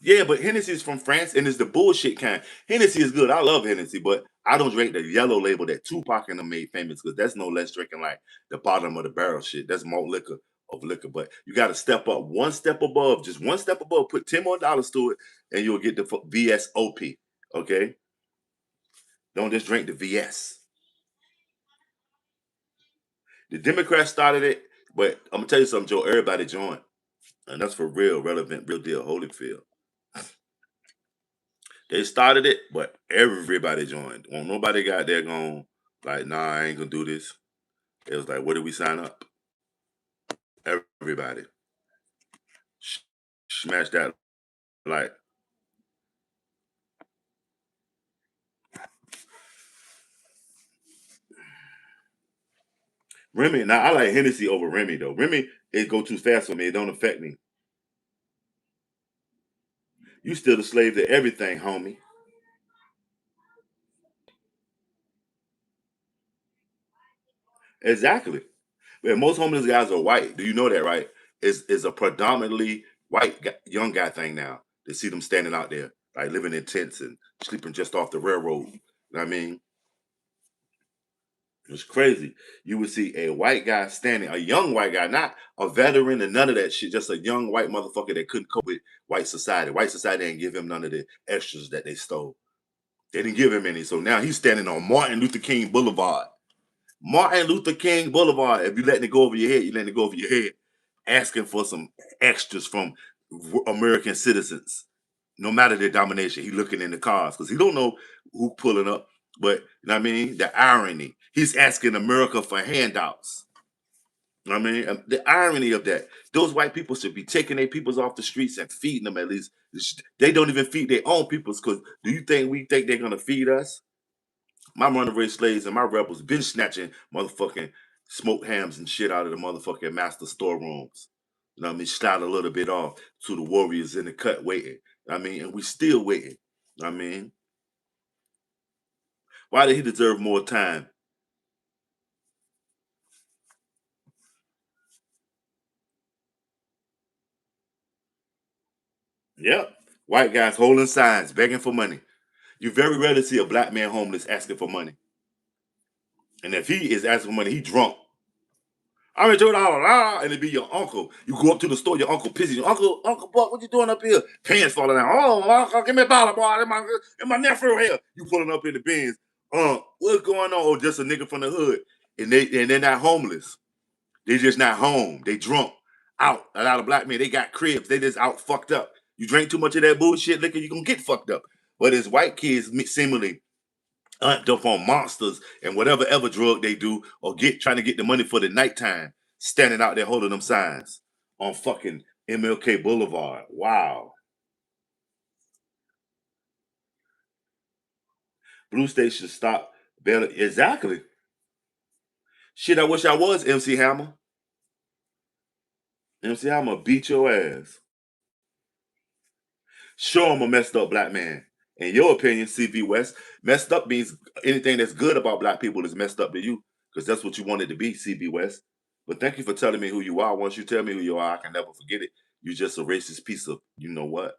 Yeah, but Hennessy is from France and it's the bullshit kind. Hennessy is good. I love Hennessy, but I don't drink the yellow label that Tupac and them made famous because that's no less drinking like the bottom of the barrel shit. That's malt liquor of liquor. But you got to step up one step above, just one step above, put $10 more to it, and you'll get the VSOP. Okay? Don't just drink the VS. The Democrats started it, but I'm gonna tell you something, Joe. Everybody joined. And that's for real, relevant, real deal, Holyfield. They started it, but everybody joined. Well, nobody got there going, like, nah, I ain't gonna do this. It was like, what did we sign up? Everybody. Smash that like Remy. Now I like Hennessy over Remy though. Remy, it go too fast for me. It don't affect me. You still the slave to everything, homie. Exactly. But most homeless guys are white. Do you know that, right? Is a predominantly white young guy thing now. To see them standing out there, like living in tents and sleeping just off the railroad. You know what I mean? It's crazy. You would see a white guy standing, a young white guy, not a veteran and none of that shit, just a young white motherfucker that couldn't cope with white society. White society didn't give him none of the extras that they stole. They didn't give him any. So now he's standing on Martin Luther King Boulevard. Martin Luther King Boulevard. If you letting it go over your head, you letting it go over your head, asking for some extras from American citizens, no matter their domination. He looking in the cars because he don't know who pulling up. But you know what I mean? The irony. He's asking America for handouts. You know what I mean? The irony of that. Those white people should be taking their peoples off the streets and feeding them at least. They don't even feed their own peoples because do you think we think they're gonna feed us? My runaway slaves and my rebels been snatching motherfucking smoked hams and shit out of the motherfucking master storerooms. You know what I mean? Slide a little bit off to the warriors in the cut waiting. You know what I mean? And we still waiting. You know what I mean? Why did he deserve more time? Yep. White guys holding signs, begging for money. You very rarely see a black man homeless asking for money. And if he is asking for money, he drunk. I'm in $2, and it be your uncle. You go up to the store, your uncle pisses you. Uncle Buck, what you doing up here? Pants falling down. Oh, uncle, give me $1, boy. In my nephew here. You pulling up in the bins. What's going on? Oh, just a nigga from the hood. And they're not homeless. They just not home. They drunk. Out. A lot of black men, they got cribs. They just out fucked up. You drink too much of that bullshit liquor, you gonna get fucked up. But as white kids seemingly up on monsters and whatever ever drug they do, or trying to get the money for the nighttime, standing out there holding them signs on fucking MLK Boulevard. Wow. Blue Station stop. Exactly. Shit, I wish I was MC Hammer. MC Hammer beat your ass. Show him a messed up black man. In your opinion, CV West, messed up means anything that's good about black people is messed up to you because that's what you wanted to be, CB West. But thank you for telling me who you are. Once you tell me who you are, I can never forget it. You're just a racist piece of, you know what?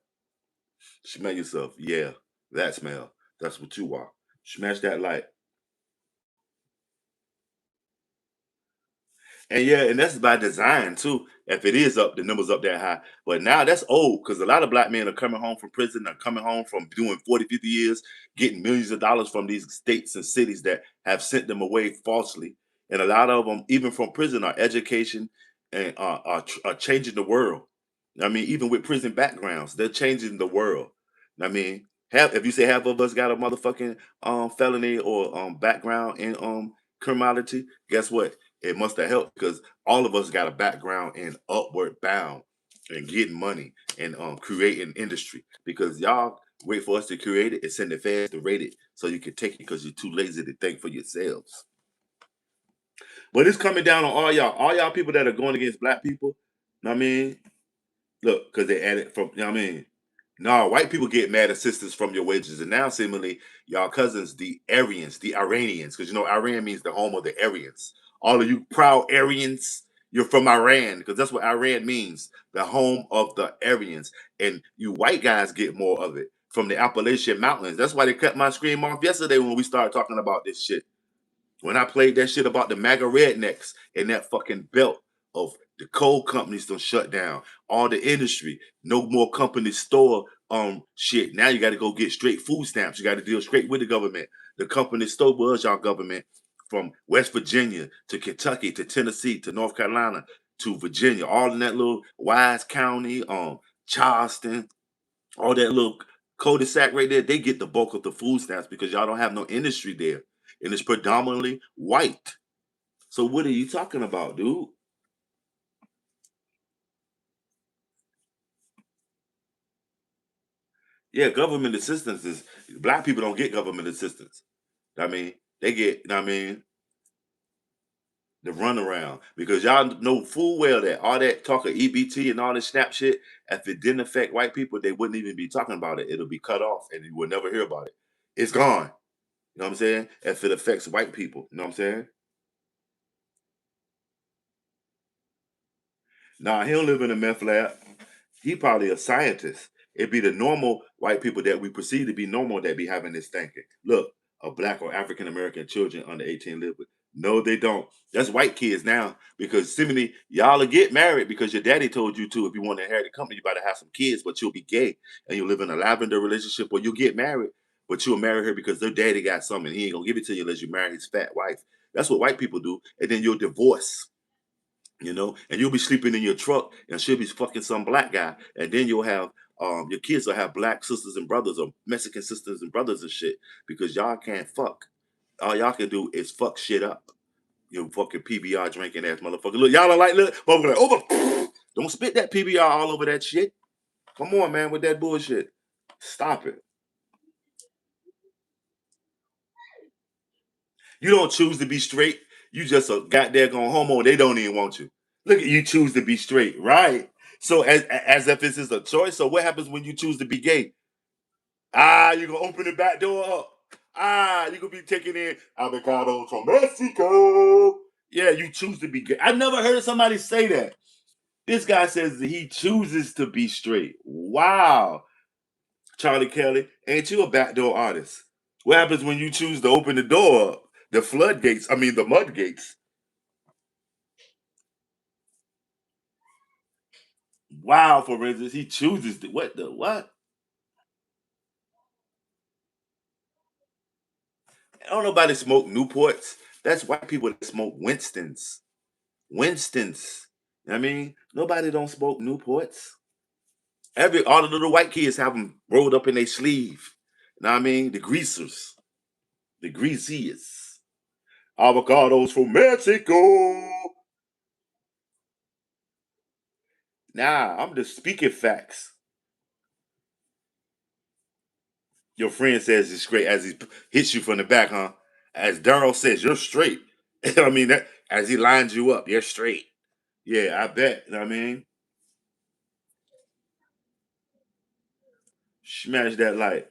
Smell yourself. Yeah, that smell. That's what you are. Smash that light. And yeah, and that's by design too. If it is up, the numbers up that high. But now that's old because a lot of black men are coming home from prison, are coming home from doing 40, 50 years, getting millions of dollars from these states and cities that have sent them away falsely. And a lot of them, even from prison, are education and are changing the world. I mean, even with prison backgrounds, they're changing the world. I mean, if you say half of us got a motherfucking felony or background in criminality, guess what? It must have helped because all of us got a background in upward bound and getting money and creating industry because y'all wait for us to create it, and send the fans to rate it so you can take it because you're too lazy to think for yourselves. But it's coming down on all y'all people that are going against black people. Know what I mean, look, because they added from, you know what I mean? No, white people get mad assistance from your wages. And now, seemingly, y'all cousins, the Aryans, the Iranians, because you know, Iran means the home of the Aryans. All of you proud Aryans, you're from Iran, because that's what Iran means, the home of the Aryans. And you white guys get more of it from the Appalachian Mountains. That's why they cut my screen off yesterday when we started talking about this shit. When I played that shit about the MAGA rednecks and that fucking belt of the coal companies don't shut down, all the industry, no more companies store shit. Now you got to go get straight food stamps. You got to deal straight with the government. The company store was y'all government from West Virginia to Kentucky to Tennessee to North Carolina to Virginia, all in that little Wise County, Charleston, all that little cul-de-sac right there, they get the bulk of the food stamps because y'all don't have no industry there. And it's predominantly white. So what are you talking about, dude? Yeah, government assistance is black people don't get government assistance. I mean, they get, I mean, the runaround because y'all know full well that all that talk of EBT and all this snap shit, if it didn't affect white people, they wouldn't even be talking about it. It'll be cut off and you will never hear about it. It's gone. You know what I'm saying? If it affects white people, you know what I'm saying? Nah, he don't live in a meth lab. He probably a scientist. It'd be the normal white people that we perceive to be normal that be having this thinking. Look, a black or African American children under 18 live with. No, they don't. That's white kids now because seemingly y'all will get married because your daddy told you to. If you want to inherit the company, you better have some kids, but you'll be gay and you live in a lavender relationship or you'll get married, but you'll marry her because their daddy got something. He ain't gonna give it to you unless you marry his fat wife. That's what white people do. And then you'll divorce, and you'll be sleeping in your truck and she'll be fucking some black guy, and then you'll have your kids will have black sisters and brothers or Mexican sisters and brothers and shit because y'all can't fuck. All y'all can do is fuck shit up. You fucking PBR drinking ass motherfucker. Look, y'all don't like look, motherfucker like over. Don't spit that PBR all over that shit. Come on, man, with that bullshit. Stop it. You don't choose to be straight. You just a goddamn homo. They don't even want you. Look at you choose to be straight, right? So as if this is a choice. So what happens when you choose to be gay? You gonna open the back door up. You gonna be taking in avocados from Mexico. Yeah, you choose to be gay. I've never heard somebody say that. This guy says that he chooses to be straight. Wow. Charlie Kelly, ain't you a backdoor artist? What happens when you choose to open the door up? The floodgates, I mean the mudgates. Wow, for instance, he chooses to what the what? Don't nobody smoke Newports. That's white people that smoke Winston's. Winston's. I mean, nobody don't smoke Newports. All the little white kids have them rolled up in their sleeve. Know what I mean? The greasers, the greasiest. Avocados from Mexico. Nah, I'm just speaking facts. Your friend says it's straight as he hits you from the back, huh? As Daryl says, you're straight. I mean, that as he lines you up, you're straight. Yeah, I bet. You know what I mean? Smash that light.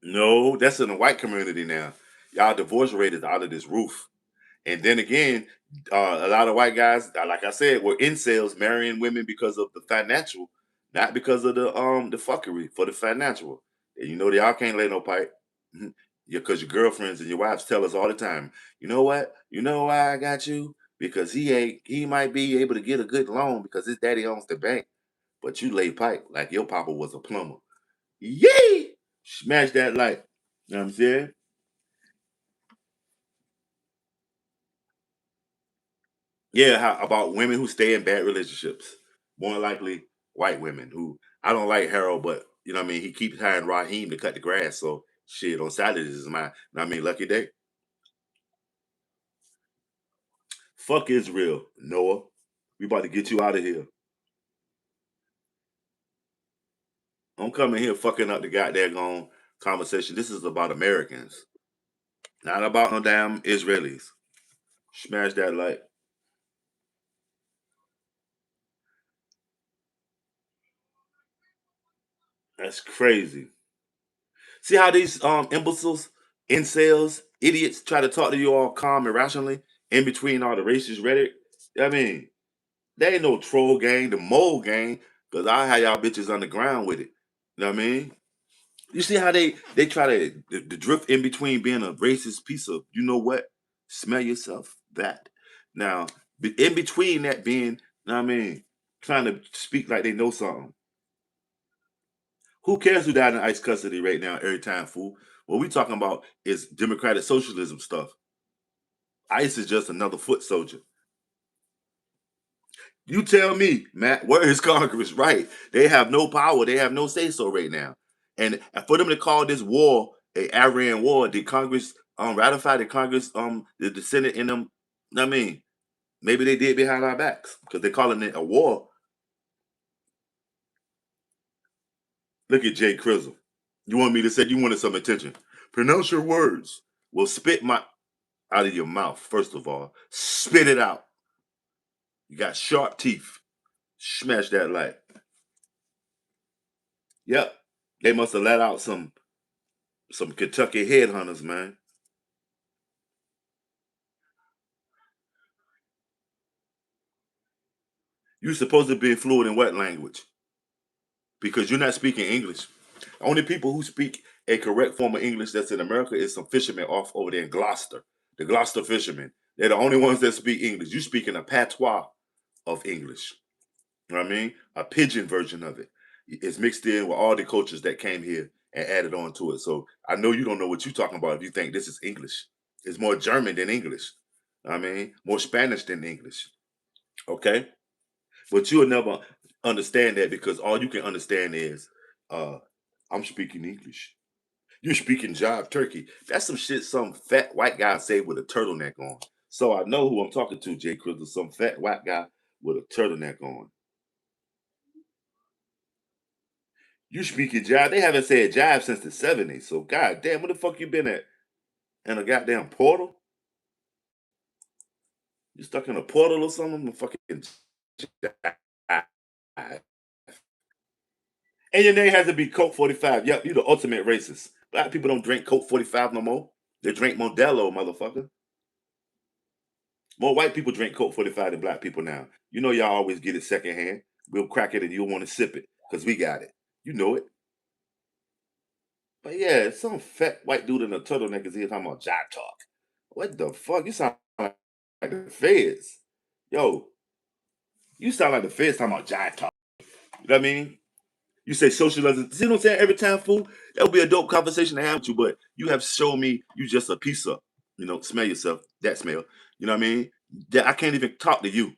No, that's in the white community now. Y'all divorce rate is out of this roof. And then again, a lot of white guys, like I said, were incels marrying women because of the financial, not because of the fuckery for the financial. And you know y'all can't lay no pipe. Mhm. Yeah, because your girlfriends and your wives tell us all the time, you know what? You know why I got you? Because he might be able to get a good loan because his daddy owns the bank, but you lay pipe like your papa was a plumber. Yay! Smash that light. You know what I'm saying? Yeah, about women who stay in bad relationships? More likely white women who I don't like Harold, but you know what I mean. He keeps hiring Raheem to cut the grass, so shit on Saturdays is mine. You know what I mean, lucky day. Fuck Israel, Noah. We about to get you out of here. Don't come in here fucking up the goddamn conversation. This is about Americans, not about no damn Israelis. Smash that like. That's crazy. See how these imbeciles, incels, idiots try to talk to you all calm and rationally in between all the racist rhetoric? I mean, they ain't no troll gang, the mole gang, because I had y'all bitches underground with it. You know what I mean? You see how they try to drift in between being a racist piece of you know what? Smell yourself that. Now, in between that being, you know what I mean, trying to speak like they know something. Who cares who died in ICE custody right now every time, fool? What we talking about is democratic socialism stuff. ICE is just another foot soldier. You tell me, Matt, where is Congress? Right. They have no power. They have no say so right now. And for them to call this war a Iran war, did Congress ratify the Congress the Senate in them? I mean, maybe they did behind our backs because they're calling it a war. Look at Jay Crizzle. You want me to say you wanted some attention? Pronounce your words. Well, spit my out of your mouth, first of all. Spit it out. You got sharp teeth. Smash that light. Yep. They must have let out some Kentucky headhunters, man. You're supposed to be fluent in what language? Because you're not speaking English. Only people who speak a correct form of English that's in America is some fishermen off over there in Gloucester. The Gloucester fishermen. They're the only ones that speak English. You speak in a patois of English. You know what I mean? A pigeon version of it. It's mixed in with all the cultures that came here and added on to it. So I know you don't know what you're talking about if you think this is English. It's more German than English. I mean, more Spanish than English. Okay? But you'll never understand that because all you can understand is uh I'm speaking English. You're speaking jive turkey. That's some shit some fat white guy say with a turtleneck on. So I know who I'm talking to, Jay Crystal, some fat white guy with a turtleneck on. You speaking jive. They haven't said jive since the 70s. So goddamn, where the fuck you been at? In a goddamn portal? You stuck in a portal or something? The fucking jive. And your name has to be Coke 45. Yep, you the ultimate racist. Black people don't drink Coke 45 no more. They drink Modelo, motherfucker. More white people drink Coke 45 than black people now. You know y'all always get it secondhand. We'll crack it and you'll want to sip it because we got it. You know it. But yeah, some fat white dude in a turtleneck is here talking about jive talk. What the fuck? You sound like the feds. Yo, you sound like the feds talking about jive talk. You know what I mean? You say socialism. See what I'm saying? Every time, fool, that would be a dope conversation to have with you. But you have shown me you just a piece of, smell yourself. That smell. You know what I mean? That I can't even talk to you.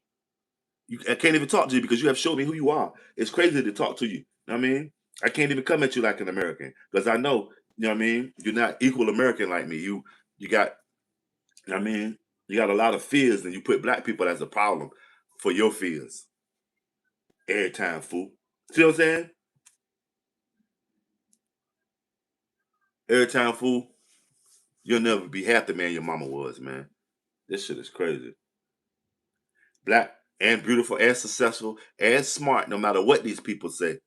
I can't even talk to you because you have shown me who you are. It's crazy to talk to you. You know what I mean? I can't even come at you like an American because I know, you know what I mean? You're not equal American like me. You got, you know what I mean? You got a lot of fears and you put black people as a problem for your fears. Every time, fool. See what I'm saying? Every time, fool. You'll never be half the man your mama was, man. This shit is crazy. Black and beautiful and successful and smart, no matter what these people say.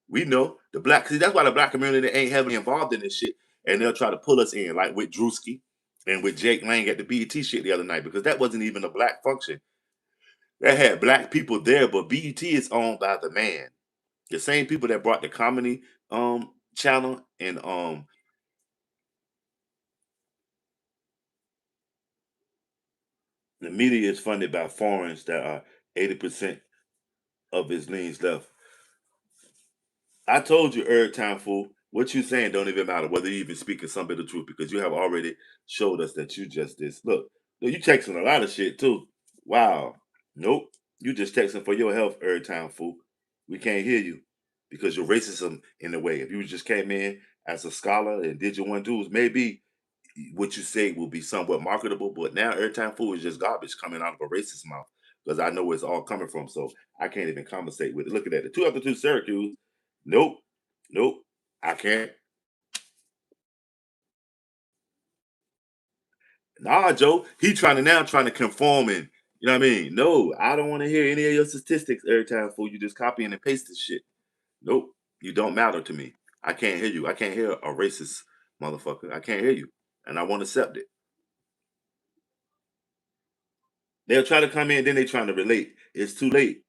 We know the black, see, that's why the black community ain't heavily involved in this shit. And they'll try to pull us in, like with Drewski and with Jake Lang at the BET shit the other night, because that wasn't even a black function. That had black people there, but BET is owned by the man. The same people that brought the comedy channel and the media is funded by foreigners that are 80% of his leans left. I told you every time, fool. What you saying don't even matter whether you even speaking some bit of truth because you have already showed us that you just this. Look, you texting a lot of shit too. Wow. Nope. You just texting for your health every time, fool. We can't hear you because your racism in the way. If you just came in as a scholar and did your one twos, maybe what you say will be somewhat marketable. But now every time food is just garbage coming out of a racist mouth because I know where it's all coming from. So I can't even conversate with it. Look at that. The 2 after 2 Syracuse. Nope. Nope. I can't. Nah, Joe. He trying to conform and you know what I mean? No, I don't want to hear any of your statistics every time fool. You just copying and pasting shit. Nope. You don't matter to me. I can't hear you. I can't hear a racist motherfucker. I can't hear you. And I won't accept it. They'll try to come in, then they trying to relate. It's too late.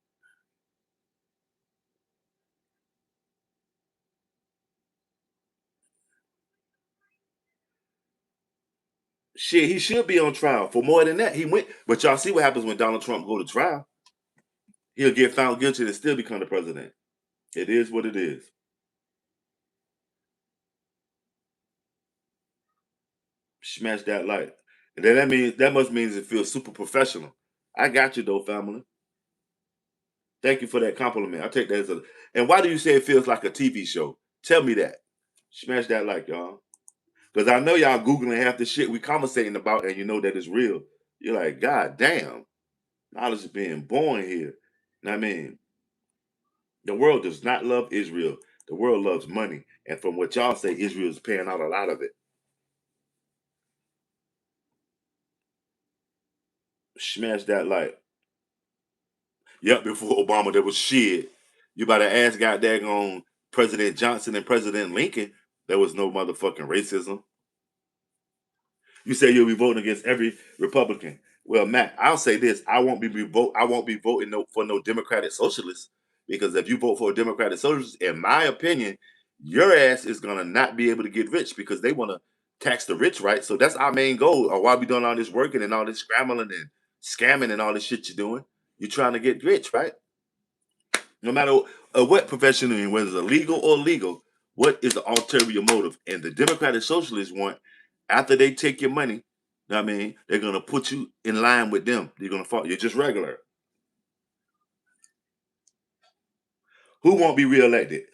Shit, he should be on trial for more than that. He went, but y'all see what happens when Donald Trump go to trial. He'll get found guilty and still become the president. It is what it is. Smash that like. And then that must means it feels super professional. I got you though, family. Thank you for that compliment. I take that as a. And why do you say it feels like a TV show? Tell me that. Smash that like, y'all. Because I know y'all Googling half the shit we conversating about and you know that it's real. You're like, God damn, knowledge is being born here. And I mean, the world does not love Israel. The world loves money. And from what y'all say, Israel is paying out a lot of it. Smash that like. Yep, before Obama, there was shit. You better ask goddamn President Johnson and President Lincoln. There was no motherfucking racism. You say you'll be voting against every Republican. Well, Matt, I'll say this: I won't be voting for no Democratic socialist because if you vote for a Democratic socialist, in my opinion, your ass is gonna not be able to get rich because they want to tax the rich, right? So that's our main goal. Or why we doing all this working and all this scrambling and scamming and all this shit you're doing? You're trying to get rich, right? No matter what profession you're in, whether it's illegal or legal, what is the ulterior motive? And the Democratic Socialists want, after they take your money, you know what I mean, they're gonna put you in line with them. You're gonna fall. You're just regular. Who won't be reelected?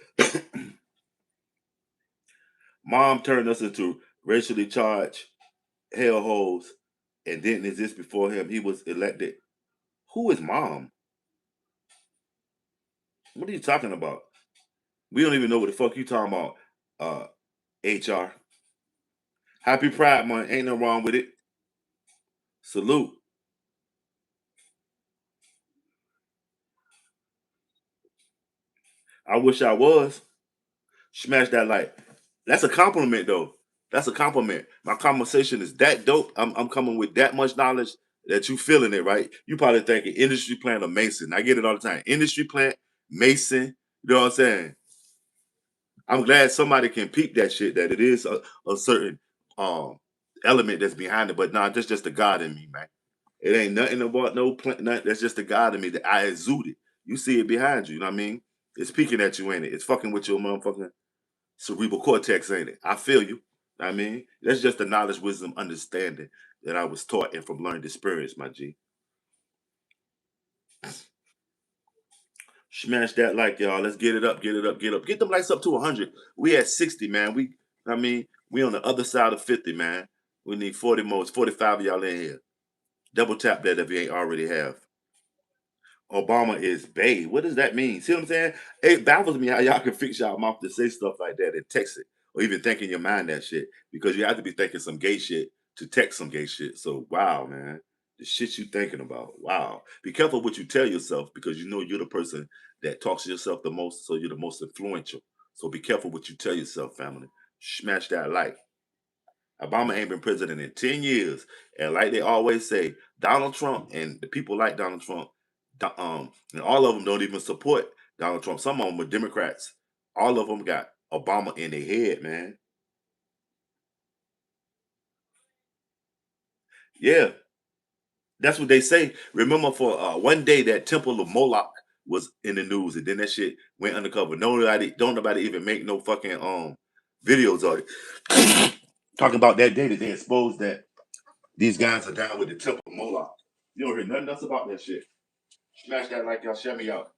Mom turned us into racially charged hellholes and didn't exist before him. He was elected. Who is mom? What are you talking about? We don't even know what the fuck you talking about. HR. Happy Pride Month. Ain't no wrong with it. Salute. I wish I was. Smash that like. That's a compliment though. That's a compliment. My conversation is that dope. I'm coming with that much knowledge that you feeling it, right? You probably thinking industry plant or mason. I get it all the time. Industry plant, mason, you know what I'm saying? I'm glad somebody can peep that shit, that it is a certain um element that's behind it. But nah, that's just the God in me, man. It ain't nothing about no plant, nothing. That's just the God in me that I exude it. You see it behind you, you know what I mean? It's peeking at you, ain't it? It's fucking with your motherfucking cerebral cortex, ain't it? I feel you. I mean, that's just the knowledge, wisdom, understanding that I was taught and from learned experience, my G. Smash that like, y'all. Let's get it up, get it up, get up. Get them likes up to 100. We at 60, man. We on the other side of 50, man. We need 40 more. It's 45 of y'all in here. Double tap that if you ain't already have. Obama is bae. What does that mean? See what I'm saying? It baffles me how y'all can fix y'all mouth to say stuff like that and text it, or even think in your mind that shit. Because you have to be thinking some gay shit to text some gay shit. So wow, man, the shit you thinking about. Wow. Be careful what you tell yourself because you know you're the person that talks to yourself the most, so you're the most influential. So be careful what you tell yourself, family. Smash that like. Obama ain't been president in 10 years. And like they always say, Donald Trump and the people like Donald Trump, and all of them don't even support Donald Trump. Some of them are Democrats. All of them got Obama in their head, man. Yeah, that's what they say. Remember for one day that Temple of Moloch was in the news, and then that shit went undercover. Don't nobody even make no fucking videos of it. Talking about that day that they exposed that these guys are down with the Temple of Moloch. You don't hear nothing else about that shit. Smash that like y'all, share me out.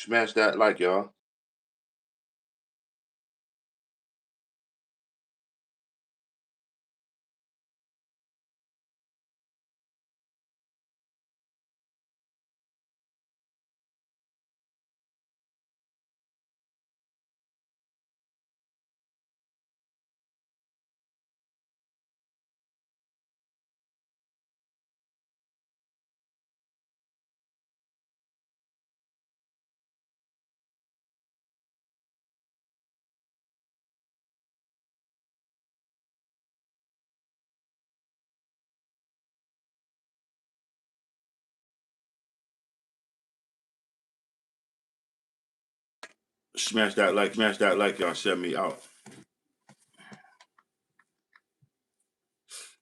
Smash that like, y'all. Smash that like, y'all. Shut me out.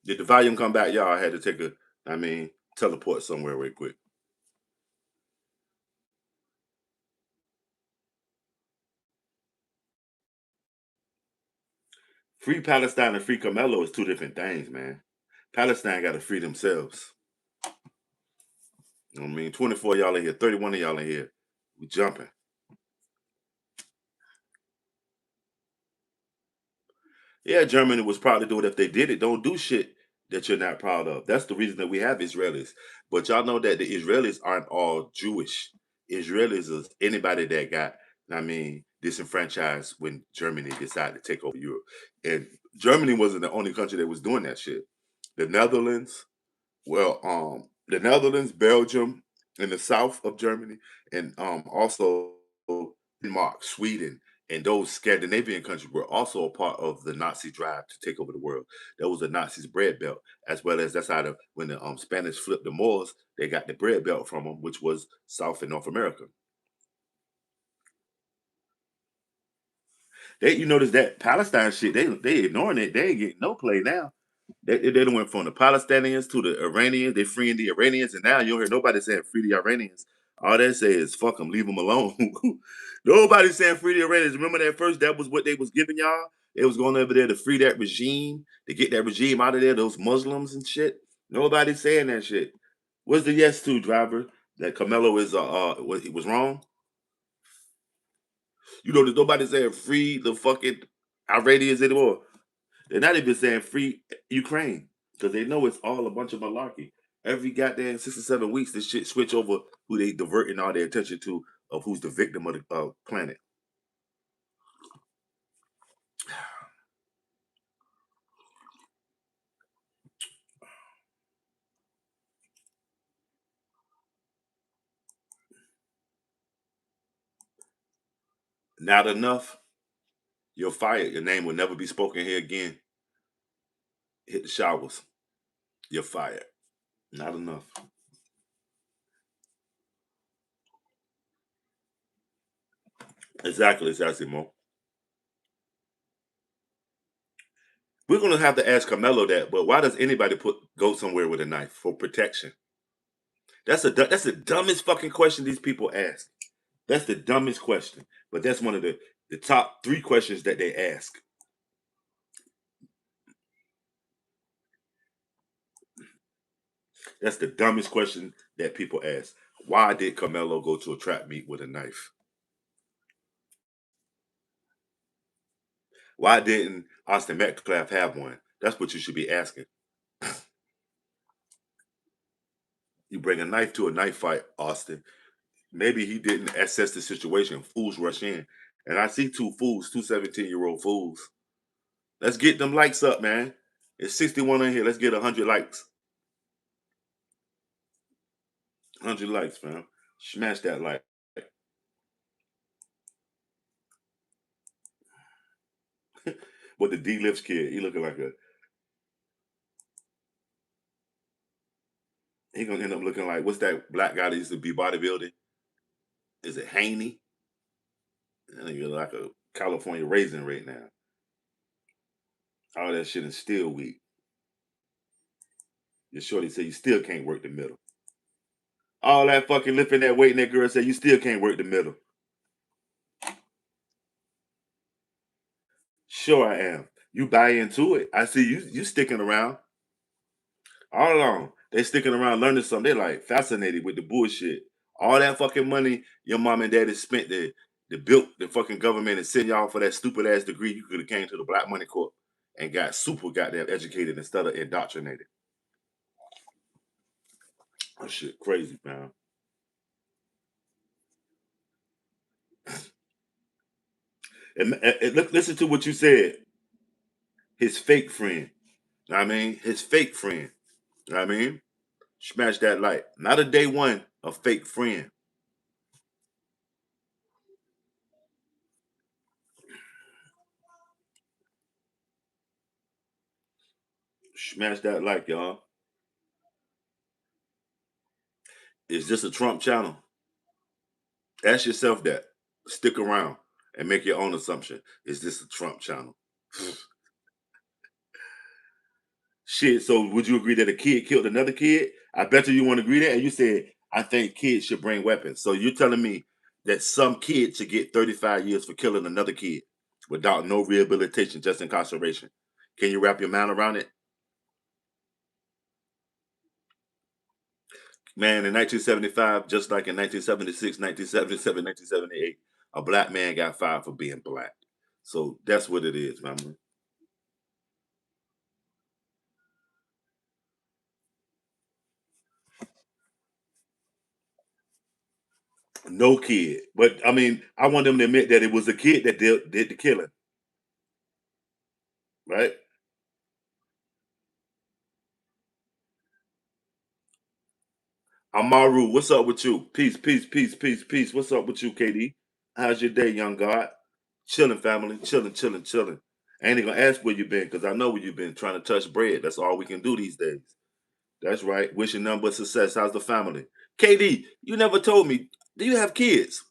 Did the volume come back, y'all? I had to take a, I mean, teleport somewhere real quick. Free Palestine and free Carmelo is two different things, man. Palestine got to free themselves. You know what I mean? 24 y'all in here, 31 of y'all in here. We jumping. Yeah, Germany was proud to do it if they did it. Don't do shit that you're not proud of. That's the reason that we have Israelis. But y'all know that the Israelis aren't all Jewish. Israelis is anybody that got, I mean, disenfranchised when Germany decided to take over Europe. And Germany wasn't the only country that was doing that shit. The Netherlands, well, the Netherlands, Belgium, in the south of Germany, and also Denmark, Sweden, and those Scandinavian countries were also a part of the Nazi drive to take over the world. That was the Nazis' bread belt, as well as that's how the when the Spanish flipped the Moors, they got the bread belt from them, which was South and North America. They, you notice that Palestine shit, they ignoring it. They ain't getting no play now. They done went from the Palestinians to the Iranians. They freeing the Iranians, and now you don't hear nobody saying free the Iranians. All they say is fuck them, leave them alone. Nobody saying free the Iranians. Remember that first? That was what they was giving y'all. They was going over there to free that regime, to get that regime out of there. Those Muslims and shit. Nobody saying that shit. What's the yes to, driver? That Carmelo is what he was wrong. You know, there's nobody saying free the fucking Iranians anymore. They're not even saying free Ukraine because they know it's all a bunch of malarkey. Every goddamn 6 or 7 weeks, this shit switch over who they diverting all their attention to of who's the victim of the planet. Not enough. You're fired. Your name will never be spoken here again. Hit the showers. You're fired. Not enough. Exactly, Mo. We're gonna have to ask Carmelo that, but why does anybody put go somewhere with a knife for protection? That's the dumbest fucking question these people ask. That's the dumbest question. But that's one of the top three questions that they ask. That's the dumbest question that people ask. Why did Carmelo go to a trap meet with a knife? Why didn't Austin Metcalf have one? That's what you should be asking. You bring a knife to a knife fight, Austin. Maybe he didn't assess the situation. Fools rush in. And I see two fools, two 17-year-old fools. Let's get them likes up, man. It's 61 in here. Let's get 100 likes. 100 likes, fam. Smash that like. But the D Lips kid, he looking like a, he gonna end up looking like, what's that black guy that used to be bodybuilding? Is it Haney? That nigga like a California raisin right now. All that shit is still weak. Your shorty said you still can't work the middle. All that fucking lifting that weight, and that girl said you still can't work the middle. Sure I am. You buy into it. I see you sticking around. All along. They sticking around learning something. They like fascinated with the bullshit. All that fucking money your mom and daddy spent to built the fucking government and send y'all for that stupid ass degree, you could have came to the Black Money Corp and got super goddamn educated instead of indoctrinated. That shit crazy, man. And look, listen to what you said. His fake friend. Know what I mean, his fake friend. Know what I mean, smash that like not a day one, a fake friend. Smash that like, y'all. Is this a Trump channel? Ask yourself that. Stick around and make your own assumption. Is this a Trump channel? Shit. So would you agree that a kid killed another kid? I bet you won't agree that. And you said, I think kids should bring weapons. So you're telling me that some kid should get 35 years for killing another kid without no rehabilitation, just incarceration. Can you wrap your mind around it? Man, in 1975, just like in 1976, 1977, 1978, a black man got fired for being black. So that's what it is, man. No kid. But I mean, I want them to admit that it was a kid that did the killing, right? Amaru, what's up with you? Peace, peace, peace, peace, peace. What's up with you, KD? How's your day, young God? Chilling, family. Chilling, chilling, chilling. I ain't even gonna ask where you been because I know where you been trying to touch bread. That's all we can do these days. That's right. Wishing nothing but success. How's the family? KD, you never told me. Do you have kids?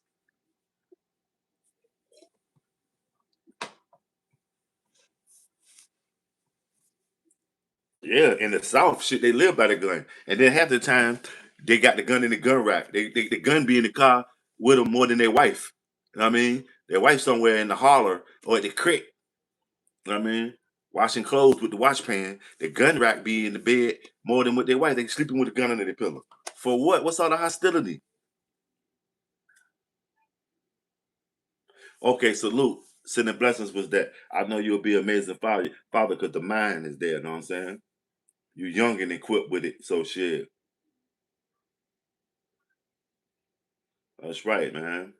Yeah, in the South, shit, they live by the gun. And then half the time, they got the gun in the gun rack. The gun be in the car with them more than their wife. You know what I mean? Their wife somewhere in the holler or at the creek. You know what I mean? Washing clothes with the wash pan. The gun rack be in the bed more than with their wife. They sleeping with a gun under their pillow. For what? What's all the hostility? Okay, salute. Sending blessings was that. I know you'll be amazing father, because the mind is there. You know what I'm saying? You young and equipped with it. So shit. That's right, man.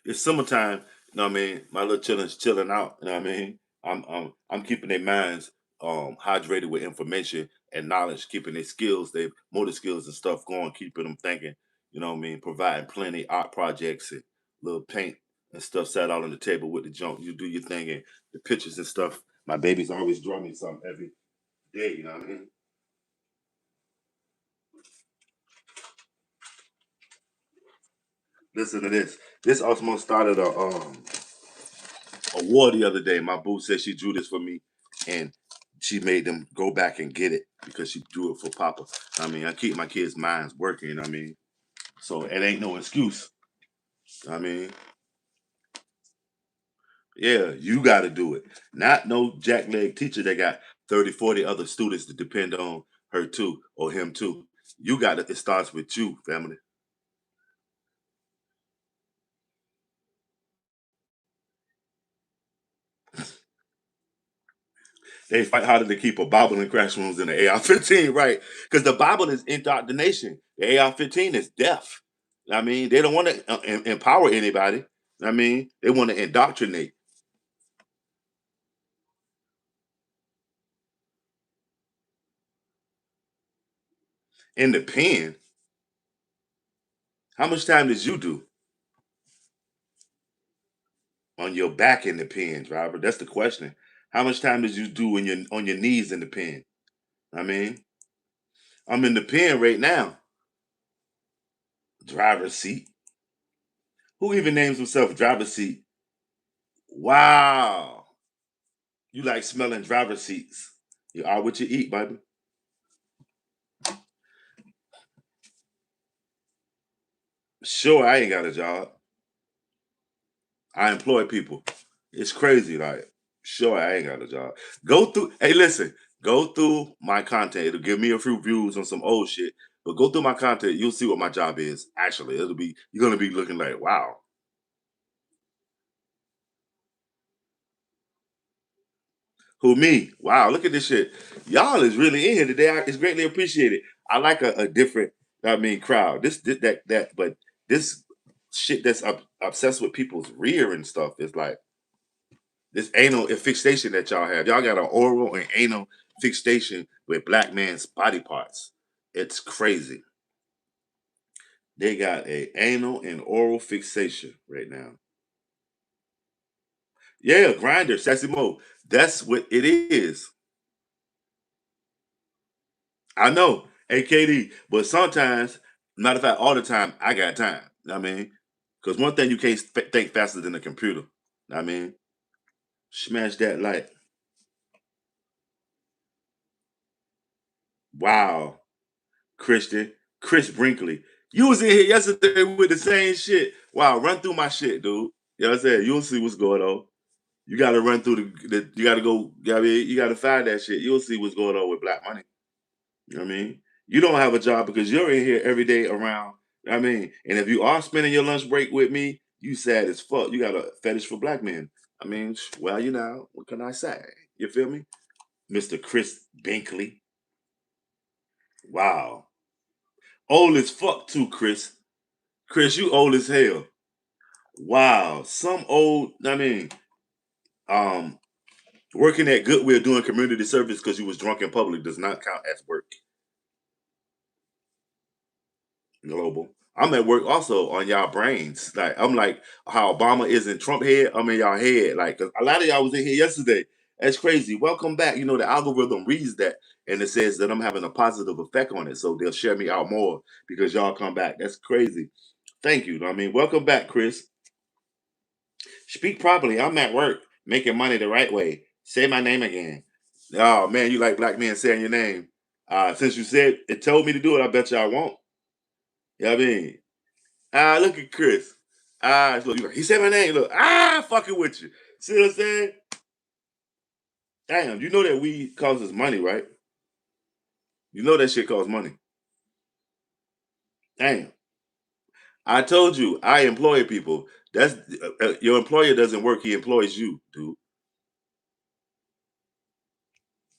It's summertime, you know what I mean? My little children's chilling out, you know what I mean? I'm keeping their minds hydrated with information and knowledge, keeping their skills, their motor skills and stuff going, keeping them thinking, you know what I mean, providing plenty art projects and little paint and stuff sat out on the table with the junk. You do your thing and the pictures and stuff. My babies always draw me something every day, you know what I mean? Listen to this. This almost started a war the other day. My boo said she drew this for me, and she made them go back and get it because she drew it for Papa. I mean, I keep my kids' minds working. I mean, so it ain't no excuse. I mean, yeah, you got to do it. Not no jackleg teacher that got 30, 40 other students to depend on her too or him too. You got it. It starts with you, family. They fight harder to keep a Bible in classrooms than the AR-15, right? Because the Bible is indoctrination. The AR-15 is death. I mean, they don't want to empower anybody. I mean, they want to indoctrinate. In the pen, how much time did you do on your back in the pen, driver? That's the question. How much time did you do on your knees in the pen? I mean, I'm in the pen right now. Driver's seat. Who even names himself driver's seat? Wow. You like smelling driver's seats. You are what you eat, baby. Sure, I ain't got a job. I employ people. It's crazy. Like, sure, I ain't got a job. Go through. Hey, listen. Go through my content. It'll give me a few views on some old shit. But go through my content, you'll see what my job is. Actually, you're gonna be looking like, wow, who me? Wow, look at this shit. Y'all is really in here today. It's greatly appreciated. I like a different, crowd. That, but this shit that's obsessed with people's rear and stuff is like this anal fixation that y'all have. Y'all got an oral and anal fixation with black man's body parts. It's crazy. They got a anal and oral fixation right now. Yeah, grinder, sassy mo. That's what it is. I know, AKD. But sometimes, matter of fact, all the time, I got time. Know what I mean, because one thing you can't think faster than a computer. Know what I mean, smash that light. Wow, Christian, Chris Brinkley. You was in here yesterday with the same shit. Wow, run through my shit, dude. You know what I'm saying? You'll see what's going on. You got to run through you got to go. You got to find that shit. You'll see what's going on with Black Money. You know what I mean? You don't have a job because you're in here every day around. You know what I mean, and if you are spending your lunch break with me, you sad as fuck. You got a fetish for black men. I mean, well, you know, what can I say? You feel me? Mr. Chris Binkley. Wow. Old as fuck too, Chris. Chris, you old as hell. Wow. Some old, um, working at Goodwill doing community service because you was drunk in public does not count as work. Global. I'm at work also on y'all brains. Like I'm like how Obama is in Trump head. I'm in y'all head. Like 'cause a lot of y'all was in here yesterday. That's crazy. Welcome back. You know the algorithm reads that and it says that I'm having a positive effect on it, so they'll share me out more because y'all come back. That's crazy. Thank you. I mean, welcome back, Chris. Speak properly. I'm at work making money the right way. Say my name again. Oh man, you like black men saying your name. Since you said it told me to do it, I bet you I won't. You know what I mean? Look at Chris. Look, he said my name. Look, fucking with you. See what I'm saying? Damn, you know that weed causes money, right? You know that shit costs money. Damn. I told you, I employ people. That's your employer doesn't work; he employs you, dude.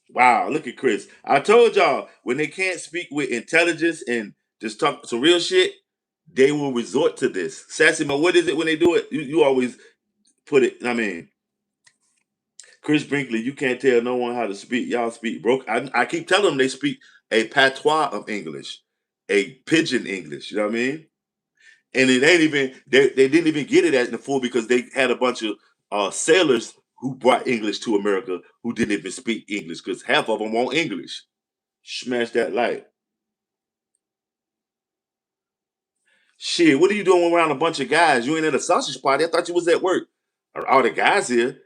Wow, look at Chris. I told y'all when they can't speak with intelligence and just talk some real shit, they will resort to this. Sassy, but what is it when they do it? You always put it. I mean, Chris Brinkley, you can't tell no one how to speak. Y'all speak broke. I keep telling them they speak a patois of English, a pidgin English. You know what I mean? And it ain't even they didn't even get it as the full because they had a bunch of sailors who brought English to America who didn't even speak English because half of them want English. Smash that light. Shit, what are you doing around a bunch of guys? You ain't at a sausage party. I thought you was at work. Are all the guys here?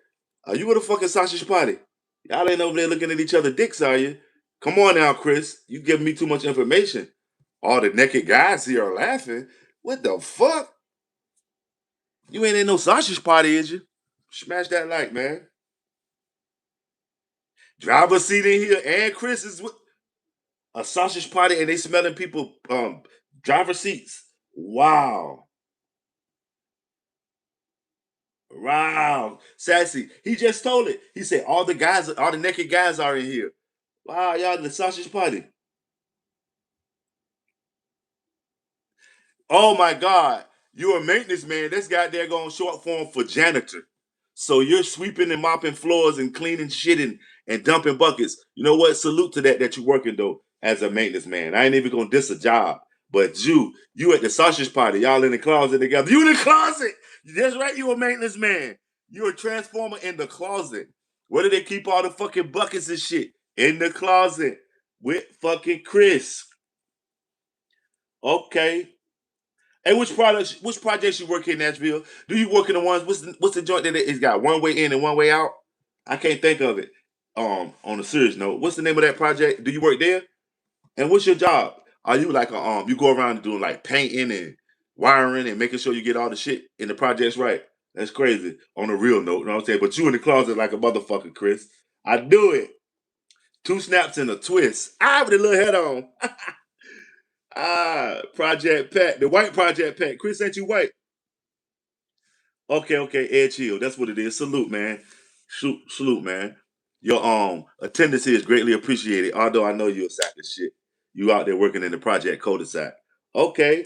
Are you at a fucking sausage party? Y'all ain't over there looking at each other dicks, are you? Come on now, Chris. You giving me too much information. All the naked guys here are laughing. What the fuck? You ain't in no sausage party, is you? Smash that like, man. Driver seat in here, and Chris is with a sausage party, and they smelling people driver seats. Wow. Wow. Sassy. He just told it. He said all the guys, all the naked guys are in here. Wow, y'all the sausage party. Oh my God. You're a maintenance man. This guy there going short form for janitor. So you're sweeping and mopping floors and cleaning shit and dumping buckets. You know what? Salute to that you're working though as a maintenance man. I ain't even gonna diss a job. But you at the sausage party, y'all in the closet together. You in the closet. That's right, you a maintenance man. You're a transformer in the closet. Where do they keep all the fucking buckets and shit? In the closet with fucking Chris. Okay. Hey, which projects you work in Nashville? Do you work in the ones? What's the joint that it's got one way in and one way out? I can't think of it. On a serious note, what's the name of that project? Do you work there? And what's your job? Are you like you go around doing like painting and wiring and making sure you get all the shit in the projects right? That's crazy. On a real note, you know what I'm saying? But you in the closet like a motherfucker, Chris. I do it. Two snaps and a twist. I with a little head on. Project Pat, the white Project Pat. Chris, ain't you white? Okay, okay, Ed Chill. That's what it is. Salute, man. Salute, man. Your attendance here is greatly appreciated. Although I know you're a sack of shit. You out there working in the Project cul-de-sac. Okay,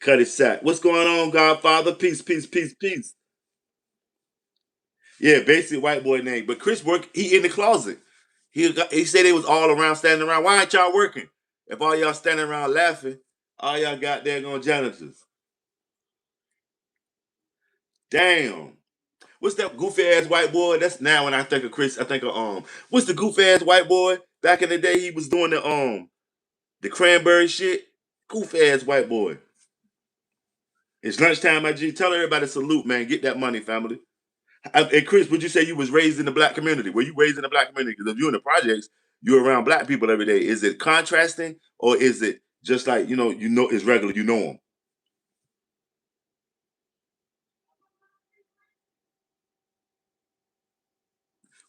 cut it sack. What's going on, Godfather? Peace, peace, peace, peace. Yeah, basic white boy name. But Chris work. He in the closet. He said they was all around standing around. Why ain't y'all working? If all y'all standing around laughing, all y'all got there going janitors. Damn. What's that goofy ass white boy? That's now when I think of Chris, I think of what's the goofy ass white boy? Back in the day, he was doing the cranberry shit. Goofy ass white boy. It's lunchtime, my G. Tell everybody salute, man. Get that money, family. And Chris, would you say you was raised in the black community? Were you raised in the black community? Because if you're in the projects, you're around black people every day. Is it contrasting, or is it just like you know it's regular, you know them?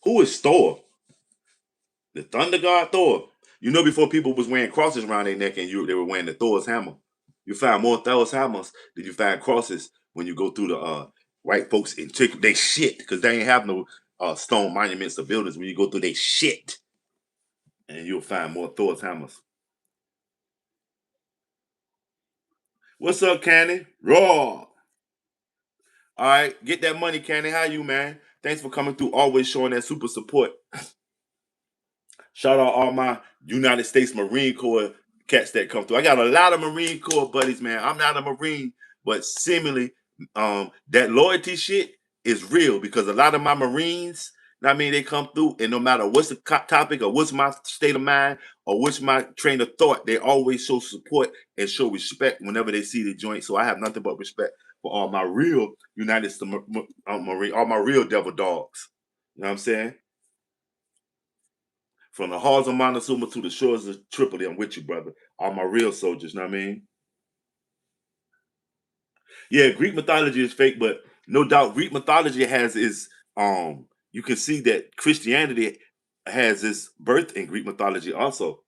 Who is Thor? The Thunder God Thor. You know, before people was wearing crosses around their neck and they were wearing the Thor's hammer. You find more Thor's hammers than you find crosses when you go through the white folks in they shit because they ain't have no stone monuments or buildings. When you go through they shit, and you'll find more Thor's hammers. What's up, Candy? Raw. All right, get that money, Candy. How you, man? Thanks for coming through. Always showing that super support. Shout out all my United States Marine Corps cats that come through. I got a lot of Marine Corps buddies, man. I'm not a Marine, but seemingly that loyalty shit is real because a lot of my Marines, I mean, they come through and no matter what's the topic or what's my state of mind or what's my train of thought, they always show support and show respect whenever they see the joint. So I have nothing but respect for all my real United States Marine, all my real devil dogs. You know what I'm saying? From the halls of Montezuma to the shores of Tripoli, I'm with you, brother. All my real soldiers, know what I mean? Yeah, Greek mythology is fake, but no doubt Greek mythology has its you can see that Christianity has its birth in Greek mythology also.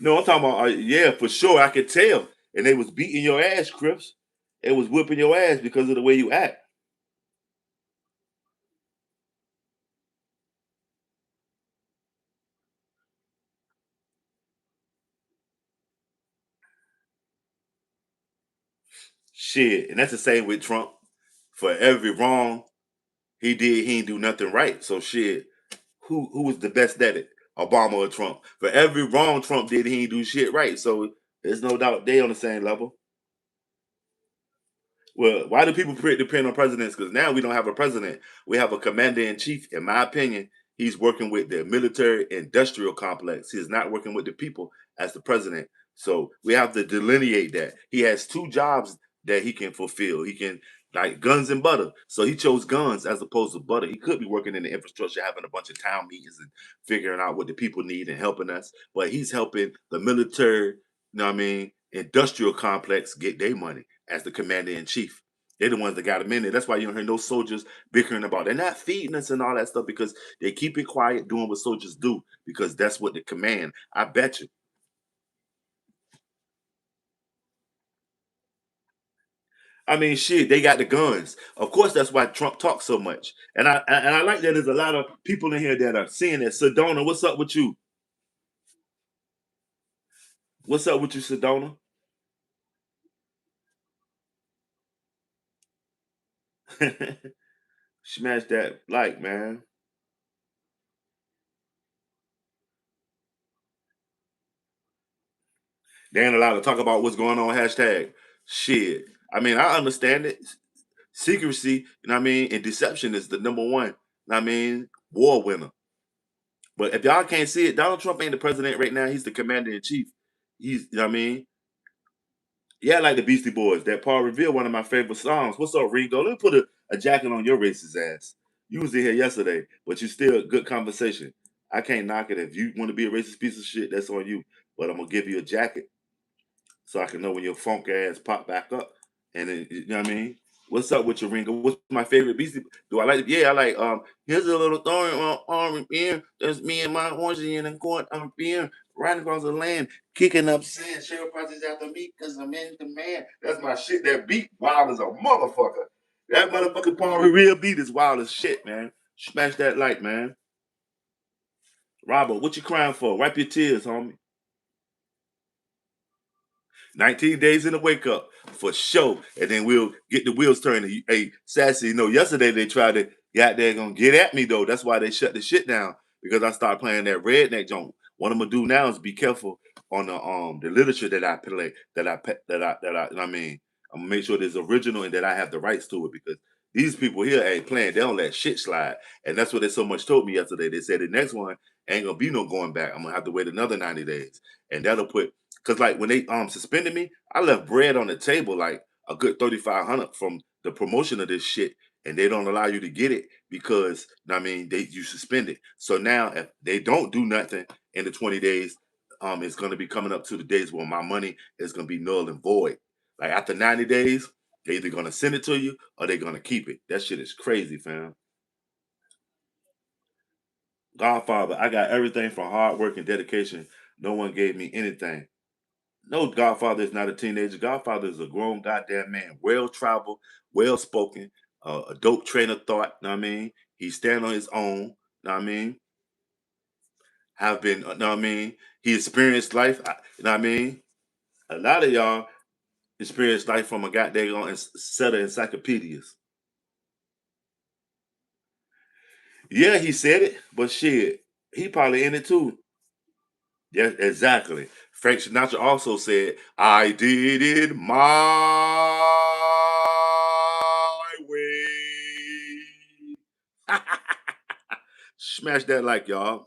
No, I'm talking about yeah, for sure. I could tell. And they was beating your ass, Crips. It was whipping your ass because of the way you act. Shit. And that's the same with Trump. For every wrong he did, he ain't do nothing right. So shit, who was the best at it? Obama or Trump? For every wrong Trump did, he ain't do shit right. So there's no doubt they on the same level. Well, why do people depend on presidents? Because now we don't have a president. We have a commander in chief. In my opinion, he's working with the military industrial complex. He's not working with the people as the president. So we have to delineate that. He has two jobs that he can fulfill. He can like guns and butter. So he chose guns as opposed to butter. He could be working in the infrastructure, having a bunch of town meetings and figuring out what the people need and helping us. But he's helping the military, you know what I mean, industrial complex get their money as the commander in chief. They're the ones that got him in there. That's why you don't hear no soldiers bickering about. They're not feeding us and all that stuff because they keep it quiet, doing what soldiers do because that's what the command. I bet you. I mean, shit, they got the guns. Of course, that's why Trump talks so much. And I like that there's a lot of people in here that are seeing that. Sedona, what's up with you? What's up with you, Sedona? Smash that like, man. They ain't allowed to talk about what's going on. Hashtag shit. I mean, I understand it. Secrecy, you know what I mean, and deception is the number one, you know what I mean, war winner. But if y'all can't see it, Donald Trump ain't the president right now. He's the commander in chief. He's, you know what I mean? Yeah, I like the Beastie Boys. That Paul Revere, one of my favorite songs. What's up, Ringo? Let me put a jacket on your racist ass. You was in here yesterday, but you still good conversation. I can't knock it. If you want to be a racist piece of shit, that's on you. But I'm gonna give you a jacket so I can know when your funk ass pop back up. And then, you know what I mean? What's up with your Ringo? What's my favorite Beastie? Do I like? Yeah, I like. Here's a little thorn on my arm and beer. There's me and my orange in the court. I'm being riding across the land, kicking up sand. Cheryl Projects after me because I'm in demand. That's my shit. That beat wild as a motherfucker. That motherfucking Paul real beat is wild as shit, man. Smash that like, man. Robert, what you crying for? Wipe your tears, homie. 19 days in the wake up for sure. And then we'll get the wheels turning. Hey, Sassy, yesterday they tried to got there gonna get at me though. That's why they shut the shit down because I started playing that redneck joint. What I'm gonna do now is be careful on the literature that I play, you know what I mean. I'm gonna make sure it's original and that I have the rights to it because these people here ain't playing, they don't let shit slide. And that's what they so much told me yesterday. They said the next one ain't gonna be no going back. I'm gonna have to wait another 90 days. And that'll put because like when they suspended me, I left bread on the table like a good 3,500 from the promotion of this shit, and they don't allow you to get it because I mean you suspended. So now if they don't do nothing in the 20 days, it's gonna be coming up to the days where my money is gonna be null and void. Like after 90 days, they're either gonna send it to you or they're gonna keep it. That shit is crazy, fam. Godfather, I got everything from hard work and dedication. No one gave me anything. No, Godfather is not a teenager. Godfather is a grown goddamn man, well traveled, well spoken, a dope train of thought. Know what I mean, he stand on his own. Know what I mean, have been. Know what I mean, he experienced life. Know what I mean, a lot of y'all experienced life from a goddamn set of encyclopedias. Yeah, he said it, but shit, he probably in it too. Yeah, exactly. Frank Sinatra also said, "I did it my way." Smash that like, y'all.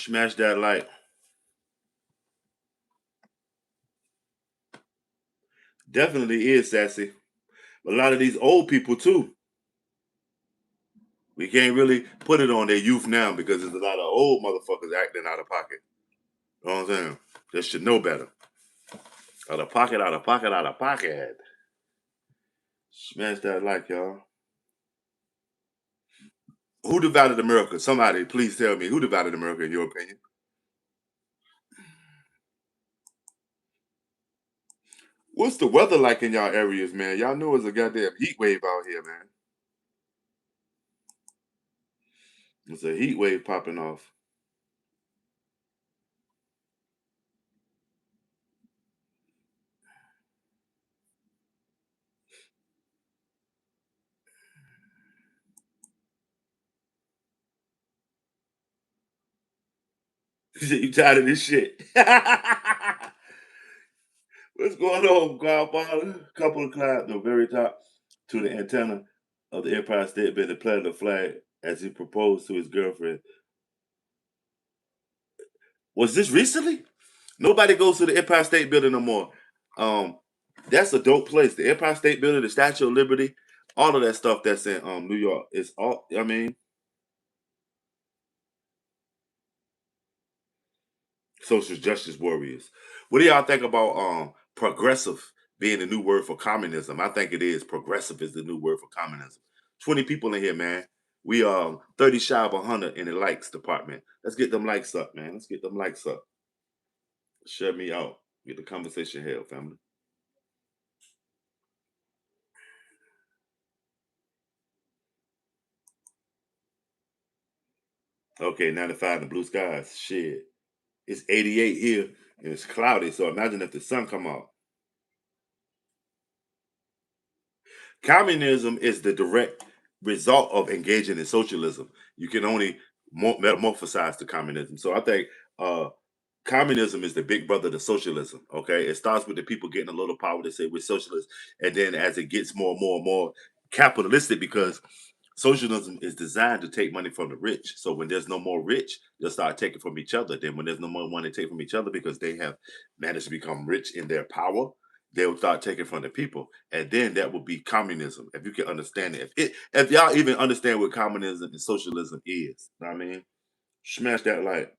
Smash that like. Definitely is sassy. But a lot of these old people too. We can't really put it on their youth now because there's a lot of old motherfuckers acting out of pocket. You know what I'm saying? They should know better. Out of pocket, out of pocket, out of pocket. Smash that like, y'all. Who divided America? Somebody, please tell me who divided America in your opinion. What's the weather like in y'all areas, man? Y'all know it's a goddamn heat wave out here, man. It's a heat wave popping off. You tired of this shit? What's going on, Godfather? Couple of clouds, the very top to the antenna of the Empire State Building planted a flag as he proposed to his girlfriend. Was this recently? Nobody goes to the Empire State Building no more. Um, that's a dope place. The Empire State Building, the Statue of Liberty, all of that stuff that's in New York. It's all. I mean, social justice warriors. What do y'all think about progressive being the new word for communism? I think it is. Progressive is the new word for communism. 20 people in here, man. We 30 shy of 100 in the likes department. Let's get them likes up, man. Let's get them likes up. Shut me out. Get the conversation held, family. Okay, 95 in blue skies. Shit. It's 88 here and it's cloudy. So imagine if the sun come out. Communism is the direct result of engaging in socialism. You can only metamorphosize to communism. So I think uh, communism is the big brother to socialism. Okay, it starts with the people getting a little power to say we're socialists, and then as it gets more and more and more capitalistic, because socialism is designed to take money from the rich. So when there's no more rich, they'll start taking from each other. Then when there's no more money to take from each other because they have managed to become rich in their power, they'll start taking from the people. And then that will be communism. If you can understand it. If y'all even understand what communism and socialism is, know what I mean? Smash that like.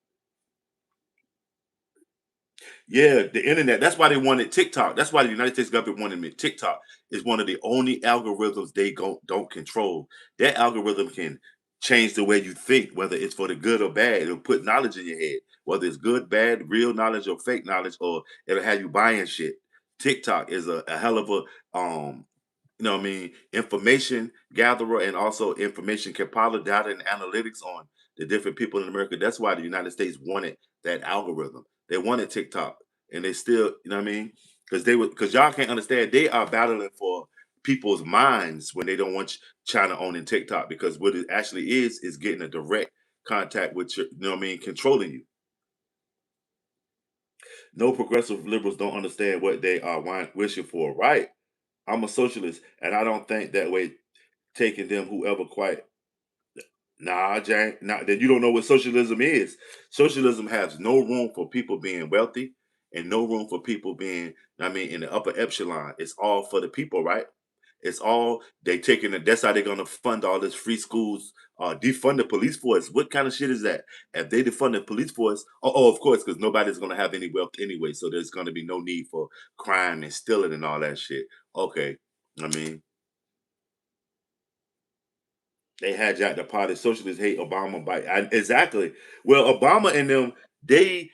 Yeah, the internet. That's why they wanted TikTok. That's why the United States government wanted me. TikTok is one of the only algorithms they don't control. That algorithm can change the way you think, whether it's for the good or bad. It'll put knowledge in your head, whether it's good, bad, real knowledge or fake knowledge, or it'll have you buying shit. TikTok is a hell of a what I mean, information gatherer and also information compiler, data and analytics on the different people in America. That's why the United States wanted that algorithm. They wanted TikTok, and they still, you know what I mean? Because they would, because y'all can't understand. They are battling for people's minds when they don't want China owning TikTok, because what it actually is getting a direct contact with your, you know what I mean, controlling you. No progressive liberals don't understand what they are wishing for. Right? I'm a socialist, and I don't think that way. Taking them whoever quite. Nah, Jane. Nah, that you don't know what socialism is. Socialism has no room for people being wealthy and no room for people being, I mean, in the upper echelon. It's all for the people, right? It's all they taking it. That's how they're gonna fund all this free schools, defund the police force. What kind of shit is that? If they defund the police force, of course, because nobody's gonna have any wealth anyway, so there's gonna be no need for crime and stealing and all that shit. Okay, I mean, they hijacked the party. Socialists hate Obama by exactly. Well, Obama and them, they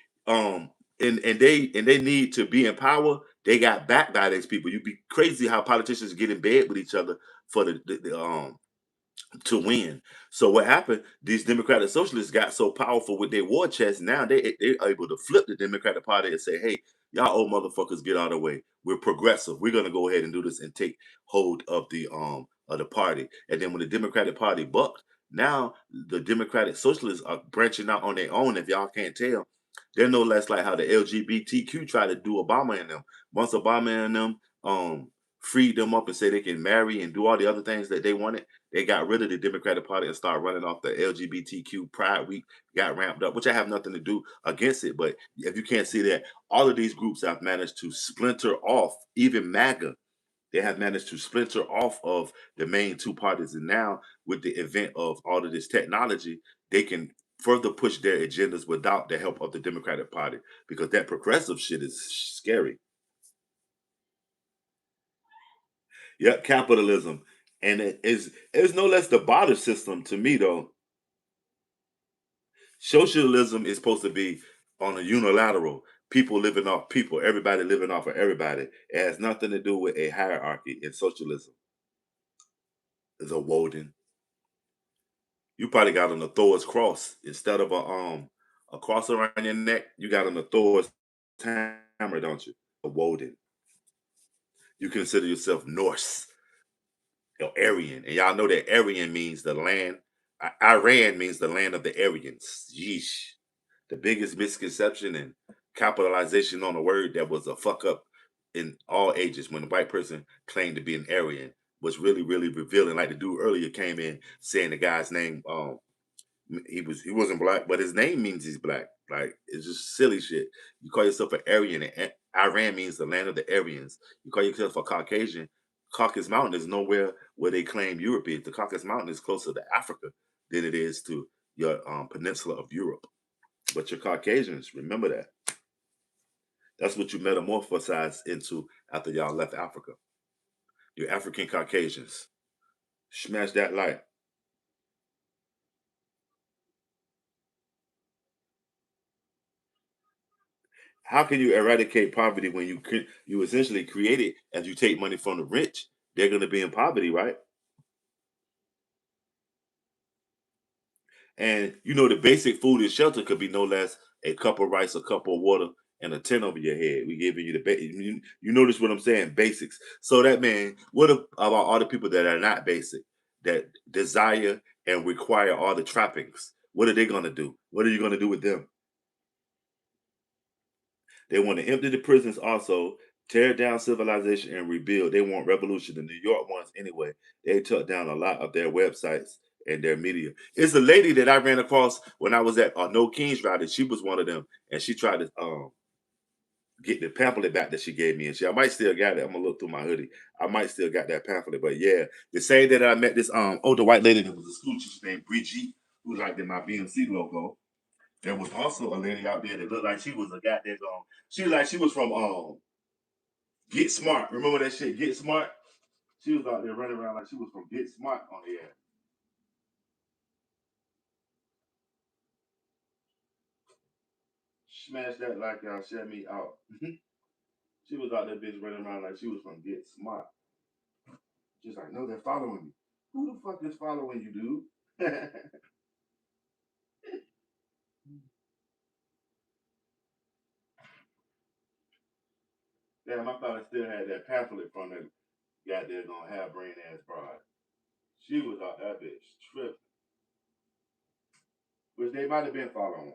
and they need to be in power. They got backed by these people. You'd be crazy how politicians get in bed with each other for the to win. So what happened? These Democratic Socialists got so powerful with their war chest. Now they're able to flip the Democratic Party and say, "Hey, y'all old motherfuckers, get out of the way. We're progressive. We're gonna go ahead and do this and take hold of the party." And then when the Democratic Party bucked, now the Democratic Socialists are branching out on their own. If y'all can't tell, they're no less like how the LGBTQ tried to do Obama and them. Once Obama and them freed them up and say they can marry and do all the other things that they wanted. They got rid of the Democratic Party and started running off the LGBTQ Pride Week, got ramped up, which I have nothing to do against it. But if you can't see that, all of these groups have managed to splinter off, even MAGA, they have managed to splinter off of the main two parties. And now, with the event of all of this technology, they can further push their agendas without the help of the Democratic Party because that progressive shit is scary. Yep, capitalism. And it's no less the barter system to me, though. Socialism is supposed to be on a unilateral, people living off people, everybody living off of everybody. It has nothing to do with a hierarchy in socialism. It's a Woden. You probably got an Thor's cross instead of a cross around your neck. You got an Thor's hammer, don't you? A Woden. You consider yourself Norse or Aryan, and y'all know that Aryan means the land. Iran means the land of the Aryans. Yeesh. The biggest misconception and capitalization on a word that was a fuck up in all ages when a white person claimed to be an Aryan was really, really revealing. Like the dude earlier came in saying the guy's name, he wasn't black, but his name means he's black. Like it's just silly shit. You call yourself an Aryan, and Iran means the land of the Aryans. You call yourself a Caucasian. Caucasus Mountain is nowhere where they claim Europe is. The Caucasus Mountain is closer to Africa than it is to your peninsula of Europe. But you're Caucasians. Remember that. That's what you metamorphosized into after y'all left Africa. You're African Caucasians. Smash that like. How can you eradicate poverty when you essentially create it as you take money from the rich? They're going to be in poverty, right? And you know the basic food and shelter could be no less a cup of rice, a cup of water, and a tent over your head. We giving you the you notice what I'm saying? Basics. So that man, about all the people that are not basic, that desire and require all the trappings? What are they going to do? What are you going to do with them? They want to empty the prisons also, tear down civilization and rebuild. They want revolution. The New York ones, anyway, they took down a lot of their websites and their media. It's a lady that I ran across when I was at No Kings rally. She was one of them, and she tried to get the pamphlet back that she gave me. And I might still got it. I'm gonna look through my hoodie. I might still got that pamphlet. But yeah, the same day that I met this older white lady that was a school teacher named Bridget, who liked in my BMC logo. There was also a lady out there that looked like she was a goddamn she was from Get Smart. Remember that shit, Get Smart? She was out there running around like she was from Get Smart on the air. Smash that like y'all, shut me out. She was out there bitch running around like she was from Get Smart. She's like, no, they're following me. Who the fuck is following you, dude? Damn, I thought I still had that pamphlet from that goddamn gonna have brain ass broad. She was out that bitch tripping. Which they might have been following.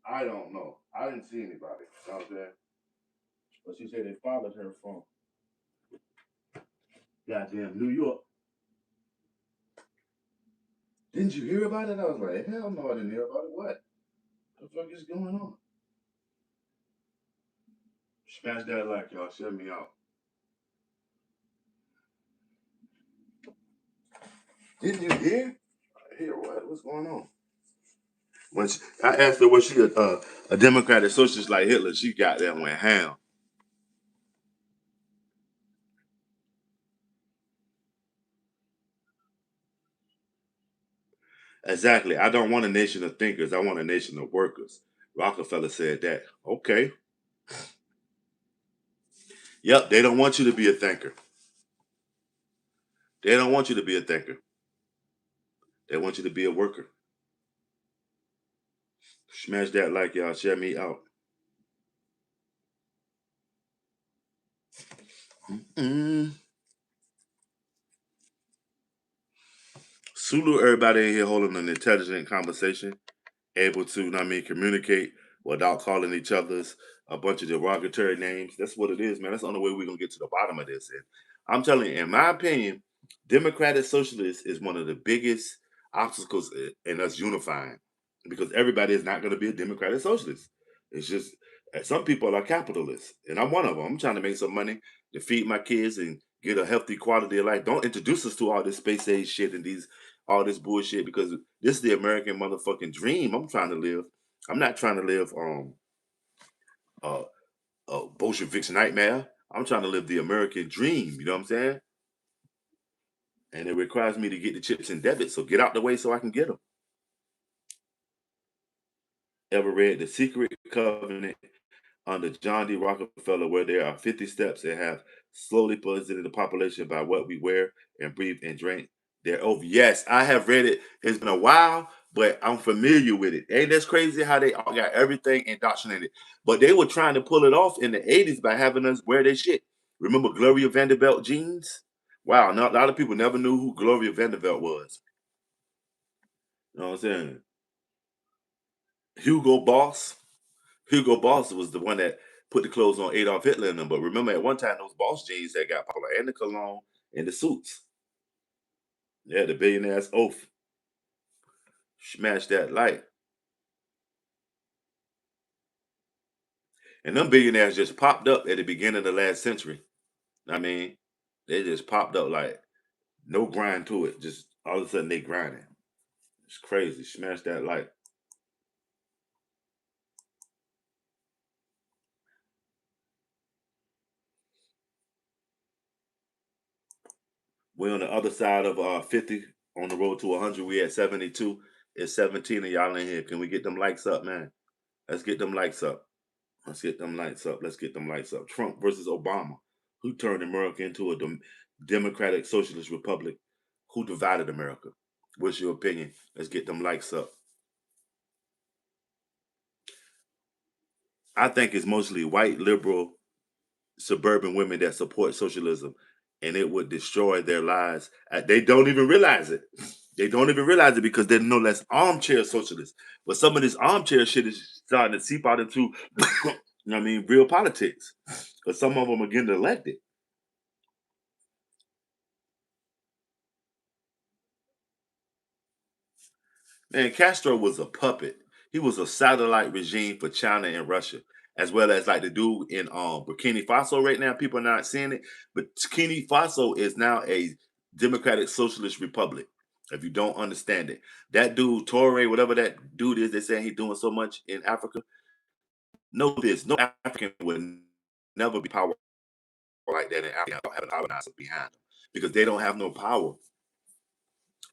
I don't know. I didn't see anybody. You know what I'm saying? But she said they followed her from goddamn New York. Didn't you hear about it? I was like, hell no, I didn't hear about it. What the fuck is going on? Smash that like y'all. Shut me out. Didn't you hear? Hear what? What's going on? When I asked her, was she a Democratic socialist like Hitler? She got that went ham. Exactly. I don't want a nation of thinkers. I want a nation of workers. Rockefeller said that. Okay. Yep. They don't want you to be a thinker. They don't want you to be a thinker. They want you to be a worker. Smash that like y'all. Share me out. Mm. Sulu, everybody in here holding an intelligent conversation, able to, communicate without calling each other's a bunch of derogatory names. That's what it is, man. That's the only way we're gonna get to the bottom of this. And I'm telling you, in my opinion, democratic socialist is one of the biggest obstacles in us unifying because everybody is not going to be a democratic socialist. It's just some people are capitalists, and I'm one of them. I'm trying to make some money to feed my kids and get a healthy quality of life. Don't introduce us to all this space age shit and these all this bullshit because this is the American motherfucking dream I'm trying to live. I'm not trying to live uh, a Bolshevik's nightmare. I'm trying to live the American dream. You know what I'm saying? And it requires me to get the chips and debit. So get out the way so I can get them. Ever read The Secret Covenant under John D. Rockefeller, where there are 50 steps that have slowly positioned the population by what we wear and breathe and drink? They're over. Yes, I have read it. It's been a while, but I'm familiar with it. Ain't that's crazy how they all got everything indoctrinated? But they were trying to pull it off in the 80s by having us wear their shit. Remember Gloria Vanderbilt jeans? Wow, a lot of people never knew who Gloria Vanderbilt was. You know what I'm saying? Hugo Boss. Hugo Boss was the one that put the clothes on Adolf Hitler in them. But remember, at one time, those Boss jeans that got popular, and the cologne and the suits. Yeah, the billionaire's oath. Smash that light. And them billionaires just popped up at the beginning of the last century. I mean, they just popped up like no grind to it. Just all of a sudden they grinding. It's crazy. Smash that light. We're on the other side of 50 on the road to 100. We at 72. It's 17 of y'all in here. Can we get them likes up, man? Let's get them likes up. Let's get them lights up. Let's get them lights up. Trump versus Obama. Who turned America into a democratic socialist republic? Who divided America? What's your opinion? Let's get them lights up. I think it's mostly white liberal suburban women that support socialism, and it would destroy their lives. They don't even realize it. They don't even realize it because they're no less armchair socialists. But some of this armchair shit is starting to seep out into, you know what I mean, real politics. Because some of them are getting elected. Man, Castro was a puppet. He was a satellite regime for China and Russia, as well as like the dude in Burkina Faso right now. People are not seeing it, but Burkina Faso is now a democratic socialist republic. If you don't understand it, that dude Torre, whatever that dude is, they saying he's doing so much in Africa. Know this: no African would never be powerful like that in Africa, having colonizers behind them, because they don't have no power.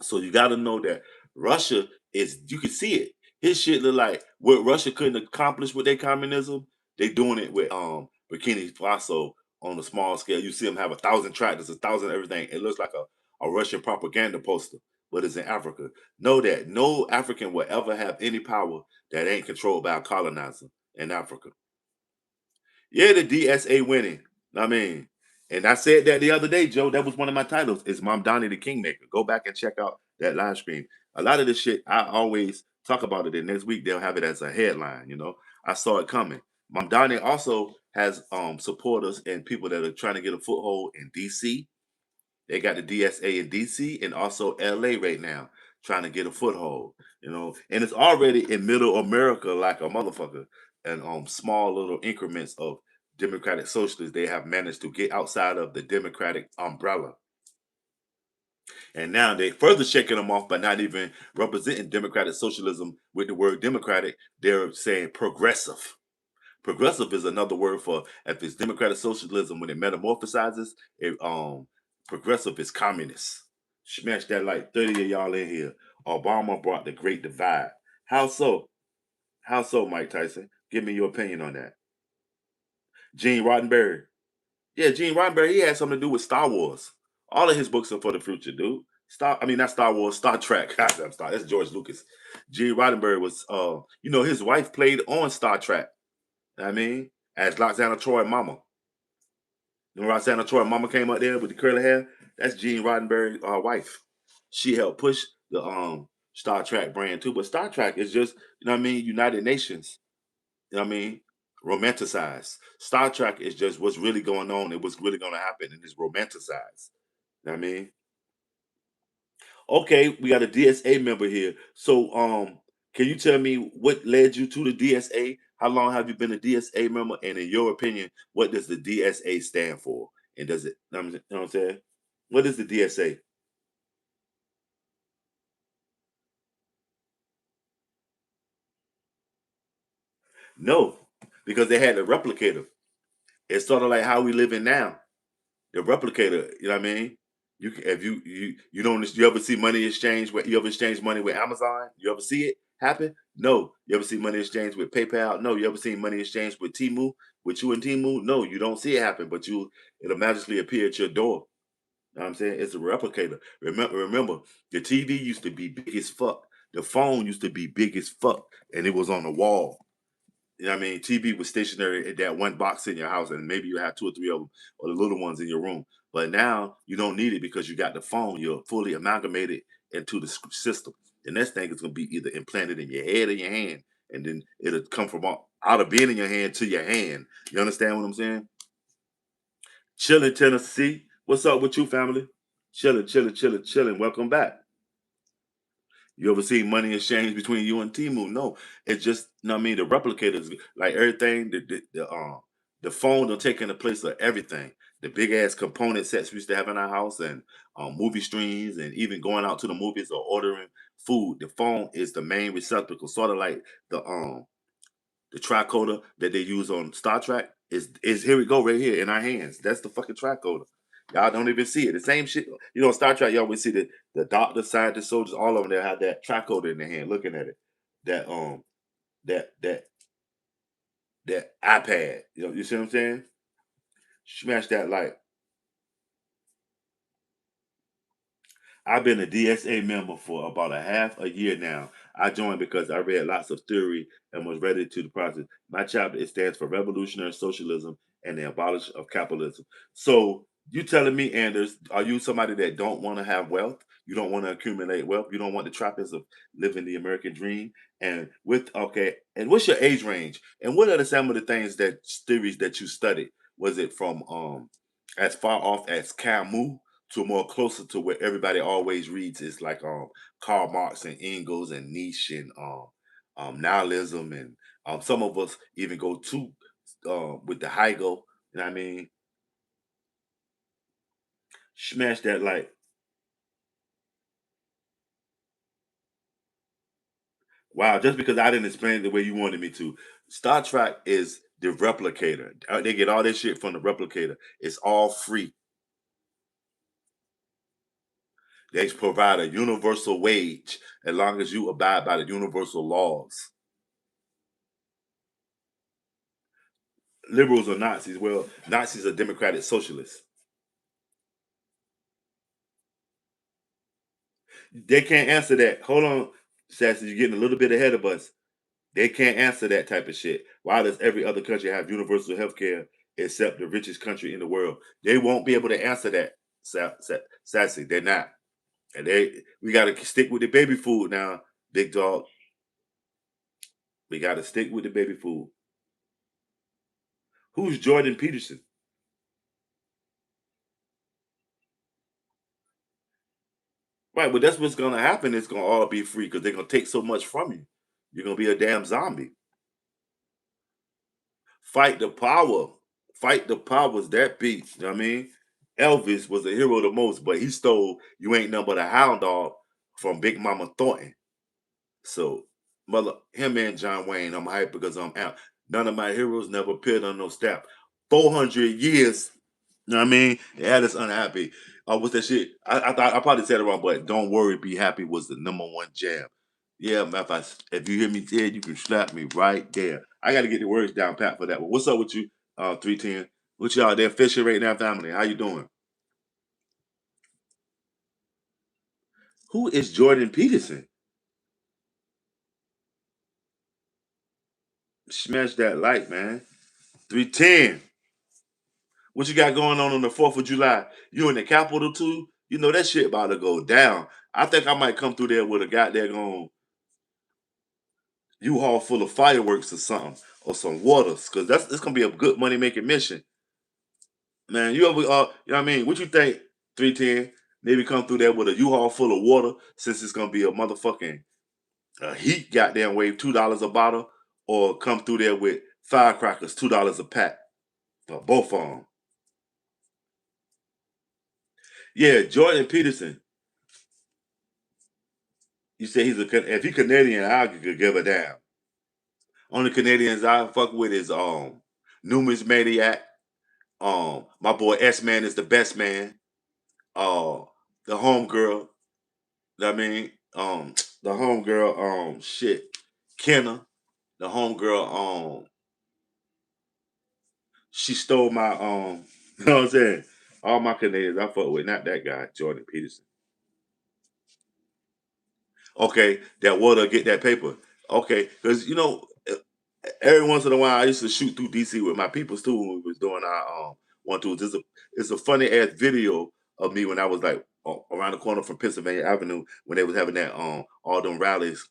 So you got to know that Russia is. You can see it. His shit look like what Russia couldn't accomplish with their communism. They doing it with Burkina Faso on a small scale. You see them have 1,000 tractors, 1,000 everything. It looks like a Russian propaganda poster, but it's in Africa. Know that no African will ever have any power that ain't controlled by a colonizer in Africa. Yeah, the DSA winning. I mean, and I said that the other day, Joe. That was one of my titles. Is Mom Donnie the Kingmaker? Go back and check out that live stream. A lot of this shit, I always talk about it. And next week they'll have it as a headline. You know, I saw it coming. Mom Donnie also has supporters and people that are trying to get a foothold in DC. They got the DSA in DC and also LA right now trying to get a foothold, you know, and it's already in middle America like a motherfucker. And small little increments of democratic socialists they have managed to get outside of the democratic umbrella. And now they further shaking them off by not even representing democratic socialism with the word democratic. They're saying progressive. Progressive is another word for if it's democratic socialism when it metamorphosizes. Progressive is communist. Smash that like 30 of y'all in here. Obama brought the Great Divide. How so? How so, Mike Tyson? Give me your opinion on that. Gene Roddenberry. Yeah, Gene Roddenberry. He had something to do with Star Wars. All of his books are for the future, dude. I mean, not Star Wars, Star Trek. That's George Lucas. Gene Roddenberry was, his wife played on Star Trek. I mean, as Roxana Troy Mama. When Roxana Troy Mama came up there with the curly hair, that's Gene Roddenberry's wife. She helped push the Star Trek brand too. But Star Trek is just, United Nations. You know what I mean? romanticized. Star Trek is just what's really going on and what's really going to happen, and it's romanticized. You know what I mean, okay, we got a DSA member here. So, can you tell me what led you to the DSA? How long have you been a DSA member? And in your opinion, what does the DSA stand for? And does it, you know what I'm saying? What is the DSA? No, because they had a replicator. It's sort of like how we living now. The replicator, you know what I mean? If you don't you ever see money exchange you ever exchange money with Amazon? You ever see it happen? No. You ever see money exchange with PayPal? No. You ever see money exchange with Timu? With you and Timu? No, you don't see it happen, but it'll magically appear at your door. You know what I'm saying? It's a replicator. Remember, the TV used to be big as fuck. The phone used to be big as fuck, and it was on the wall. You know what I mean? TV was stationary at that one box in your house, and maybe you have two or three of them, or the little ones in your room. But now you don't need it because you got the phone. You're fully amalgamated into the system. The next thing is going to be either implanted in your head or your hand, and then it'll come from out of being in your hand to your hand. You understand what I'm saying? Chilling, Tennessee. What's up with you, family? Chilling, chilling, chilling, chilling. Welcome back. You ever see money exchange between you and Timu? No, it's just, you know what I mean, the replicators, like everything, the phone are taking the place of everything. The big ass component sets we used to have in our house, and movie streams, and even going out to the movies or ordering food. The phone is the main receptacle, sort of like the tricorder that they use on Star Trek. Is here we go right here in our hands. That's the fucking tricorder. Y'all don't even see it. The same shit. You know, Star Trek, you always see the doctor, scientists, soldiers, all of them that have that tricorder in their hand, looking at it. That that that that iPad. You know, you see what I'm saying? Smash that like. I've been a DSA member for about a half a year now. I joined because I read lots of theory and was ready to the process. My chapter, it stands for Revolutionary Socialism and the Abolition of Capitalism. So you telling me, Anders, are you somebody that don't want to have wealth? You don't want to accumulate wealth? You don't want the trappings of living the American dream? And and what's your age range? And what are some of the things that theories that you studied? Was it from as far off as Camus to more closer to where everybody always reads is like Karl Marx and Engels and Nietzsche and nihilism, and some of us even go to with the Hegel. You know what I mean? Smash that like, wow, just because I didn't explain it the way you wanted me to. Star Trek is the replicator. They get all this shit from the replicator. It's all free. They provide a universal wage as long as you abide by the universal laws. Liberals are Nazis. Well, Nazis are democratic socialists. They can't answer that. Hold on, Sassy, you're getting a little bit ahead of us. They can't answer that type of shit. Why does every other country have universal health care except the richest country in the world? They won't be able to answer that, Sassy. They're not. And we got to stick with the baby food now, big dog. We got to stick with the baby food. Who's Jordan Peterson? Right, but that's what's going to happen. It's going to all be free because they're going to take so much from you. You're going to be a damn zombie. Fight the power. Fight the powers that be. You know what I mean? Elvis was a hero the most, but he stole You Ain't Nothing But a Hound Dog from Big Mama Thornton. So, mother, him and John Wayne, I'm hyped because I'm out. None of my heroes never appeared on no stamp. 400 years, you know what I mean? They had us unhappy. What's that shit? I thought I probably said it wrong, but Don't Worry, Be Happy was the number one jam. Yeah, man, if you hear me say it, you can slap me right there. I got to get the words down pat for that one. What's up with you, 310? What y'all there fishing right now, family? How you doing? Who is Jordan Peterson? Smash that like, man. 310. What you got going on the 4th of July? You in the Capitol too? You know that shit about to go down. I think I might come through there with a goddamn U-Haul full of fireworks or something. or some waters, because it's gonna be a good money making mission. Man, you ever you know what I mean? What you think, 310? Maybe come through there with a U-Haul full of water, since it's gonna be a motherfucking heat goddamn wave, $2 a bottle, or come through there with firecrackers, $2 a pack. Both of them. Yeah, Jordan Peterson. You say if he Canadian, I could give a damn. Only Canadians I fuck with is Numis Maniac. My boy S Man is the best man. The homegirl. I mean, the homegirl, shit, Kenna, the homegirl, she stole my, you know what I'm saying? All my Canadians I fuck with, not that guy, Jordan Peterson. Okay, that water get that paper. Okay, because every once in a while I used to shoot through DC with my peoples too when we was doing our 1 2. It's a funny ass video of me when I was like around the corner from Pennsylvania Avenue when they was having that all them rallies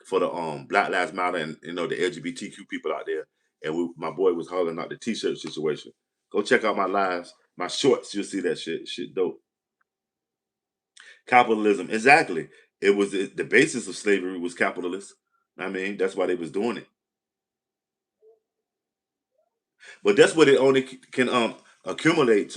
for the Black Lives Matter and the LGBTQ people out there, and my boy was hollering out the T-shirt situation. Go check out my lives, my shorts. You'll see that shit dope. Capitalism, exactly. It was the basis of slavery was capitalist. I mean, that's why they was doing it. But that's what it only can accumulate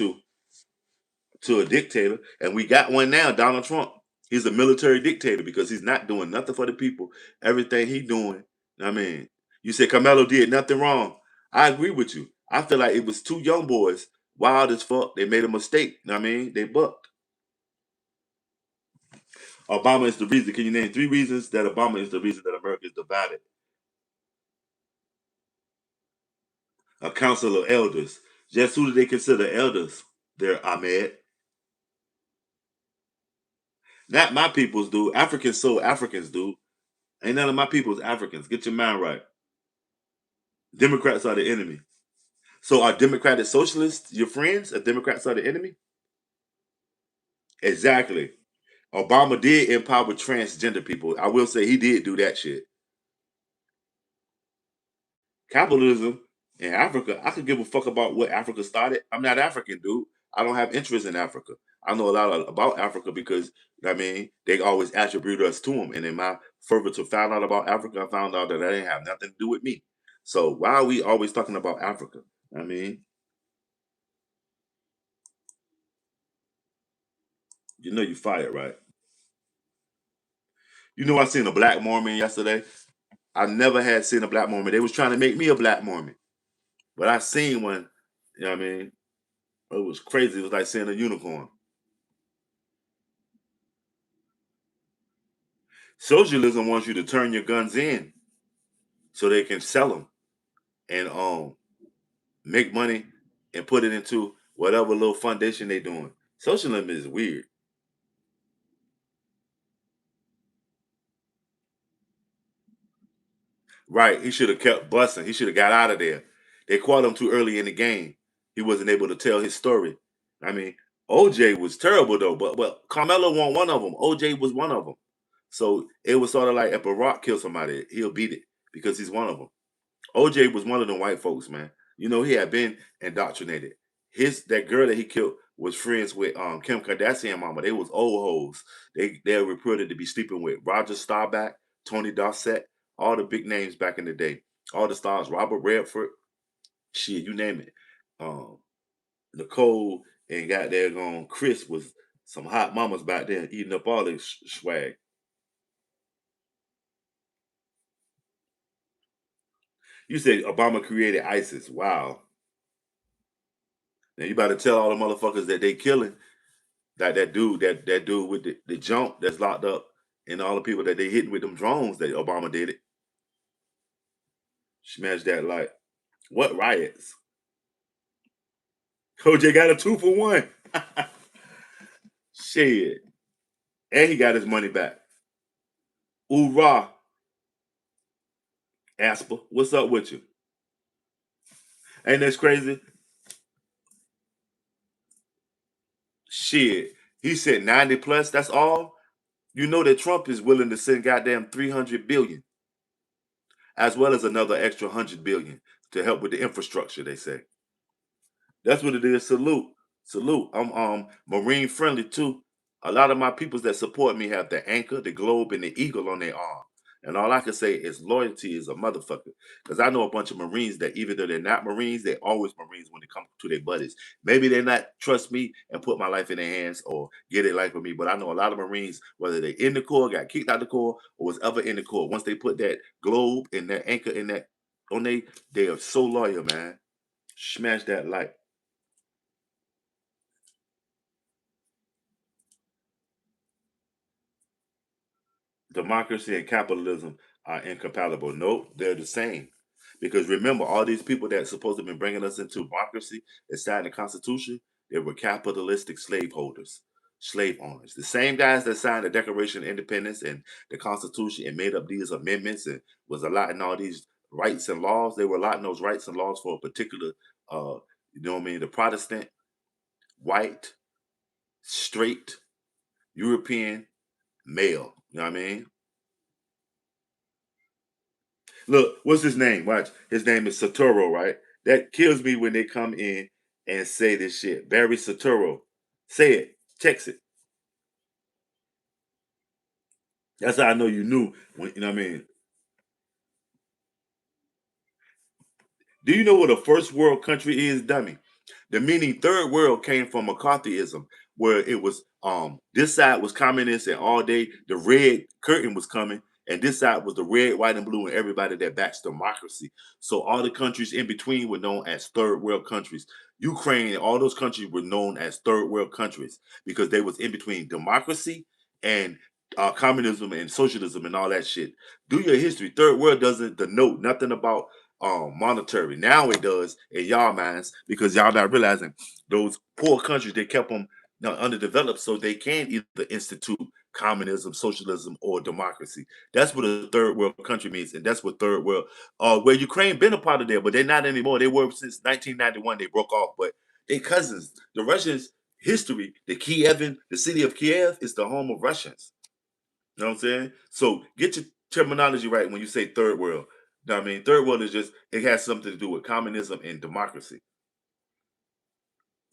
to a dictator. And we got one now, Donald Trump. He's a military dictator because he's not doing nothing for the people. Everything he doing, I mean, you said Carmelo did nothing wrong. I agree with you. I feel like it was two young boys, wild as fuck. They made a mistake. I mean, they bucked. Obama is the reason. Can you name 3 reasons that Obama is the reason that America is divided? A council of elders. Just who do they consider elders? They're Ahmed. Not my peoples do. Africans so Africans do. Ain't none of my people's Africans. Get your mind right. Democrats are the enemy. So are Democratic socialists your friends? If Democrats are the enemy? Exactly. Obama did empower transgender people. I will say he did do that shit. Capitalism in Africa, I could give a fuck about what Africa started. I'm not African, dude. I don't have interest in Africa. I know a lot about Africa because they always attribute us to them. And in my further to find out about Africa, I found out that didn't have nothing to do with me. So why are we always talking about Africa? I mean, you fired, right? I seen a black Mormon yesterday. I never had seen a black Mormon. They was trying to make me a black Mormon, but I seen one. You know what I mean? It was crazy. It was like seeing a unicorn. Socialism wants you to turn your guns in so they can sell them and make money and put it into whatever little foundation they doing. Socialism is weird. Right. He should have kept busting. He should have got out of there. They caught him too early in the game. He wasn't able to tell his story. I mean, OJ was terrible though, but Carmelo won one of them. OJ was one of them. So it was sort of like if a rock kills somebody, he'll beat it because he's one of them. OJ was one of them white folks, man. He had been indoctrinated. That girl that he killed was friends with Kim Kardashian mama. They was old hoes. They're reported to be sleeping with Roger Staubach, Tony Dossett, all the big names back in the day. All the stars, Robert Redford, shit, you name it. Um, Nicole and got there going. Chris was some hot mamas back there eating up all this swag. You said Obama created ISIS. Wow. Now you about to tell all the motherfuckers that they killing that dude with the jump that's locked up and all the people that they hitting with them drones that Obama did it. Smashed that like what riots? OJ got a 2 for 1. Shit. And he got his money back. Hoorah. Asper, what's up with you? Ain't that crazy? Shit. He said 90 plus, that's all. You know that Trump is willing to send goddamn 300 billion. as well as another extra 100 billion to help with the infrastructure. They say that's what it is. Salute, salute. I'm marine friendly too. A lot of my peoples that support me have the anchor, the globe, and the eagle on their arm. And all I can say is loyalty is a motherfucker. Because I know a bunch of Marines that even though they're not Marines, they're always Marines when it comes to their buddies. Maybe they not trust me and put my life in their hands or get their life with me. But I know a lot of Marines, whether they in the Corps, got kicked out the Corps, or was ever in the Corps, once they put that globe and that anchor in that on they are so loyal, man. Smash that like. Democracy and capitalism are incompatible. Nope, they're the same. Because remember, all these people that supposed to be bringing us into democracy and signing the Constitution, they were capitalistic slaveholders, slave owners. The same guys that signed the Declaration of Independence and the Constitution and made up these amendments and was allotting all these rights and laws. They were allotting those rights and laws for a particular, you know what I mean, the Protestant, white, straight, European male. You know what I mean? Look, what's his name? Watch. His name is Saturo, right? That kills me when they come in and say this shit. Barry Saturo. Say it. Text it. That's how I know you knew when you know what I mean. Do you know what a first world country is, dummy? The meaning third world came from McCarthyism, where it was this side was communist and all day the red curtain was coming, and this side was the red, white, and blue, and everybody that backs democracy. So all the countries in between were known as third world countries. Ukraine and all those countries were known as third world countries because they was in between democracy and communism and socialism and all that shit. Do your history. Third world doesn't denote nothing about monetary. Now it does in y'all minds because y'all not realizing those poor countries they kept them underdeveloped so they can either institute communism, socialism, or democracy. That's what a third world country means, and that's what third world. Where Ukraine been a part of there, but they're not anymore. They were since 1991. They broke off, but they cousins. The Russians' history, the Kievan, the city of Kiev, is the home of Russians. You know what I'm saying? So get your terminology right when you say third world. You know what I mean? Third world is just it has something to do with communism and democracy.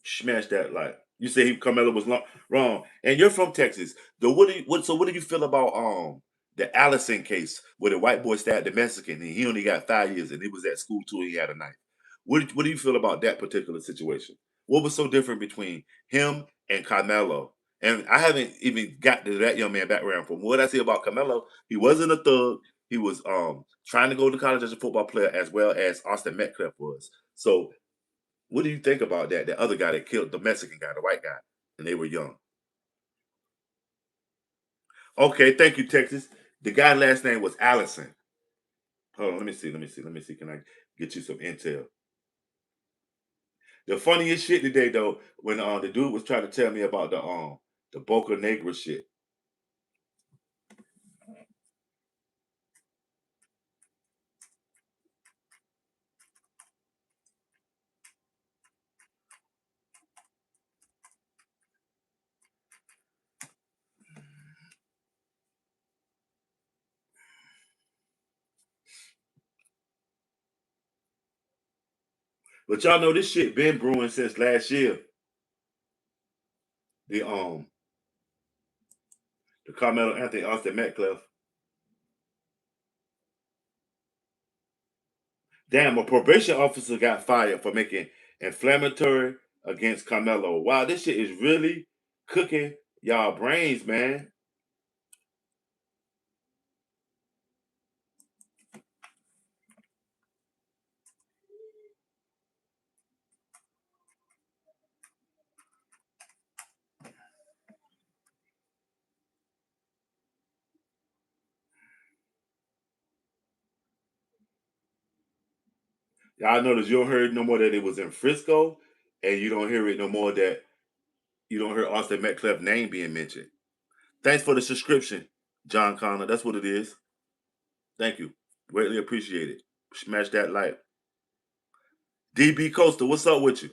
Smash that like you say he Carmelo was wrong. And you're from Texas. The what do you feel about the Allison case where the white boy stabbed the Mexican and he only got 5 years and he was at school too and he had a knife? What do you feel about that particular situation? What was so different between him and Carmelo? And I haven't even got to that young man background. From what I see about Carmelo, he wasn't a thug. He was trying to go to college as a football player as well as Austin Metcalf was. So what do you think about that? The other guy that killed the Mexican guy, the white guy, and they were young. Okay, thank you, Texas. The guy's last name was Allison. Hold on, let me see. Let me see. Let me see. Can I get you some intel? The funniest shit today, though, when the dude was trying to tell me about the Boca Negra shit. But y'all know this shit been brewing since last year. The the Carmelo Anthony Austin Metcalf. Damn, a probation officer got fired for making inflammatory against Carmelo. Wow, this shit is really cooking y'all brains, man. Y'all notice you don't hear no more that it was in Frisco, and you don't hear it no more that you don't hear Austin Metcalf's name being mentioned. Thanks for the subscription, John Connor. That's what it is. Thank you. Greatly appreciate it. Smash that like. DB Coaster, what's up with you?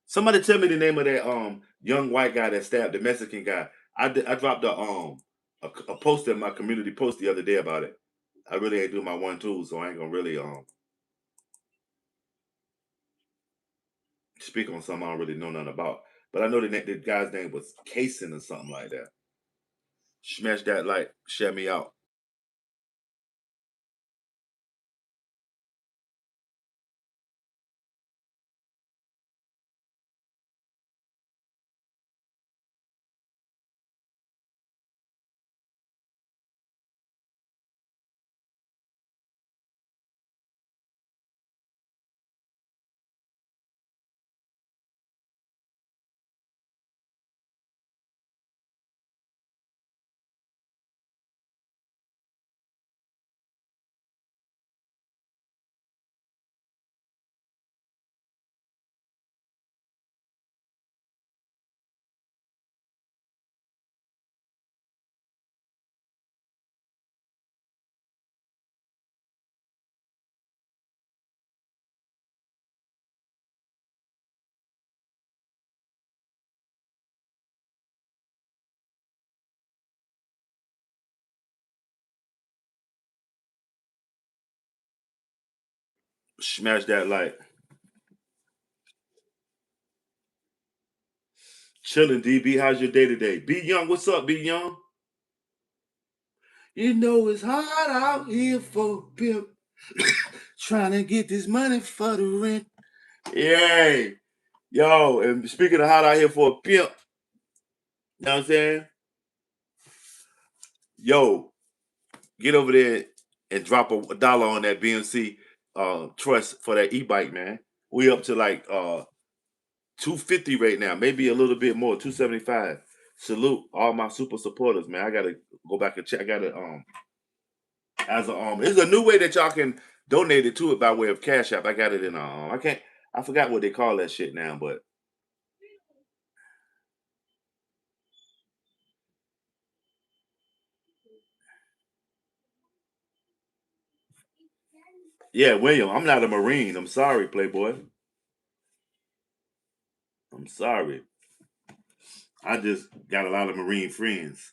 Somebody tell me the name of that young white guy that stabbed the Mexican guy. I dropped a post in my community post the other day about it. I really ain't do my 1-2, so I ain't gonna really speak on something I don't really know nothing about. But I know the guy's name was Kason or something like that. Smash that like, share me out. Smash that like. Chilling, DB. How's your day today? Be Young, what's up, Be Young? You know it's hard out here for a pimp trying to get this money for the rent. Yay. Yo, and speaking of hot out here for a pimp, you know what I'm saying? Yo, get over there and drop a dollar on that BMC trust for that e-bike, man. We up to like 250 right now, maybe a little bit more, 275. Salute all my super supporters, man. I gotta go back and check. I gotta as a it's a new way that y'all can donate it to it by way of Cash App. I got it in I can't I forgot what they call that shit now, but yeah, William. I'm not a Marine. I'm sorry, Playboy. I'm sorry. I just got a lot of Marine friends.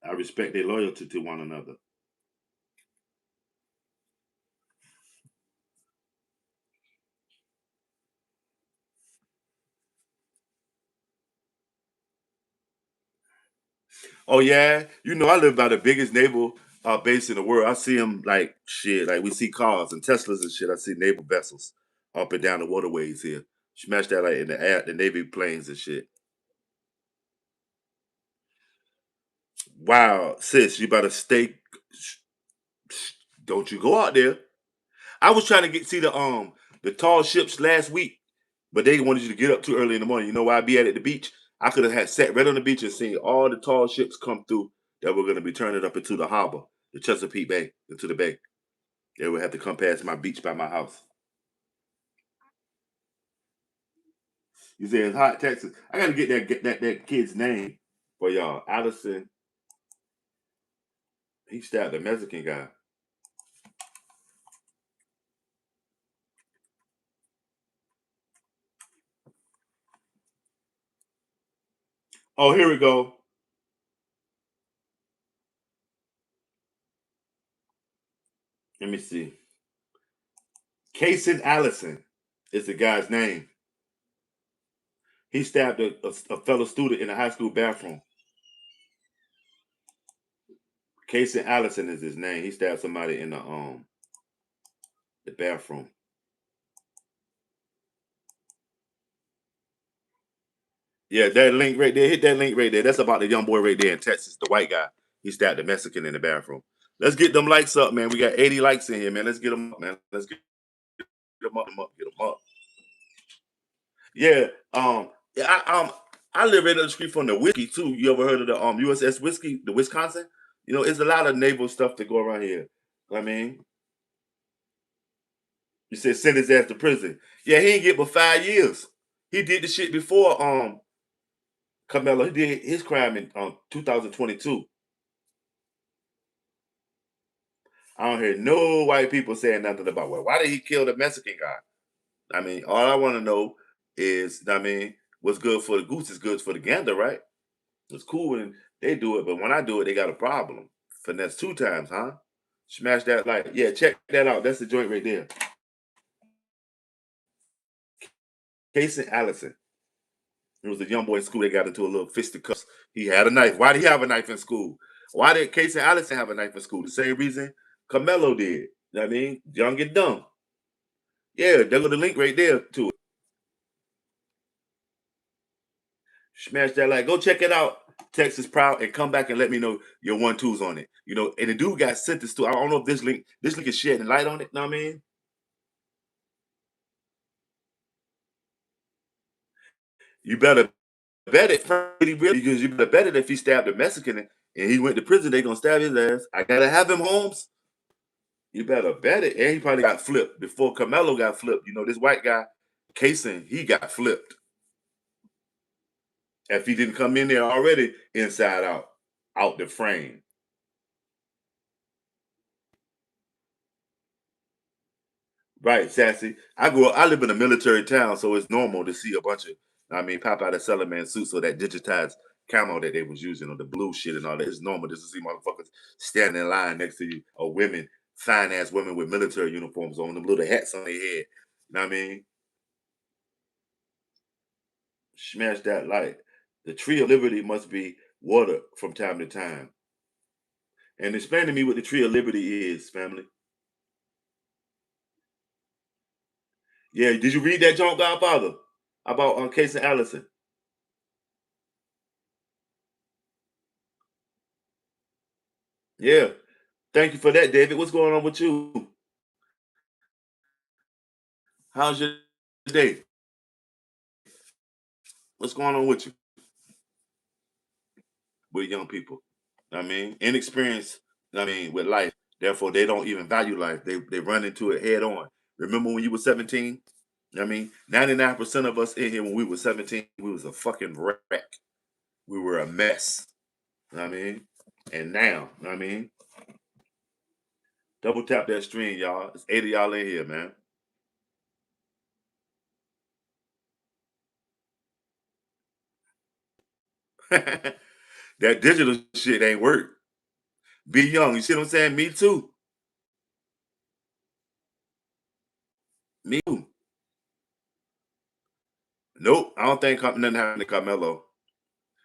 I respect their loyalty to one another. Oh yeah, you know I live by the biggest naval base in the world. I see them like shit, like we see cars and Teslas and shit. I see naval vessels up and down the waterways here. Smash that like in the air, the Navy planes and shit. Wow, sis, you better stay. Don't you go out there. I was trying to get see the tall ships last week, but they wanted you to get up too early in the morning. You know why I be at the beach? I could have had sat right on the beach and seen all the tall ships come through that were going to be turning up into the harbor, the Chesapeake Bay, into the bay. They would have to come past my beach by my house. You say it's hot, Texas. I got to get that kid's name for y'all. Allison. He stabbed a Mexican guy. Oh, here we go. Let me see. Kason Allison is the guy's name. He stabbed a fellow student in a high school bathroom. Casey Allison is his name. He stabbed somebody in the bathroom. Yeah, that link right there. Hit that link right there. That's about the young boy right there in Texas, the white guy. He stabbed the Mexican in the bathroom. Let's get them likes up, man. We got 80 likes in here, man. Let's get them up, man. Let's get them up. Yeah, yeah. I live right up the street from the whiskey too. You ever heard of the USS Whiskey, the Wisconsin? You know, it's a lot of naval stuff that go around here. I mean, you said send his ass to prison. Yeah, he ain't get but 5 years. He did the shit before Carmelo. He did his crime in 2022. I don't hear no white people saying nothing about, well, why did he kill the Mexican guy? I mean, all I want to know is, I mean, what's good for the goose is good for the gander, right? It's cool when they do it, but when I do it, they got a problem. Finesse 2 times, huh? Smash that like. Yeah, check that out. That's the joint right there. Casey Allison. It was a young boy in school. They got into a little fisticuffs. He had a knife. Why did he have a knife in school? Why did Casey Allison have a knife in school? The same reason Carmelo did. You know what I mean? Young and dumb. Yeah, there go the link right there to it. Smash that like. Go check it out. Texas Proud and come back and let me know your 1-2s on it. You know, and the dude got sentenced to. I don't know if this link is shedding light on it. Know what I mean? You better bet it really because you better bet it if he stabbed a Mexican and he went to prison, they gonna stab his ass. I gotta have him, Holmes. You better bet it. And he probably got flipped before Carmelo got flipped. You know, this white guy, Kaysen, he got flipped. If he didn't come in there already inside out the frame. Right, Sassy. I live in a military town, so it's normal to see a bunch of, I mean, pop out of Cellarman suits or that digitized camo that they was using or the blue shit and all that. It's normal just to see motherfuckers standing in line next to you or women, fine ass women with military uniforms on, them little hats on their head. You know what I mean? Smash that light. The tree of liberty must be watered from time to time. And explain to me what the tree of liberty is, family. Yeah, did you read that John Godfather about Casey Allison? Yeah. Thank you for that, David. What's going on with you? How's your day? What's going on with you with young people? I mean, inexperienced, I mean, with life. Therefore, they don't even value life. They run into it head on. Remember when you were 17? I mean, 99% of us in here when we were 17, we was a fucking wreck. We were a mess. You know what I mean? And now, you know what I mean? Double tap that stream, y'all. It's 8 of y'all in here, man. That digital shit ain't work. Be young. You see what I'm saying? Me too. Me too. Nope. I don't think nothing happened to Carmelo.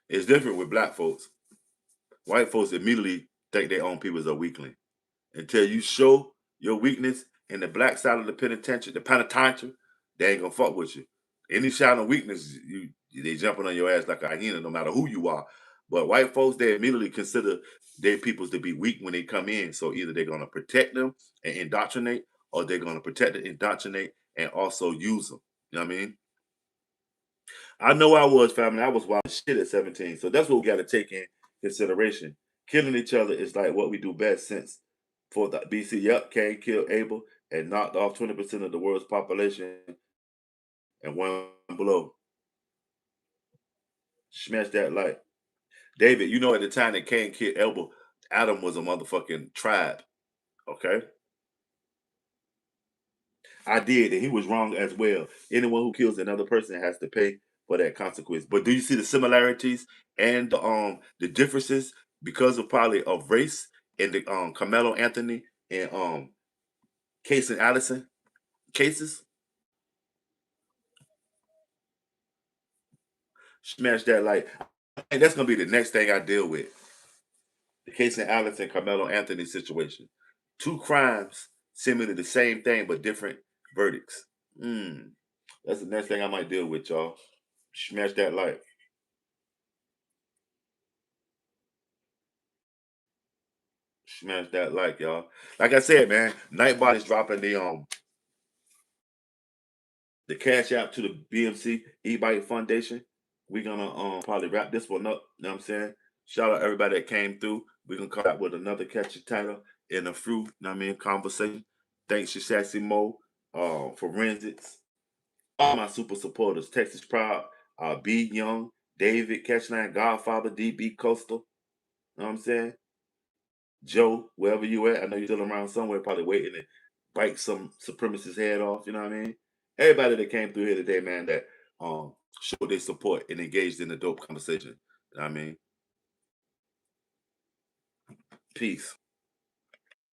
It's different with black folks. White folks immediately think their own people is a weakling. Until you show your weakness in the black side of the penitentiary, they ain't gonna fuck with you. Any sign of weakness, they jumping on your ass like a hyena, no matter who you are. But white folks, they immediately consider their peoples to be weak when they come in. So either they're gonna protect them and indoctrinate, or they're gonna protect and indoctrinate and also use them. You know what I mean? I know I was, family. I was wild as shit at 17. So that's what we got to take in consideration. Killing each other is like what we do best since for the BC. Yep, Cain killed Abel and knocked off 20% of the world's population in one blow. Smash that like. David, you know at the time that Cain killed Abel, Adam was a motherfucking tribe. Okay? I did, and he was wrong as well. Anyone who kills another person has to pay for that consequence. But do you see the similarities and the differences because of probably of race in the Carmelo Anthony and Case and Allison cases? Smash that like. And that's gonna be the next thing I deal with. The Case and Allison Carmelo Anthony situation. Two crimes seemingly the same thing but different verdicts. Mm, that's the next thing I might deal with, y'all. Smash that like. Smash that like, y'all. Like I said, man, Nightbot is dropping the cash out to the BMC E-Bike Foundation. We're gonna probably wrap this one up. You know what I'm saying? Shout out everybody that came through. We're gonna come out with another catchy title in a few, you know what I mean, conversation. Thanks to Sassy Mo, Forensics, all my super supporters, Texas Proud, B Young, David, Catchline, Godfather, DB Coastal. You know what I'm saying? Joe, wherever you at, I know you're still around somewhere, probably waiting to bite some supremacist head off. You know what I mean? Everybody that came through here today, man, that showed their support and engaged in the dope conversation. You know what I mean? Peace.